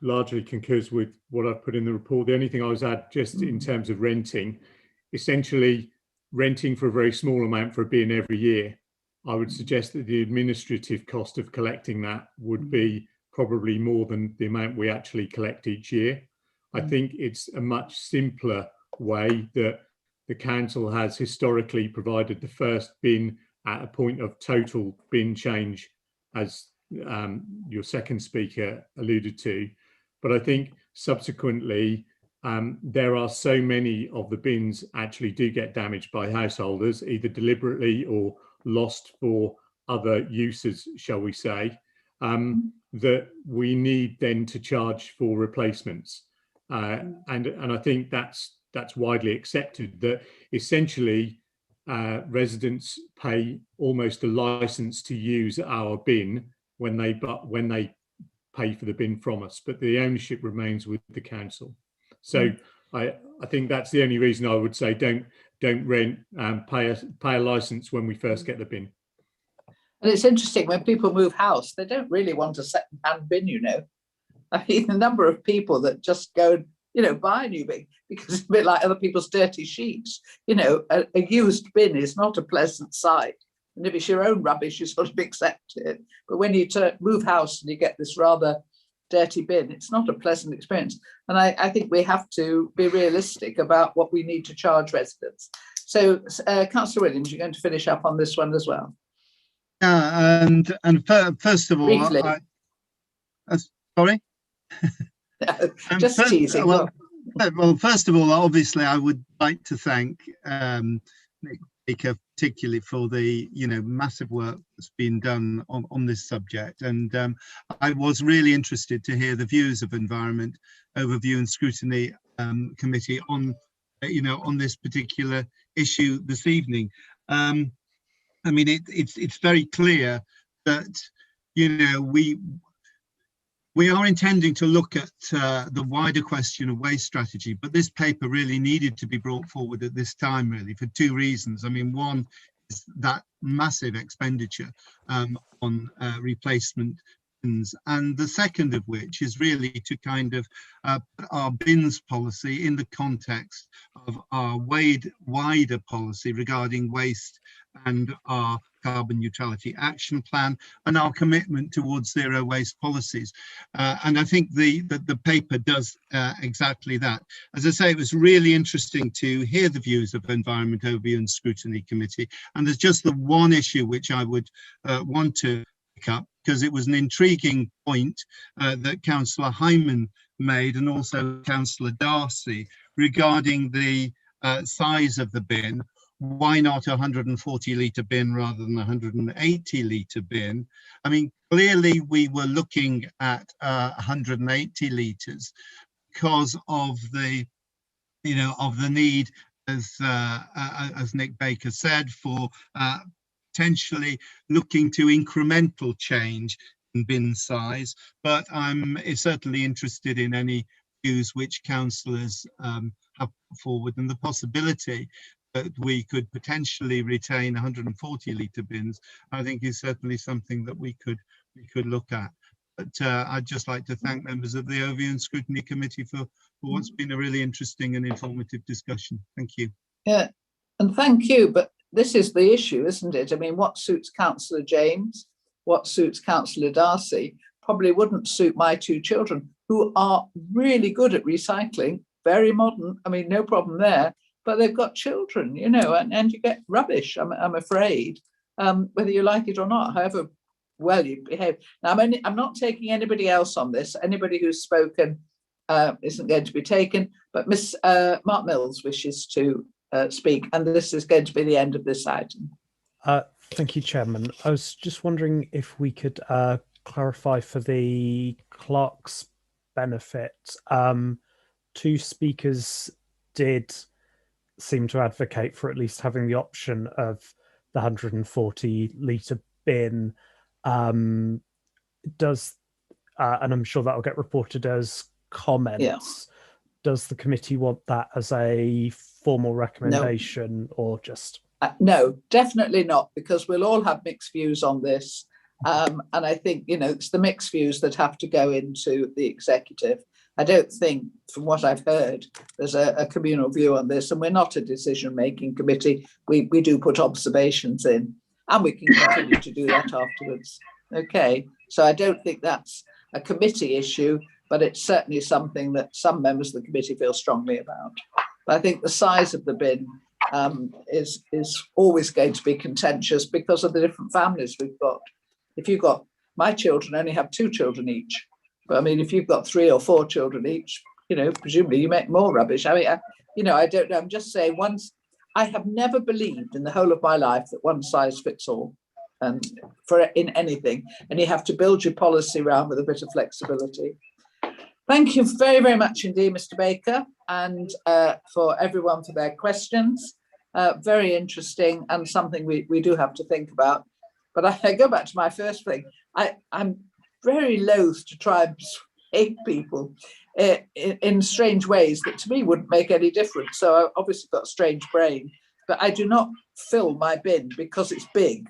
largely concurs with what I've put in the report, the only thing I was add just in terms of renting, essentially renting for a very small amount for a bin every year I would suggest that the administrative cost of collecting that would be probably more than the amount we actually collect each year. I think it's a much simpler way that the council has historically provided the first bin at a point of total bin change, as your second speaker alluded to. But I think subsequently, there are so many of the bins actually do get damaged by householders, either deliberately or lost for other uses, shall we say, that we need then to charge for replacements. And I think that's widely accepted, that essentially residents pay almost a license to use our bin when they pay for the bin from us, but the ownership remains with the council. So I think that's the only reason I would say don't rent, pay a license when we first get the bin.
And it's interesting, when people move house, they don't really want a second-hand bin, you know. I mean, the number of people that just go and, you know, buy a new bin because it's a bit like other people's dirty sheets. You know, a used bin is not a pleasant sight. And if it's your own rubbish, you sort of accept it. But when you move house and you get this rather dirty bin, it's not a pleasant experience. And I think we have to be realistic about what we need to charge residents. So, Councillor Williams, you're going to finish up on this one as well.
Yeah, and first of all, sorry?
Just teasing.
Well, first of all, obviously, I would like to thank Nick Baker particularly for the massive work that's been done on this subject, and I was really interested to hear the views of Environment Overview and Scrutiny Committee on on this particular issue this evening. I mean, it's very clear that we are intending to look at the wider question of waste strategy, but this paper really needed to be brought forward at this time, really, for two reasons. I mean, one is that massive expenditure on replacement bins, and the second of which is really to kind of put our bins policy in the context of our wider policy regarding waste and our carbon neutrality action plan and our commitment towards zero waste policies. And I think the paper does exactly that. As I say, it was really interesting to hear the views of Environment Overview and Scrutiny Committee. And there's just the one issue which I would want to pick up, because it was an intriguing point that Councillor Hyman made, and also Councillor Darcy, regarding the size of the bin. Why not a 140 litre bin rather than a 180 litre bin? I mean, clearly we were looking at 180 litres because of the, of the need, as Nick Baker said, for potentially looking to incremental change in bin size. But I'm certainly interested in any views which councillors have put forward, and the possibility that we could potentially retain 140 litre bins, I think is certainly something that we could look at. But I'd just like to thank members of the Overview and Scrutiny Committee for what's been a really interesting and informative discussion. Thank you.
Yeah, and thank you. But this is the issue, isn't it? I mean, what suits Councillor James, what suits Councillor Darcy, probably wouldn't suit my two children, who are really good at recycling, very modern. I mean, no problem there. But they've got children, and you get rubbish, I'm afraid, whether you like it or not, however well you behave. Now, I'm not taking anybody else on this. Anybody who's spoken isn't going to be taken, but Miss Mark Mills wishes to speak, and this is going to be the end of this item.
Thank you, Chairman. I was just wondering if we could clarify for the clerk's benefit. Two speakers did seem to advocate for at least having the option of the 140 litre bin. Does and I'm sure that will get reported as comments. Yeah. Does the committee want that as a formal recommendation, or just?
No, definitely not, because we'll all have mixed views on this. And I think, it's the mixed views that have to go into the executive. I don't think, from what I've heard, there's a communal view on this, and we're not a decision-making committee. We do put observations in. and we can continue to do that afterwards. Okay, so I don't think that's a committee issue, but it's certainly something that some members of the committee feel strongly about. But I think the size of the bin is always going to be contentious because of the different families we've got. If you've got, my children only have 2 children each, but I mean, if you've got 3 or 4 children each, you know, presumably you make more rubbish. I mean, you know, I don't know. I'm just saying, I have never believed in the whole of my life that one size fits all, and in anything, and you have to build your policy around with a bit of flexibility. Thank you very, very much indeed, Mr. Baker, and for everyone for their questions. Very interesting and something we do have to think about. But I go back to my first thing. I'm very loath to try and persuade people in strange ways that to me wouldn't make any difference. So I've obviously got a strange brain, but I do not fill my bin because it's big.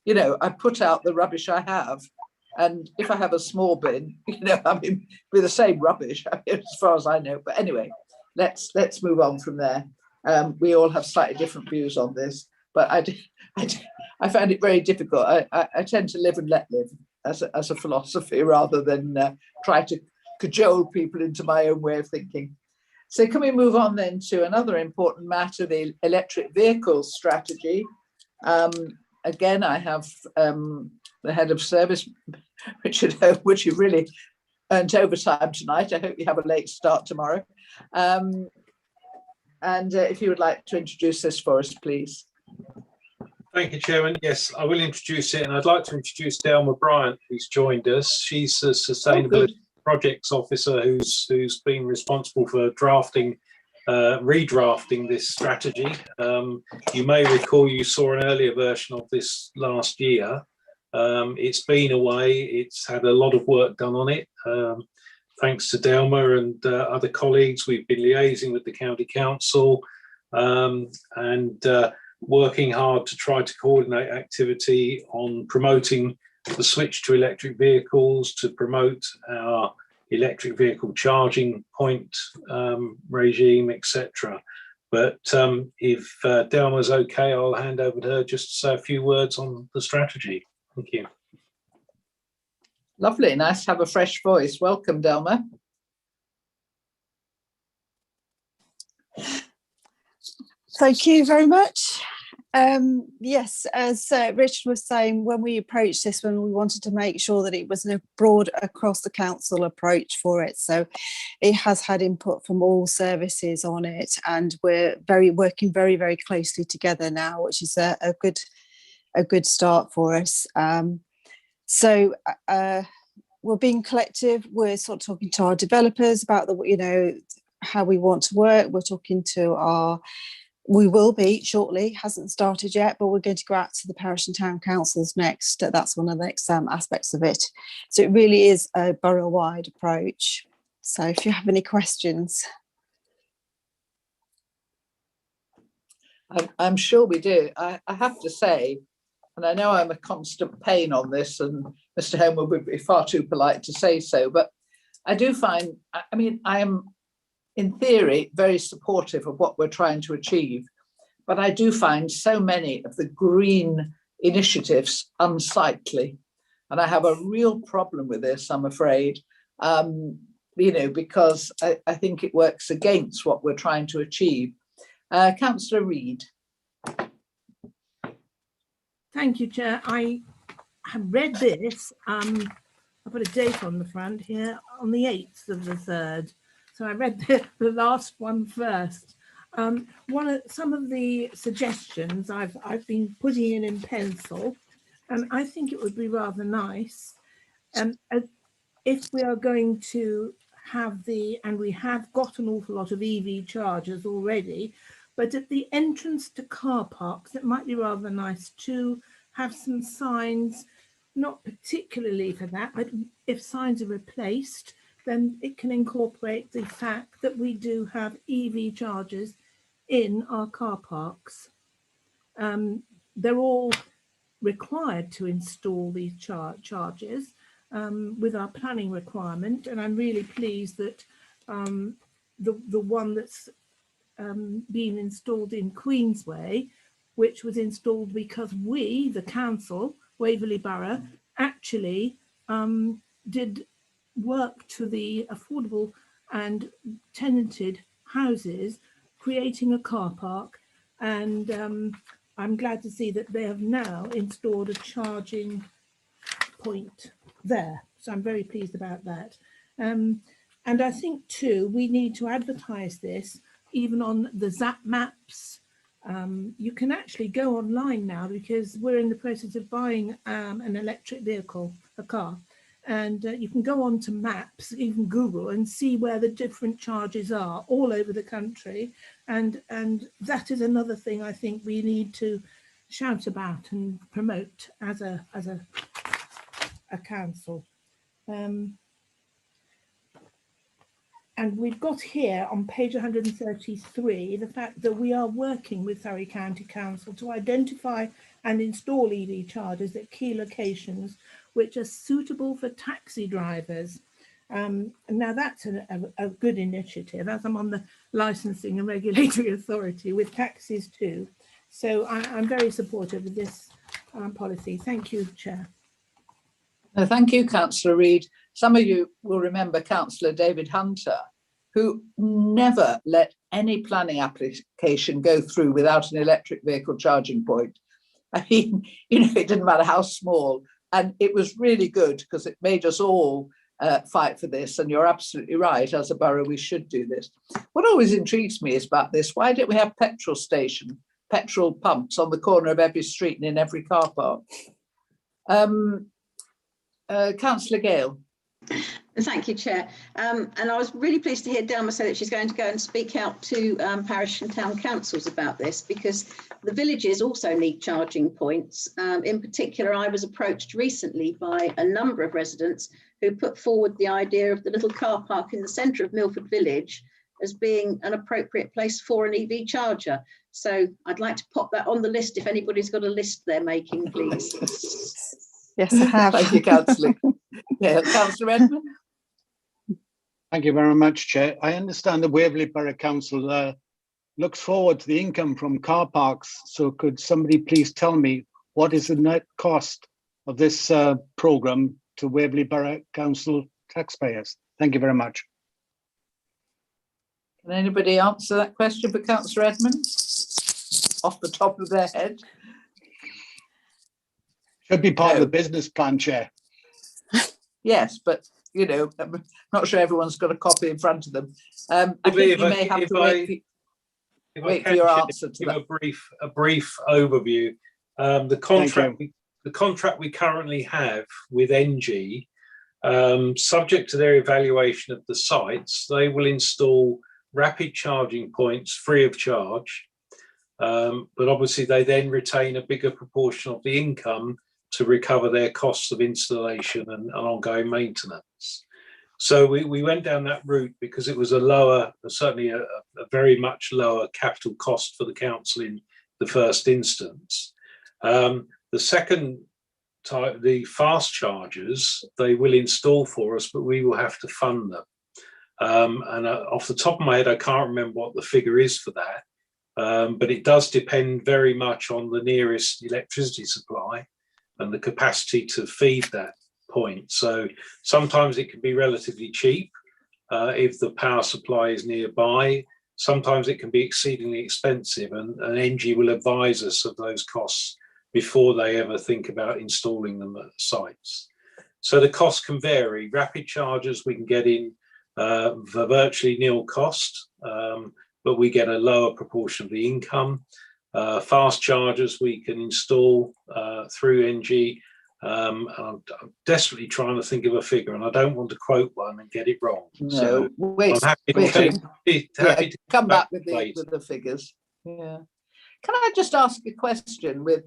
You know, I put out the rubbish I have. And if I have a small bin, you know, I mean, with the same rubbish, I mean, as far as I know. But anyway, let's move on from there. We all have slightly different views on this, but I found it very difficult. I tend to live and let live as a philosophy rather than try to cajole people into my own way of thinking. So can we move on then to another important matter, the electric vehicles strategy? Again, I have the head of service, Richard Home, which you really earned overtime tonight. I hope you have a late start tomorrow. And if you would like to introduce this for us, please.
Thank you, Chairman. Yes, I will introduce it, and I'd like to introduce Delma Bryant, who's joined us. She's a Sustainability Projects Officer who's been responsible for redrafting this strategy. You may recall you saw an earlier version of this last year. It's been away. It's had a lot of work done on it. Thanks to Delma and other colleagues, we've been liaising with the County Council and working hard to try to coordinate activity on promoting the switch to electric vehicles, to promote our electric vehicle charging point regime, etc. But if Delma's okay, I'll hand over to her just to say a few words on the strategy. Thank you.
Lovely, nice to have a fresh voice. Welcome, Delma.
Thank you very much. Yes, as Richard was saying, when we approached this one, we wanted to make sure that it was a broad across the council approach for it. So it has had input from all services on it, and we're working very, very closely together now, which is a good start for us. So we're being collective. We're sort of talking to our developers about how we want to work. We're talking to we will be shortly, hasn't started yet, but we're going to go out to the parish and town councils next. That's one of the next aspects of it. So it really is a borough-wide approach. So if you have any questions.
I'm sure we do. I have to say, and I know I'm a constant pain on this, and Mr. Homewood would be far too polite to say so, but I do find, I mean, I am in theory very supportive of what we're trying to achieve, but I do find so many of the green initiatives unsightly, and I have a real problem with this, I'm afraid, because I think it works against what we're trying to achieve. Councillor Reid.
Thank you, Chair. I have read this. I've got a date on the front here, on the 8th of the 3rd. So I read the last one first. Some of the suggestions I've been putting in pencil, and I think it would be rather nice if we are going to have and we have got an awful lot of EV chargers already, but at the entrance to car parks, it might be rather nice to have some signs, not particularly for that, but if signs are replaced, then it can incorporate the fact that we do have EV chargers in our car parks. They're all required to install these chargers with our planning requirement, and I'm really pleased that the one that's been installed in Queensway which was installed because we, the council, Waverley Borough, actually did work to the affordable and tenanted houses, creating a car park. And I'm glad to see that they have now installed a charging point there. So I'm very pleased about that. And I think too, we need to advertise this even on the Zap Maps. You can actually go online now, because we're in the process of buying an electric vehicle, a car. And you can go on to Maps, even Google, and see where the different charges are all over the country. And that is another thing I think we need to shout about and promote as a council. And we've got here on page 133 the fact that we are working with Surrey County Council to identify and install EV chargers at key locations which are suitable for taxi drivers. Now that's a good initiative, as I'm on the licensing and regulatory authority with taxis too. So I'm very supportive of this policy. Thank you, Chair.
No, thank you, Councillor Reid. Some of you will remember Councillor David Hunter, who never let any planning application go through without an electric vehicle charging point. I mean, you know, it didn't matter how small. And it was really good because it made us all fight for this. And you're absolutely right, as a borough, we should do this. What always intrigues me is about this, why don't we have petrol pumps on the corner of every street and in every car park? Councillor Gale.
Thank you, Chair. And I was really pleased to hear Delma say that she's going to go and speak out to parish and town councils about this, because the villages also need charging points. In particular, I was approached recently by a number of residents who put forward the idea of the little car park in the centre of Milford Village as being an appropriate place for an EV charger. So I'd like to pop that on the list if anybody's got a list they're making, please.
Yes, I have.
Thank you, Councillor. Yeah, Councillor Edmund.
Thank you very much, Chair. I understand the Waverley Borough Council looks forward to the income from car parks. So could somebody please tell me what is the net cost of this programme to Waverley Borough Council taxpayers? Thank you very much.
Can anybody answer that question for Councillor Edmund off the top of their head?
Should be part of the business plan, Chair.
Yes, but you know, I'm not sure everyone's got a copy in front of them. I think you may have to wait for your answer to that.
A brief overview. The contract we currently have with NG, subject to their evaluation of the sites, they will install rapid charging points free of charge. But obviously they then retain a bigger proportion of the income to recover their costs of installation and ongoing maintenance. So we went down that route because it was a lower, certainly a very much lower capital cost for the council in the first instance. The second type, the fast chargers, they will install for us, but we will have to fund them. And off the top of my head, I can't remember what the figure is for that, but it does depend very much on the nearest electricity supply and the capacity to feed that point. So sometimes it can be relatively cheap if the power supply is nearby. Sometimes it can be exceedingly expensive, and NG will advise us of those costs before they ever think about installing them at sites. So the cost can vary. Rapid chargers we can get in for virtually nil cost, but we get a lower proportion of the income. Fast chargers we can install through NG. I'm desperately trying to think of a figure, and I don't want to quote one and get it wrong.
No,
so
wait,
I'm happy to
come back with the figures. Yeah. Can I just ask a question with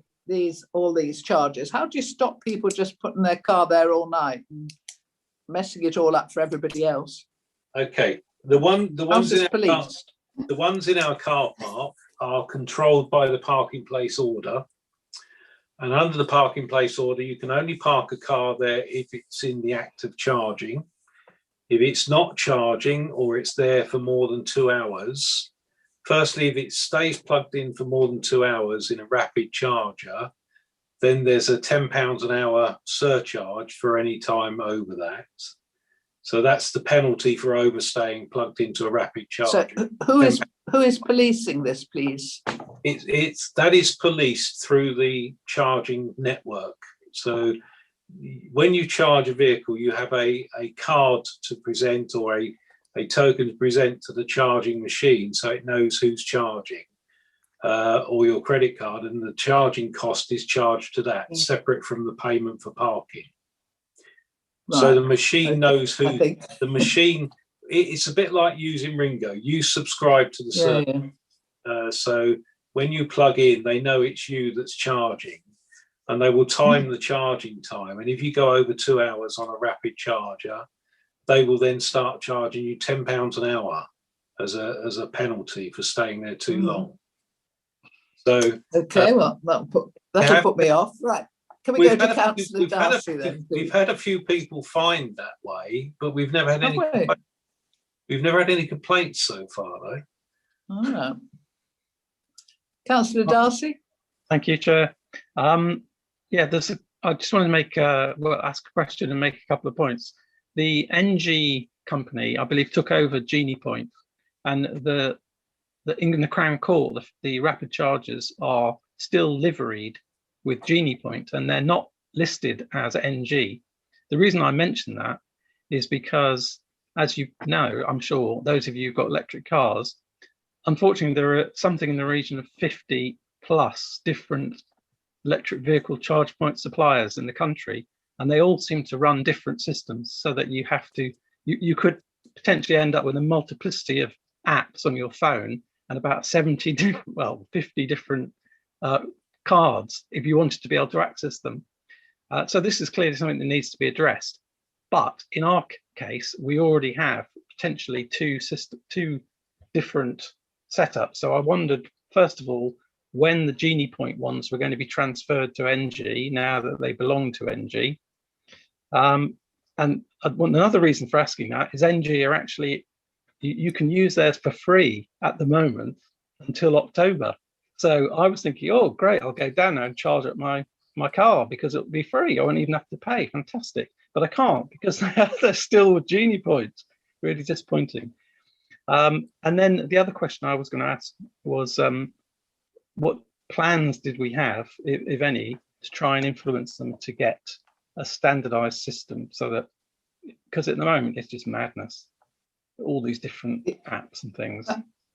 all these charges? How do you stop people just putting their car there all night and messing it all up for everybody else?
Okay, the ones in our car park are controlled by the parking place order. And under the parking place order, you can only park a car there if it's in the act of charging. If it's not charging or it's there for more than 2 hours, firstly, if it stays plugged in for more than 2 hours in a rapid charger, then there's a £10 an hour surcharge for any time over that. So that's the penalty for overstaying plugged into a rapid charger.
So who is policing this, please?
That is policed through the charging network. So when you charge a vehicle, you have a card to present, or a token to present to the charging machine, so it knows who's charging, or your credit card, and the charging cost is charged to that, separate from the payment for parking. Right. So the machine knows who the machine. It's a bit like using Ringo. You subscribe to the service, so when you plug in, they know it's you that's charging, and they will time the charging time. And if you go over 2 hours on a rapid charger, they will then start charging you £10 an hour as a penalty for staying there too long. So
well, that'll put me off. Right. Can we go to Councillor Darcy then?
We've had a few people fined that way, but we've never had any. We've never had any complaints so far, though.
All right. Councillor Darcy.
Thank you, Chair. I just wanted to make ask a question and make a couple of points. The NG company, I believe, took over Genie Point, and in the Crown Court, the rapid chargers are still liveried with Genie Point, and they're not listed as NG. The reason I mention that is because, as you know, I'm sure those of you who've got electric cars, unfortunately, there are something in the region of 50 plus different electric vehicle charge point suppliers in the country, and they all seem to run different systems, so that you could potentially end up with a multiplicity of apps on your phone and about 50 different cards if you wanted to be able to access them. So this is clearly something that needs to be addressed. But in our case, we already have potentially two different setups. So I wondered, first of all, when the Genie Point ones were going to be transferred to NG now that they belong to NG. And another reason for asking that is NG are actually, you can use theirs for free at the moment until October. So I was thinking, oh, great, I'll go down there and charge up my car because it'll be free. I won't even have to pay. Fantastic. But I can't because they're still with Genie Point. Really disappointing. And then the other question I was going to ask was, what plans did we have, if any, to try and influence them to get a standardized system, so that, because at the moment it's just madness, all these different apps and things.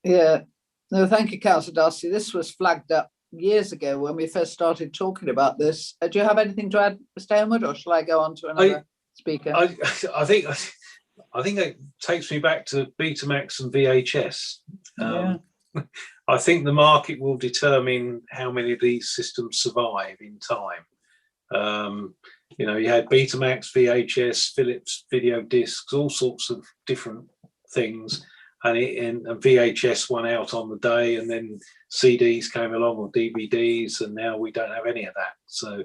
No, thank you, Councillor Darcy. This was flagged up years ago when we first started talking about this. Do you have anything to add, Mr. Elmwood, or shall I go on to another speaker?
I think that takes me back to Betamax and VHS. I think the market will determine how many of these systems survive in time. You had Betamax, VHS, Philips video discs, all sorts of different things, and VHS won out on the day, and then CDs came along, or DVDs, and now we don't have any of that. So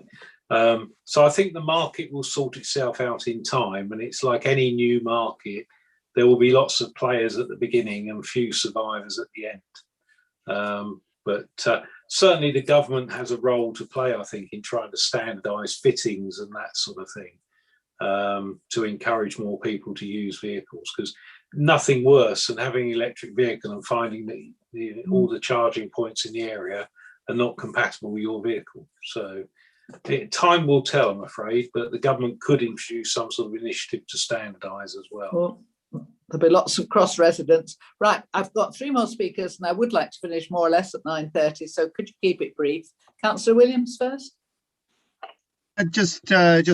I think the market will sort itself out in time, and it's like any new market, there will be lots of players at the beginning and few survivors at the end. But certainly the government has a role to play, I think, in trying to standardise fittings and that sort of thing, to encourage more people to use vehicles, because nothing worse than having an electric vehicle and finding that all the charging points in the area are not compatible with your vehicle. So time will tell, I'm afraid, but the government could introduce some sort of initiative to standardise as well.
There'll be lots of cross residents. Right, I've got 3 more speakers, and I would like to finish more or less at 9:30. So could you keep it brief? Councillor Williams first.
Just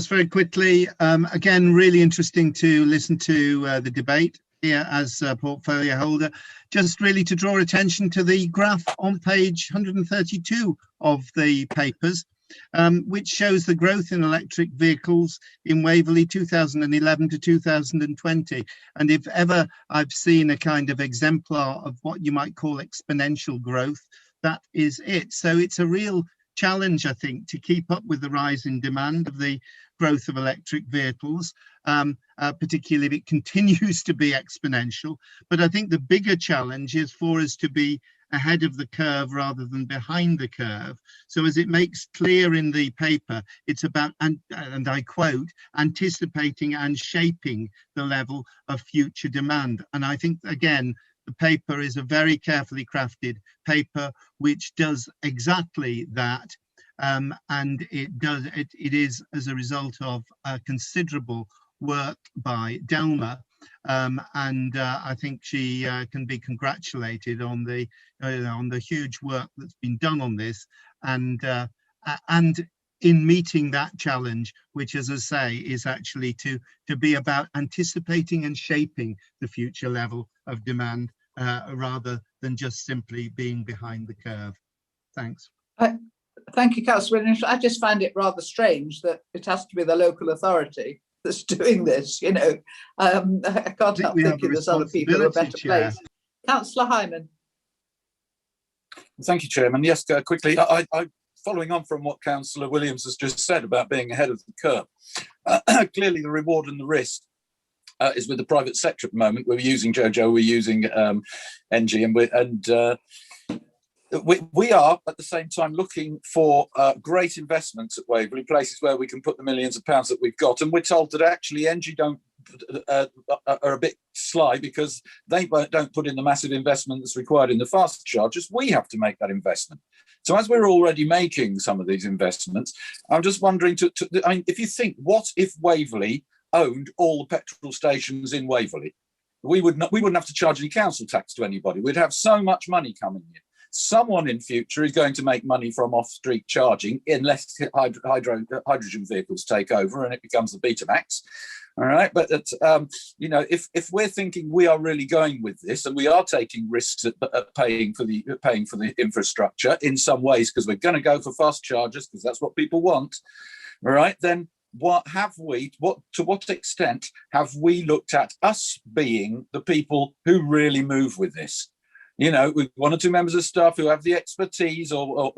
very quickly, again, really interesting to listen to the debate here as a portfolio holder. Just really to draw attention to the graph on page 132 of the papers, which shows the growth in electric vehicles in Waverley 2011 to 2020. And if ever I've seen a kind of exemplar of what you might call exponential growth, that is it. So it's a real challenge, I think, to keep up with the rise in demand of the growth of electric vehicles, particularly if it continues to be exponential. But I think the bigger challenge is for us to be ahead of the curve rather than behind the curve. So as it makes clear in the paper, it's about, and I quote, anticipating and shaping the level of future demand. And I think, again, the paper is a very carefully crafted paper which does exactly that. And it is as a result of considerable work by Delma, and I think she can be congratulated on the huge work that's been done on this, and in meeting that challenge, which, as I say, is actually to be about anticipating and shaping the future level of demand rather than just simply being behind the curve. Thanks.
Thank you, Councillor Williams. I just find it rather strange that it has to be the local authority that's doing this. You know, I can't help thinking there's other people who are better placed. Councillor Hyman.
Thank you, Chairman. Yes, quickly, I following on from what Councillor Williams has just said about being ahead of the curve. Clearly, the reward and the risk is with the private sector at the moment. We're using JoJo, we're using NG, and we are at the same time looking for great investments at Waverley, places where we can put the millions of pounds that we've got. And we're told that actually NG are a bit sly because they don't put in the massive investment that's required in the fast chargers. We have to make that investment. So as we're already making some of these investments, I'm just wondering, I mean, if you think, what if Waverley owned all the petrol stations in Waverley? We wouldn't have to charge any council tax to anybody. We'd have so much money coming in. Someone in future is going to make money from off-street charging unless hydrogen vehicles take over and it becomes the Betamax. All right, but you know, if we're thinking we are really going with this and we are taking risks at paying for the infrastructure in some ways because we're going to go for fast chargers because that's what people want, all right, then to what extent have we looked at us being the people who really move with this? You know, with one or two members of staff who have the expertise or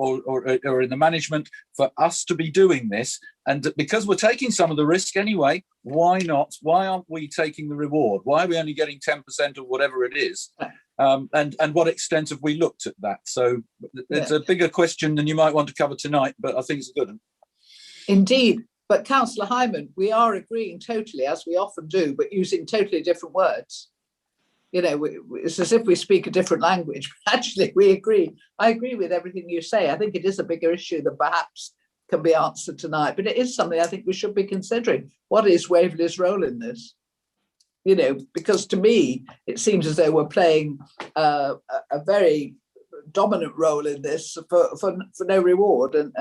in the management for us to be doing this. And because we're taking some of the risk anyway, why not? Why aren't we taking the reward? Why are we only getting 10% of whatever it is? And what extent have we looked at that? So it's a bigger question than you might want to cover tonight, but I think it's a good one.
Indeed. But Councillor Hyman, we are agreeing totally, as we often do, but using totally different words. You know, it's as if we speak a different language, but actually we agree. I agree with everything you say. I think it is a bigger issue than perhaps can be answered tonight, but it is something I think we should be considering. What is Waverley's role in this? You know, because to me, it seems as though we're playing a very dominant role in this for no reward, and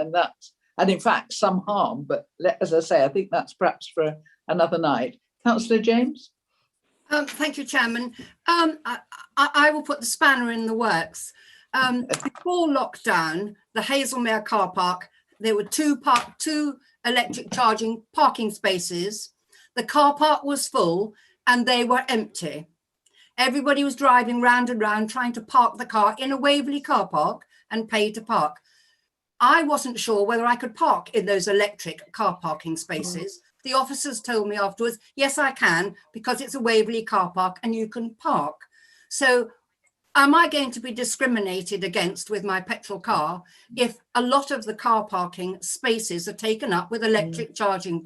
in fact some harm. But as I say, I think that's perhaps for another night. Councillor James.
Thank you, Chairman. I will put the spanner in the works. Before lockdown, the Hazelmere car park, there were two electric charging parking spaces. The car park was full and they were empty. Everybody was driving round and round trying to park the car in a Waverley car park and pay to park. I wasn't sure whether I could park in those electric car parking spaces. The officers told me afterwards, yes, I can, because it's a Waverley car park and you can park. So am I going to be discriminated against with my petrol car if a lot of the car parking spaces are taken up with electric charging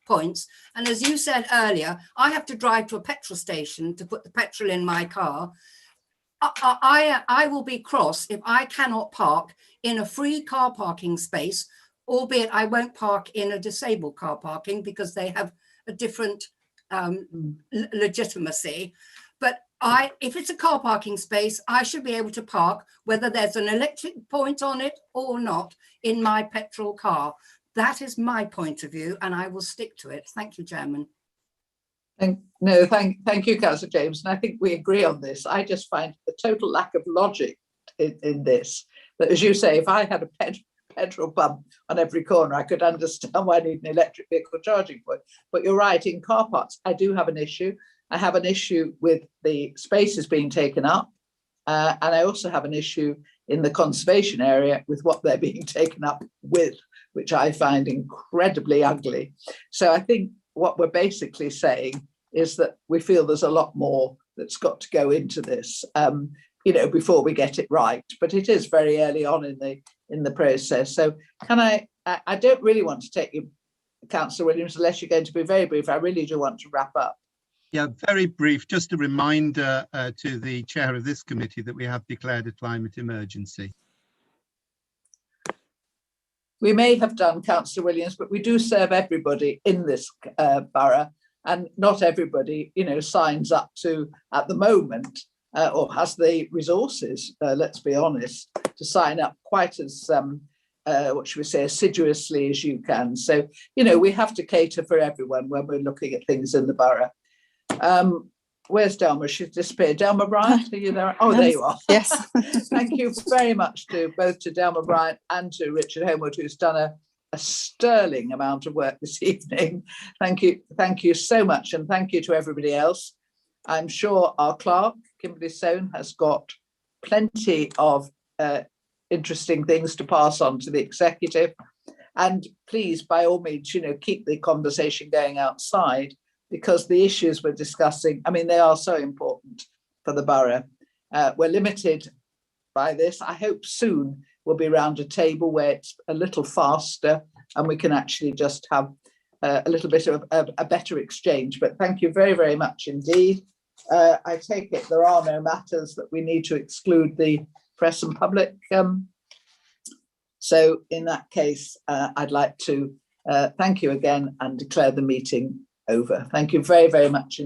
points? And as you said earlier, I have to drive to a petrol station to put the petrol in my car. I will be cross if I cannot park in a free car parking space, albeit I won't park in a disabled car parking because they have a different legitimacy. But if it's a car parking space, I should be able to park whether there's an electric point on it or not in my petrol car. That is my point of view and I will stick to it. Thank you, Chairman.
Thank you, Councillor James. And I think we agree on this. I just find a total lack of logic in this. That, as you say, if I had a petrol pump on every corner, I could understand why I need an electric vehicle charging point. But you're right, in car parks, I do have an issue. I have an issue with the spaces being taken up. And I also have an issue in the conservation area with what they're being taken up with, which I find incredibly ugly. So I think what we're basically saying is that we feel there's a lot more that's got to go into this. before we get it right. But it is very early on in the process. So I don't really want to take you, Councillor Williams, unless you're going to be very brief. I really do want to wrap up.
Yeah, very brief. Just a reminder to the chair of this committee that we have declared a climate emergency.
We may have done, Councillor Williams, but we do serve everybody in this borough, and not everybody, signs up to, at the moment, or has the resources, let's be honest, to sign up quite as, what should we say, assiduously as you can. So, we have to cater for everyone when we're looking at things in the borough. Where's Delma? She's disappeared. Delma Bryant, are you there? Oh, there you are.
Yes.
Thank you very much to both to Delma Bryant and to Richard Homewood, who's done a sterling amount of work this evening. Thank you so much, and thank you to everybody else. I'm sure our clerk, Kimberly Sohn, has got plenty of interesting things to pass on to the executive. And please, by all means, keep the conversation going outside, because the issues we're discussing, they are so important for the borough. We're limited by this. I hope soon we'll be around a table where it's a little faster and we can actually just have a little bit of a better exchange. But thank you very, very much indeed. I take it there are no matters that we need to exclude the press and public. So in that case, I'd like to thank you again and declare the meeting over. Thank you very, very much indeed.